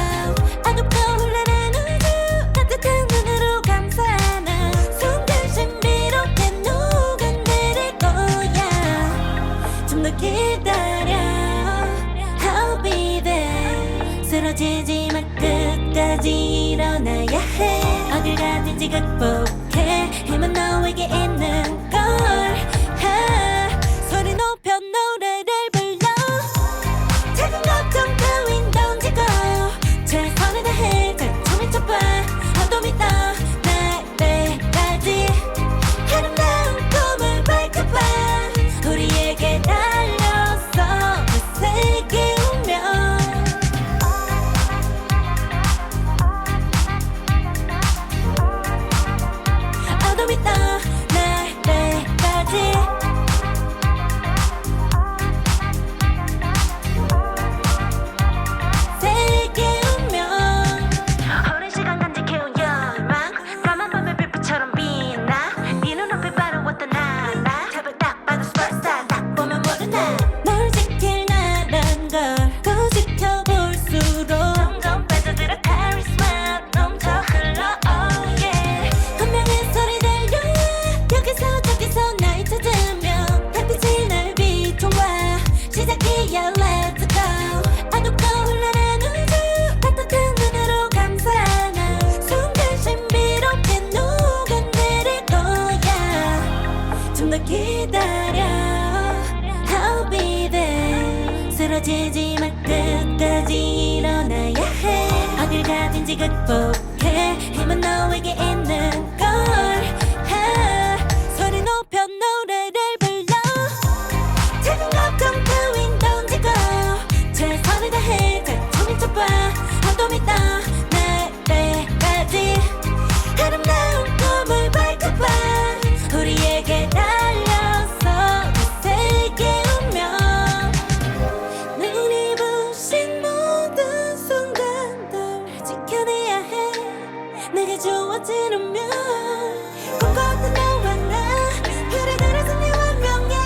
어둡고 흘러는 우주 따뜻한 눈으로 감싸나. 순간 신비롭게 녹아내릴 거야. 좀 더 기다려. 쓰러지지만 끝까지 일어나야 해. 어딜 가든지 극복해. 힘은 너에게 있는 걸. 소리 높여 노래를 불러. 작은 걱정 따윈 던지고 최선을 다해 자 총을 쳐봐. 쓰러지지 마 끝까지 일어나야 해 어딜 가든지 극복해 힘은 너에게 있는 걸 소리 높여 노래를 불러 작은 걱정 따윈 던지고 최선을 다해 자충이 쳐봐 한도 믿어 날 때까지 아름다운 꿈을 밝혀봐 우리에게 달려서 세게 오면 눈이 부신 모든 순간들 지켜내야 해 내게 주어지는 꿈꿨던 너와 나 그래들의 승리 완명해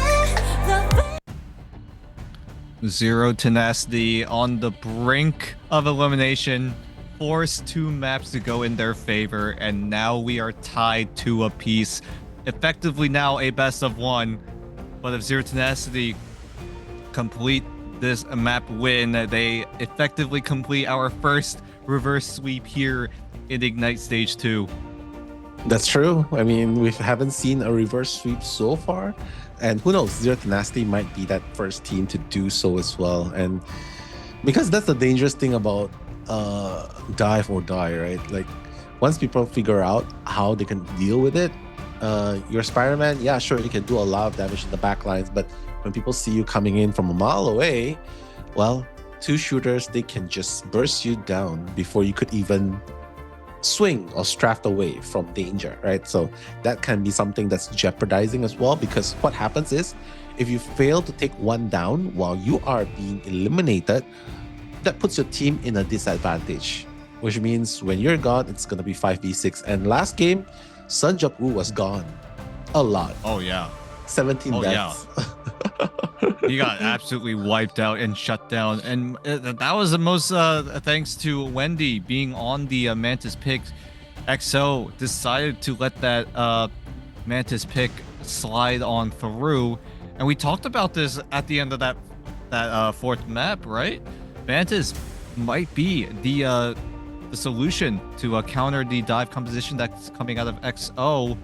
Zero Tenacity on the brink of elimination, forced 2 maps to go in their favor, and now we are tied to a piece. Effectively now a best of 1, but if Zero Tenacity complete this map win, they effectively complete our first reverse sweep here in Ignite Stage 2. That's true. I mean, we haven't seen a reverse sweep so far. And who knows, Zero Tenacity might be that first team to do so as well. And because that's the dangerous thing about dive or die, right? Like, once people figure out how they can deal with it, your Spider-Man, yeah, sure, you can do a lot of damage in the backlines, but when people see you coming in from a mile away, well, 2 shooters, they can just burst you down before you could even swing or straft away from danger, right? So that can be something that's jeopardizing as well, because what happens is if you fail to take 1 down while you are being eliminated, that puts your team in a disadvantage, which means when you're gone, it's going to be 5v6. And last game, Sun Jok-woo was gone a lot. Oh yeah, 17 deaths. Yeah. He got absolutely wiped out and shut down, and that was the most thanks to Wendy being on the Mantis pick. XO decided to let that Mantis pick slide on through, and we talked about this at the end of that 4th map, right? Mantis might be the solution to counter the dive composition that's coming out of XO.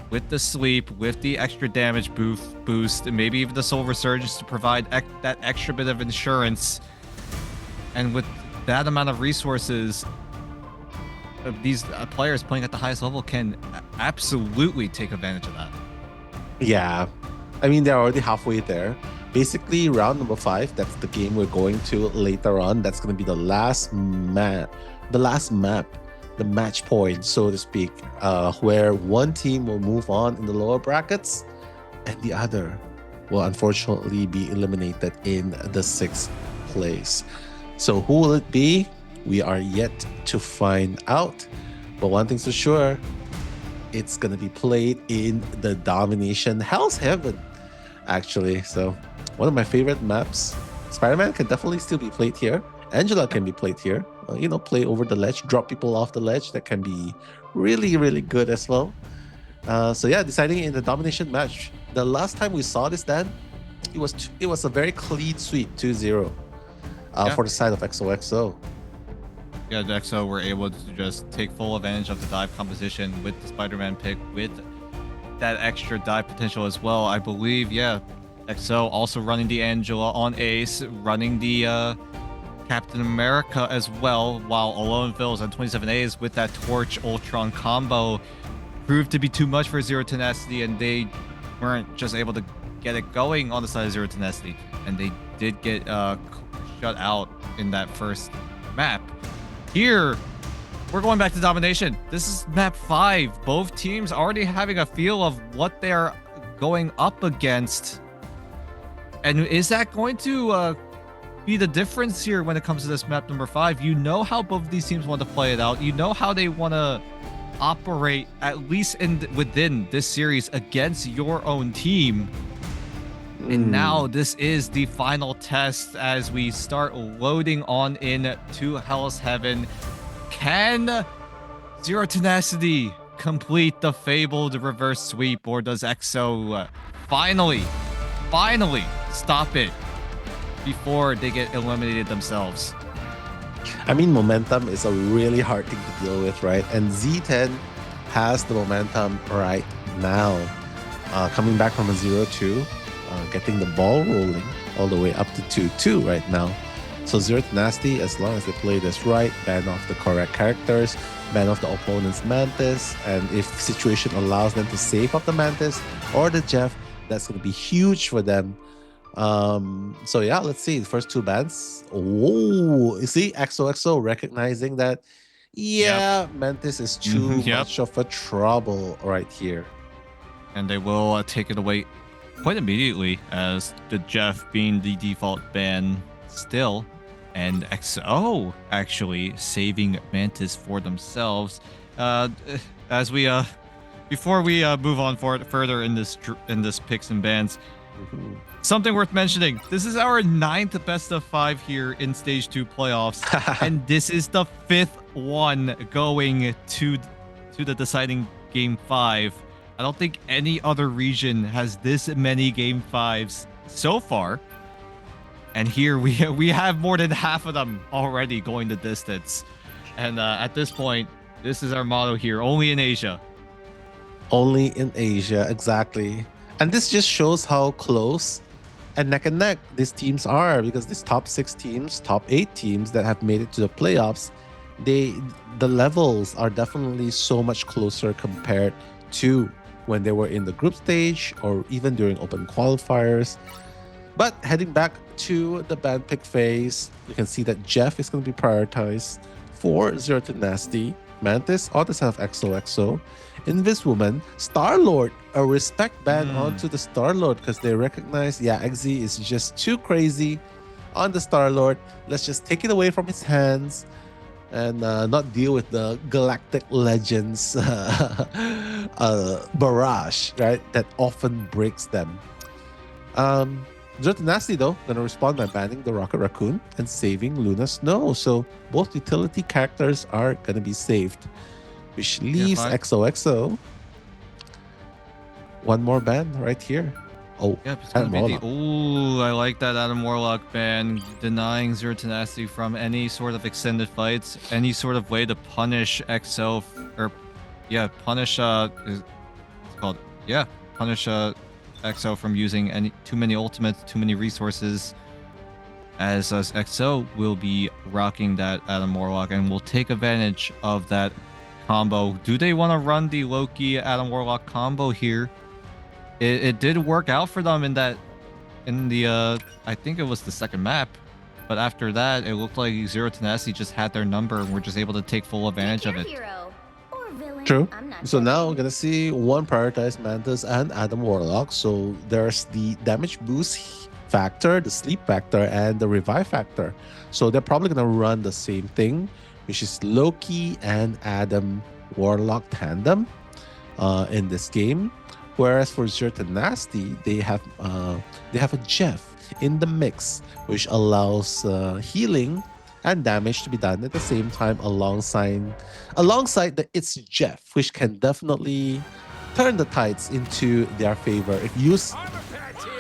With the sleep, with the extra damage boost, and maybe even the soul resurgence to provide that extra bit of insurance. And with that amount of resources, these players playing at the highest level can absolutely take advantage of that. Yeah, I mean, they're already halfway there. Basically, round number 5, that's the game we're going to later on. That's going to be the last map, the match point, so to speak, where one team will move on in the lower brackets and the other will unfortunately be eliminated in the 6th place. So who will it be? We are yet to find out. But one thing's for sure, it's going to be played in the Domination Hell's Heaven, actually. So one of my favorite maps. Spider-Man can definitely still be played here. Angela can be played here. Play over the ledge, drop people off the ledge. That can be really, really good as well. So yeah, deciding in the domination match. The last time we saw this, Dan, it was a very clean sweep, 2-0 for the side of XOXO. Yeah, the XO were able to just take full advantage of the dive composition with the Spider-Man pick, with that extra dive potential as well. I believe, yeah, XO also running the Angela on Ace, running the Captain America as well, while Alone Fills on 27 A's with that Torch Ultron combo proved to be too much for Zero Tenacity, and they weren't just able to get it going on the side of Zero Tenacity, and they did get shut out in that first map. Here, we're going back to domination. This is map 5. Both teams already having a feel of what they're going up against, and is that going to be the difference here when it comes to this map number 5? You know how both of these teams want to play it out. You know how they want to operate, at least within this series, against your own team. And now this is the final test as we start loading on in to Hell's Heaven. Can Zero Tenacity complete the fabled reverse sweep, or does XO finally stop it before they get eliminated themselves? I mean, momentum is a really hard thing to deal with, right? And Z10 has the momentum right now. Coming back from a 0-2, getting the ball rolling. all the way up to 2-2 right now. So Zero Tenacity, as long as they play this right, ban off the correct characters, ban off the opponent's Mantis, and if situation allows them to save up the Mantis or the Jeff, that's going to be huge for them. So yeah, let's see the first two bans. Oh, you see XOXO recognizing that, yeah, Mantis is too much of a trouble right here. And they will take it away quite immediately, as the Jeff being the default ban still, and XO actually saving Mantis for themselves. As we before we move on further in this picks and bans, something worth mentioning: this is our 9th best of 5 here in Stage 2 playoffs, and this is the 5th one going to the deciding Game 5. I don't think any other region has this many Game 5s so far. And here we have more than half of them already going the distance. And at this point, this is our motto here: only in Asia. Only in Asia, exactly. And this just shows how close and neck these teams are, because these top 6 teams, top 8 teams that have made it to the playoffs, the levels are definitely so much closer compared to when they were in the group stage or even during open qualifiers. But heading back to the ban pick phase, you can see that Jeff is going to be prioritized for Zero Tenacity, Mantis on the side of XOXO, Inviswoman, Star-Lord, a respect ban onto the Star-Lord, because they recognize, yeah, XZ is just too crazy on the Star-Lord. Let's just take it away from his hands and not deal with the Galactic Legends barrage, right? That often breaks them. Zero Tenacity, though, gonna respond by banning the Rocket Raccoon and saving Luna Snow. So both utility characters are gonna be saved, which leaves XOXO one more ban right here. Oh, yep, it's gonna be the. Ooh, I like that Adam Warlock ban, denying Zero Tenacity from any sort of extended fights, any sort of way to punish XO, or punish it's called punish XO from using too many ultimates, too many resources. As XO will be rocking that Adam Warlock and will take advantage of that combo. Do they want to run the Loki Adam Warlock combo here? It did work out for them in the I think it was the second map, but after that it looked like Zero Tenacity just had their number and were just able to take full advantage of it. True. So now we're gonna see one prioritized Mantis and Adam Warlock. So there's the damage boost factor, the sleep factor, and the revive factor. So they're probably gonna run the same thing, which is Loki and Adam Warlock tandem in this game. Whereas for Zero Tenacity, they have a Jeff in the mix, which allows healing and damage to be done at the same time alongside the It's Jeff, which can definitely turn the tides into their favor if used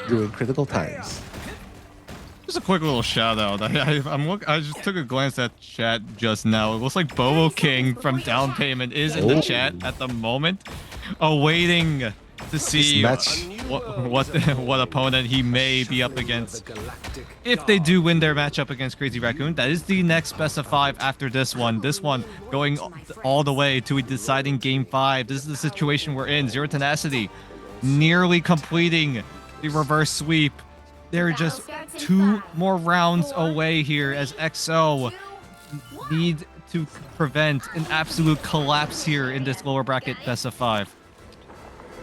during critical times. Just a quick little shout out. I just took a glance at chat just now. It looks like Bobo King from Down Payment is in the chat at the moment, awaiting to see what opponent he may be up against. If they do win their matchup against Crazy Raccoon, that is the next best of 5 after this one. This one going all the way to a deciding Game 5. This is the situation we're in. Zero Tenacity nearly completing the reverse sweep. They're just 2 more rounds away here, as XO need to prevent an absolute collapse here in this lower bracket best of 5.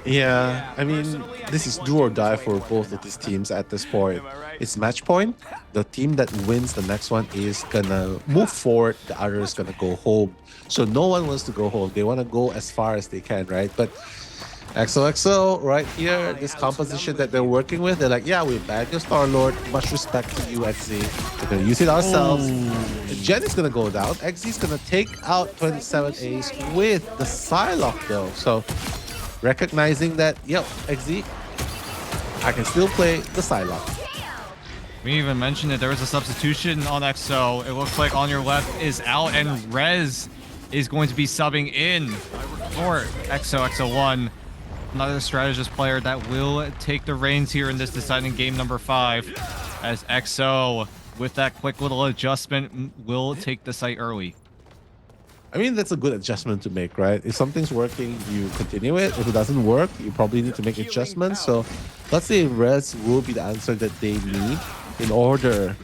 Yeah, I mean, this is do or die for both of these teams at this point. It's match point. The team that wins the next one is gonna move forward. The other is gonna go home. So no one wants to go home. They want to go as far as they can, right? But XOXO right here, this composition that they're working with, they're like, yeah, we banned your Star-Lord. Much respect to you, XZ. We're gonna use it ourselves. Jen is gonna go down. XZ is gonna take out 27 Ace with the Psylocke though. So recognizing that, yep, XZ, I can still play the Psylocke. We even mentioned that there was a substitution on XO. It looks like On Your Left is out, and Rez is going to be subbing in for XOXO01. Another strategist player that will take the reins here in this deciding game number 5. as XO, with that quick little adjustment, will take the site early. I mean, that's a good adjustment to make, right? If something's working, you continue it. If it doesn't work, you probably need to make adjustments. So let's say Reds will be the answer that they need in order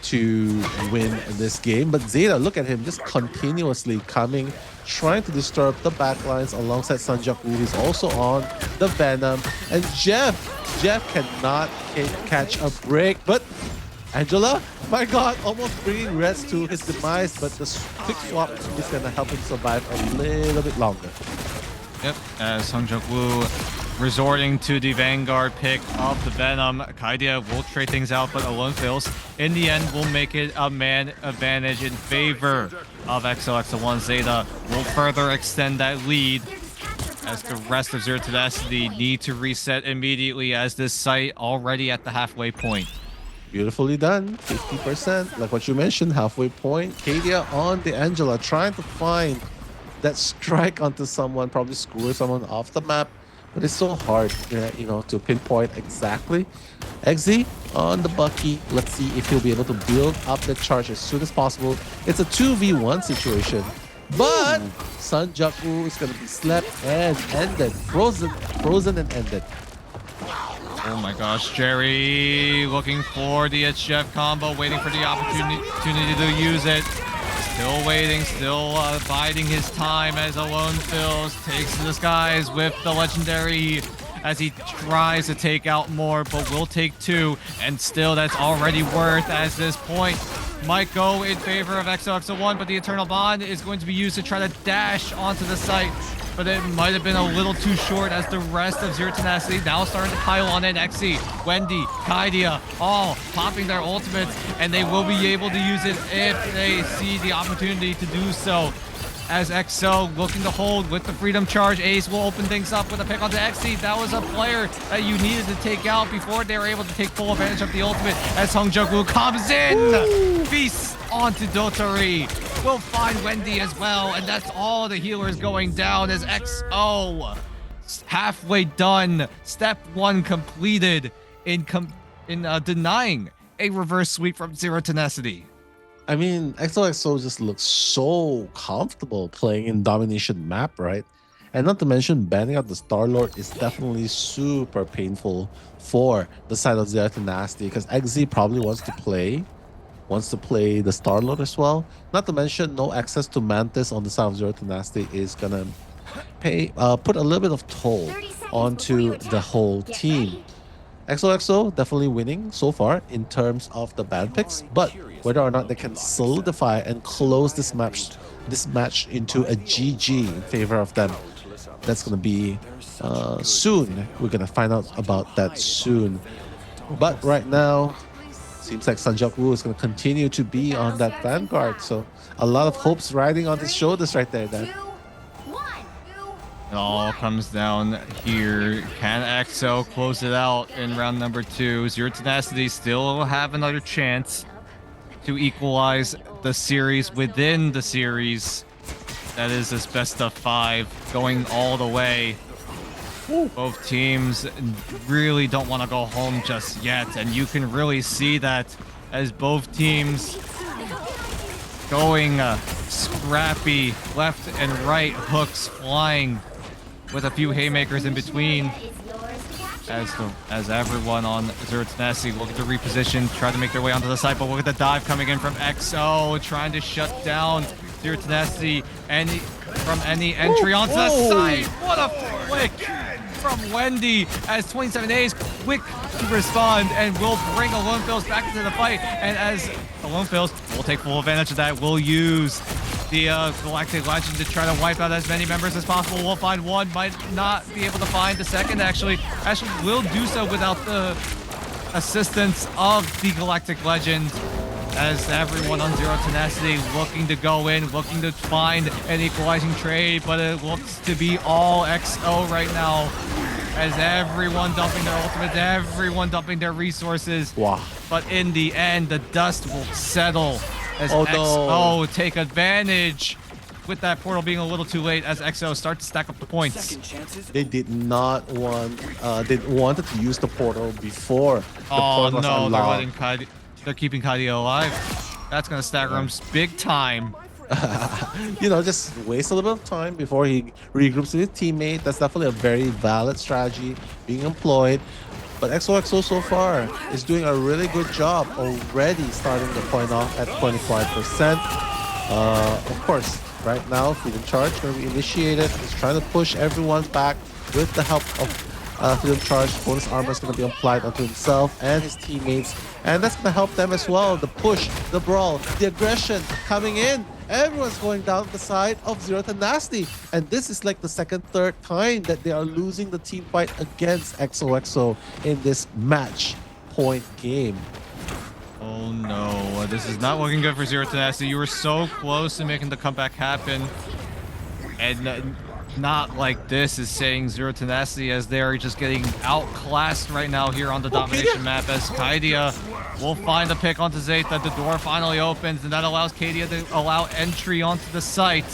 to win this game. But Zeta, look at him just continuously coming, trying to disturb the backlines alongside Sanjaku, who's also on the Venom. And Jeff cannot catch a break. But Angela, my god, almost bringing Reds to his demise, but the quick swap is going to help him survive a little bit longer. Yep, as Sung Woo resorting to the Vanguard pick of the Venom. Kaidia will trade things out, but Alone Fails. In the end, will make it a man advantage in favor of XOXO01. Zeta will further extend that lead as the rest of Zero Tenacity need to reset immediately as this site already at the halfway point. Beautifully done, 50%. Like what you mentioned, halfway point. Kadia on the Angela, trying to find that strike onto someone, probably screw someone off the map. But it's so hard, you know, to pinpoint exactly. XZ on the Bucky. Let's see if he'll be able to build up the charge as soon as possible. It's a 2v1 situation. But Sanjaku is going to be slept and ended. Frozen and ended. Oh my gosh, Jerry looking for the HF combo, waiting for the opportunity to use it. Still waiting, still biding his time as Alone Fills takes to the skies with the legendary as he tries to take out more, but will take two, and still that's already worth as this point might go in favor of XOXO01, but the Eternal Bond is going to be used to try to dash onto the site, but it might have been a little too short as the rest of Zero Tenacity now starting to pile on in. Xe, Wendy, Kaidia, all popping their ultimates, and they will be able to use it if they see the opportunity to do so. As XO looking to hold with the Freedom Charge, Ace will open things up with a pick onto Xe. That was a player that you needed to take out before they were able to take full advantage of the ultimate. As Hong Jung-woo comes in, feasts onto Dotori. Will find Wendy as well, and that's all the healers going down as XO halfway done. Step one completed in denying a reverse sweep from Zero Tenacity. I mean, XOXO just looks so comfortable playing in domination map, right? And not to mention, banning out the Star-Lord is definitely super painful for the side of Zero Tenacity because XZ probably wants to play the Star-Lord as well. Not to mention, no access to Mantis on the side of Zero Tenacity is gonna put a little bit of toll onto the whole team. XOXO definitely winning so far in terms of the ban picks, but whether or not they can solidify and close this match into a GG in favor of them, that's going to be soon. We're going to find out about that soon. But right now, seems like Sanjaku is going to continue to be on that Vanguard, so a lot of hopes riding on his shoulders right there, Dan. It all comes down here. Can XO close it out in round number 2? Zero Tenacity still have another chance to equalize the series within the series. That is this best of 5 going all the way. Both teams really don't want to go home just yet, and you can really see that as both teams going scrappy, left and right, hooks flying with a few haymakers in between, as everyone on Zero Tenacity looking to reposition, try to make their way onto the side, but look at the dive coming in from XO, trying to shut down Zero Tenacity from any entry onto the side. What a flick from Wendy as 27A's quick to respond and will bring Alone Fails back into the fight, and as Alone Fails will take full advantage of that, will use the Galactic Legend to try to wipe out as many members as possible. We'll find one, might not be able to find the second, actually will do so without the assistance of the Galactic Legend, as everyone on Zero Tenacity looking to go in, looking to find an equalizing trade, but it looks to be all XO right now, as everyone dumping their ultimates, everyone dumping their resources. Wow. But in the end, the dust will settle as XO take advantage with that portal being a little too late as XO start to stack up the points. They did not want, they wanted to use the portal before the Oh portal was no, unlocked. they're keeping Kaidia alive. That's gonna stagger him big time. You know, just waste a little bit of time before he regroups with his teammate. That's definitely a very valid strategy being employed. But XOXO so far is doing a really good job already, starting the point off at 25%. Of course, right now, Freedom Charge going to be initiated. He's trying to push everyone back with the help of Freedom Charge. Bonus armor is going to be applied onto himself and his teammates. And that's going to help them as well. The push, the brawl, the aggression coming in. Everyone's going down the side of Zero Tenacity. And this is like the second, third time that they are losing the team fight against XOXO in this match point game. Oh no, this is not looking good for Zero Tenacity. You were so close to making the comeback happen. And not like this is saying Zero Tenacity, as they are just getting outclassed right now here on the domination map, as Kaidia will find a pick onto Zeta. The door finally opens, and that allows Kaidia to allow entry onto the site.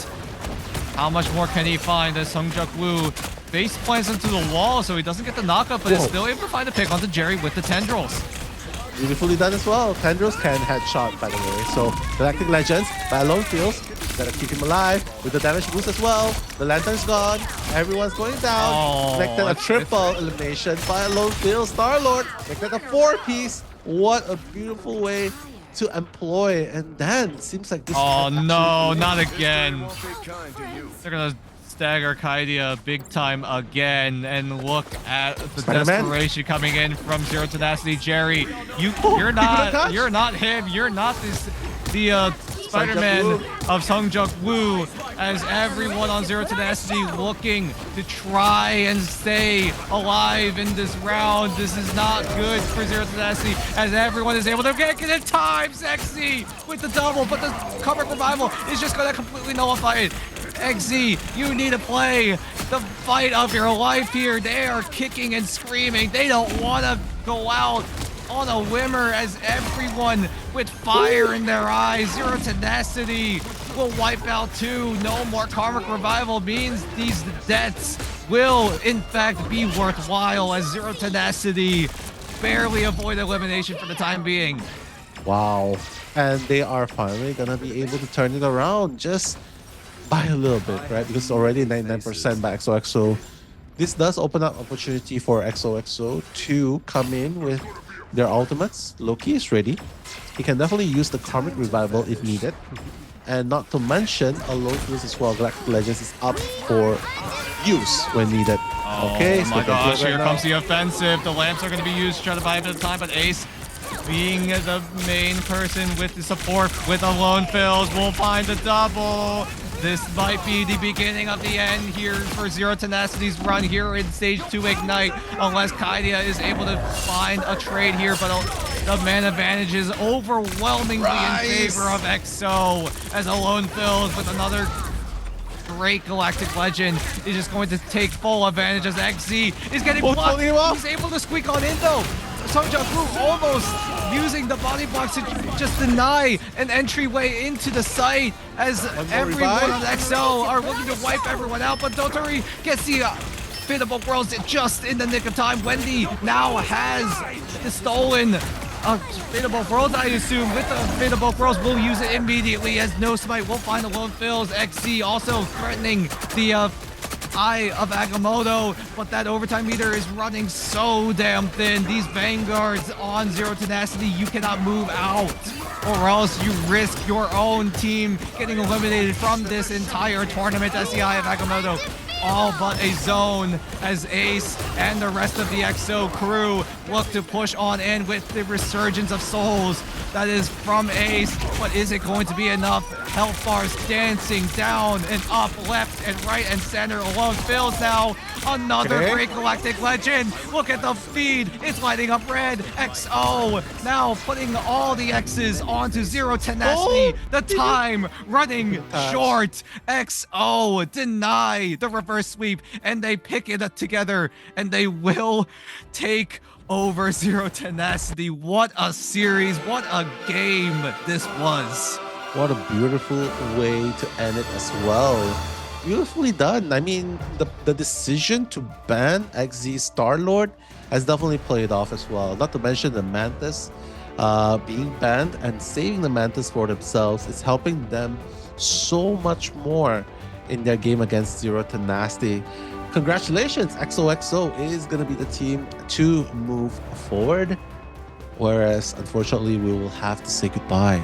How much more can he find as Sungjuk Woo face plants into the wall, so he doesn't get the knockup, but is still able to find a pick onto Jerry with the tendrils. Beautifully done as well. Tendrils can headshot, by the way. So Galactic Legends by Alone Feels. Gotta keep him alive with the damage boost as well. The lantern's gone. Everyone's going down. Oh, Make that a triple elimination by Alone Feels. Star-Lord. Make that a 4-piece. What a beautiful way to employ. And then seems like this. Oh no, not again. They're gonna stagger Kaidia big time again, and look at the desperation coming in from Zero Tenacity. Jerry, you're not him. You're not the Spider-Man of Sungjuk Woo, as everyone on Zero Tenacity looking to try and stay alive in this round. This is not good for Zero Tenacity, as everyone is able to get it in time. Sexy with the double, but the cover revival is just going to completely nullify it. XZ, you need to play the fight of your life here. They are kicking and screaming. They don't want to go out on a whimmer, as everyone with fire in their eyes. Zero Tenacity will wipe out too. No more karmic revival means these deaths will in fact be worthwhile, as Zero Tenacity barely avoid elimination for the time being. Wow. And they are finally gonna be able to turn it around just by a little bit, right? Because it's already 99% by XOXO. This does open up opportunity for XOXO to come in with their ultimates. Loki is ready. He can definitely use the karmic revival if needed. And not to mention, Alone Feels as well. Galactic Legends is up for use when needed. Oh okay, my gosh, here comes the offensive. The lamps are going to be used to try to buy a bit of time, but Ace, being the main person with the support with Alone Feels, will find the double. This might be the beginning of the end here for Zero Tenacity's run here in Stage 2 Ignite, unless Kaidia is able to find a trade here, but the man advantage is overwhelmingly in favor of XO, as Alone Feels with another great Galactic Legend is just going to take full advantage, as XZ is getting blocked. He's able to squeak on in though. Sungjuk Woo almost using the body blocks to just deny an entryway into the site, as everyone on XO are looking to wipe everyone out, but Dotori gets the Fate of Worlds just in the nick of time. Wendy now has the stolen Fate of Worlds, I assume. With the Fate of Worlds, we'll use it immediately, as No Smite will find Alone Feels. XZ also threatening the Eye of Agamotto, but that overtime meter is running so damn thin. These vanguards on Zero Tenacity, you cannot move out, or else you risk your own team getting eliminated from this entire tournament, as the Eye of Agamotto all but a zone, as Ace and the rest of the XO crew look to push on in with the resurgence of souls that is from Ace. But is it going to be enough? Health bars dancing down and up, left and right and center. Alone Feels now. Another great Galactic Legend. Look at the feed. It's lighting up red. XO now putting all the X's onto Zero Tenacity. The time running short. XO deny the reverse sweep, and they pick it up together, and they will take over Zero Tenacity. What a series. What a game this was. What a beautiful way to end it as well. Beautifully done. I mean, the decision to ban XZ Star-Lord has definitely played off as well. Not to mention the Mantis being banned and saving the Mantis for themselves is helping them so much more in their game against Zero Tenacity. Congratulations, XOXO is going to be the team to move forward. Whereas, unfortunately, we will have to say goodbye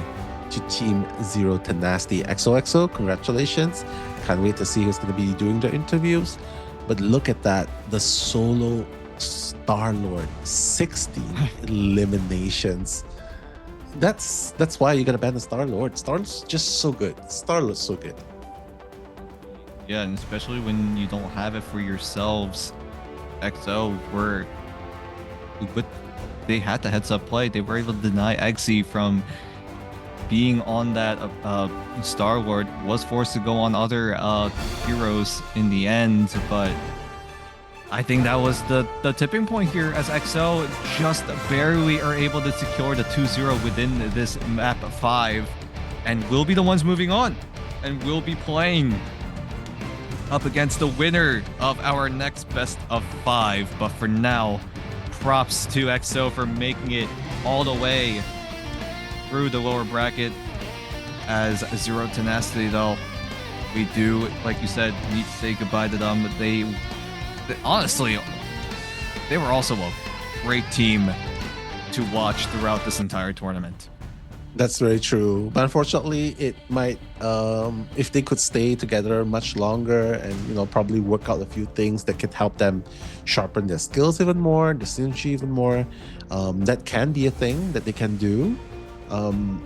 to Team Zero Tenacity. XOXO, congratulations. Can't wait to see who's going to be doing the interviews. But look at that, the solo Star-Lord, 16 eliminations. That's why you gotta ban the Star-Lord. Star's just so good. Star-Lord's so good. Yeah, and especially when you don't have it for yourselves. XO were, but they had the heads up play. They were able to deny Eggsy from being on that Star-Lord. Was forced to go on other heroes in the end, but I think that was the tipping point here, as XO just barely are able to secure the 2-0 within this map 5, and will be the ones moving on, and will be playing up against the winner of our next best of 5. But for now, props to XO for making it all the way through the lower bracket. As Zero Tenacity, though, we do, like you said, need to say goodbye to them. Honestly, they were also a great team to watch throughout this entire tournament. That's very true. But unfortunately, it might, if they could stay together much longer and, probably work out a few things that could help them sharpen their skills even more, the synergy even more, that can be a thing that they can do.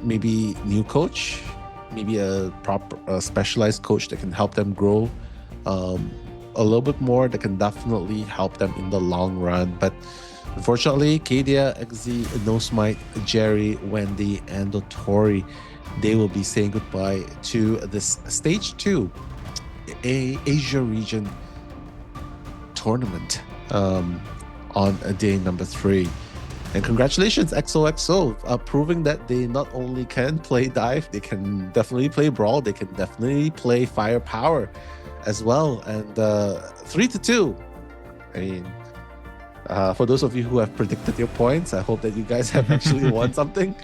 Maybe new coach, maybe a proper specialized coach that can help them grow a little bit more, that can definitely help them in the long run. But unfortunately, Kadia, XZ, Nosmite, Jerry, Wendy, and Dotori, they will be saying goodbye to this Stage 2 Asia region tournament on day number 3. And congratulations, XOXO, proving that they not only can play dive, they can definitely play brawl, they can definitely play firepower as well. And 3-2. I mean, for those of you who have predicted your points, I hope that you guys have actually won something.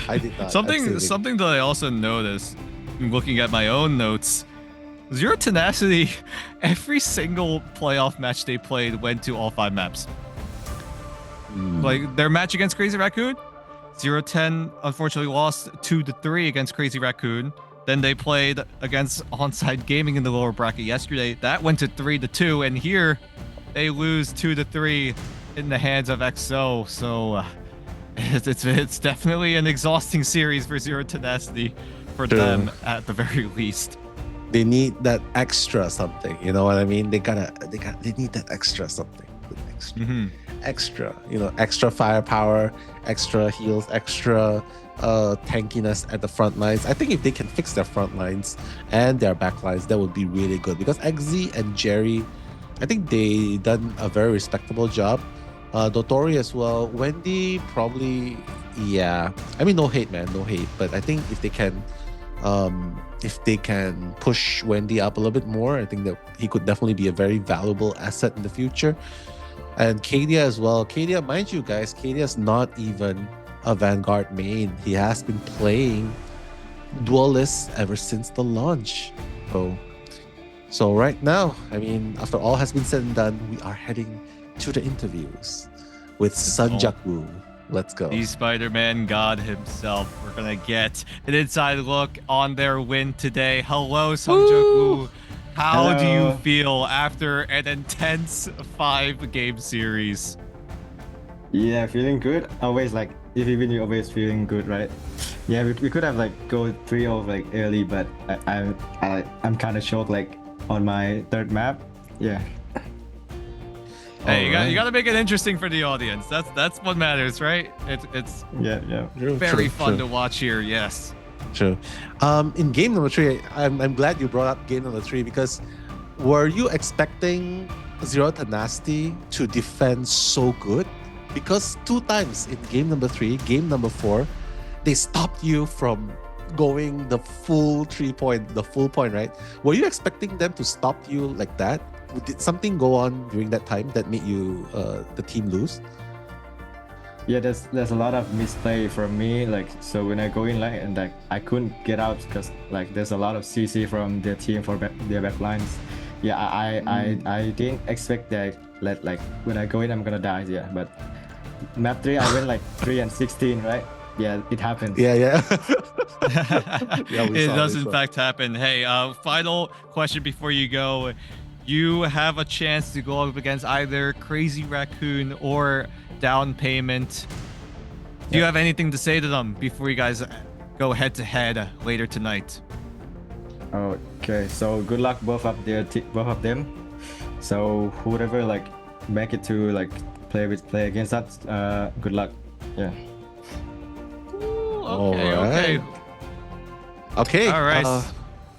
I did not. Something that I also noticed, looking at my own notes, Zero Tenacity, every single playoff match they played went to all 5 maps. Like their match against Crazy Raccoon, 0-10 unfortunately lost 2-3 against Crazy Raccoon. Then they played against Onside Gaming in the lower bracket yesterday. That went to 3-2, and here they lose 2-3 in the hands of XO. So it's definitely an exhausting series for Zero Tenacity for them at the very least. They need that extra something, you know what I mean? They need that extra something. Extra, extra firepower, extra heals, extra tankiness at the front lines. I think if they can fix their front lines and their back lines, that would be really good, because XZ and Jerry, I think they done a very respectable job. Dotori as well. Wendy, probably, yeah. I mean, no hate, man, no hate. But I think if they can push Wendy up a little bit more, I think that he could definitely be a very valuable asset in the future. And Kadia as well. Kadia, mind you guys, Kadia's not even a Vanguard main. He has been playing Duelist ever since the launch. So right now, I mean, after all has been said and done, we are heading to the interviews with Sanjaku. Let's go. The Spider-Man God himself. We're gonna get an inside look on their win today. Hello, Sanjaku. How do you feel after an intense 5-game series? Yeah, feeling good. Always if you win, you're always feeling good, right? Yeah, we could have go 3-0 early, but I'm kind of shocked on my 3rd map. Yeah. Hey, you got to make it interesting for the audience. That's what matters, right? It's very fun to watch here. Yes. True. In game number 3, I'm glad you brought up game number 3, because were you expecting Zero Tenacity to defend so good? Because 2 times in game number 3, game number 4, they stopped you from going the full 3-point, the full point, right? Were you expecting them to stop you like that? Did something go on during that time that made you the team lose? Yeah, there's a lot of misplay from me. Like, so when I go in like and like I couldn't get out because like there's a lot of CC from their team for their back lines. Yeah, I didn't expect that. Like when I go in, I'm gonna die. Yeah, but map 3, I went like 3 and 16, right? Yeah, it happened. Yeah. It does in fact happen. Hey, final question before you go. You have a chance to go up against either Crazy Raccoon or Down Payment. Do you have anything to say to them before you guys go head to head later tonight? Okay, so good luck both of them. So whoever like make it to like play against us, good luck. Yeah. Okay. Okay. All right.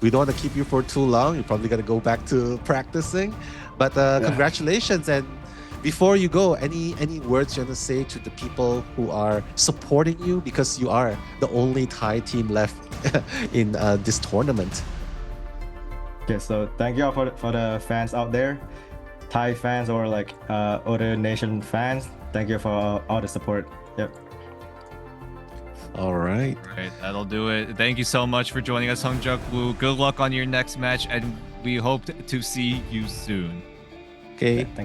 We don't want to keep you for too long. You're probably gonna go back to practicing, but congratulations. And before you go, any words you want to say to the people who are supporting you, because you are the only Thai team left in this tournament? Okay, so thank you all for the fans out there, Thai fans or like other nation fans. Thank you for all the support. Yep. All right. Right, that'll do it. Thank you so much for joining us, Hongjuk Woo. Good luck on your next match, and we hope to see you soon. Okay. Thank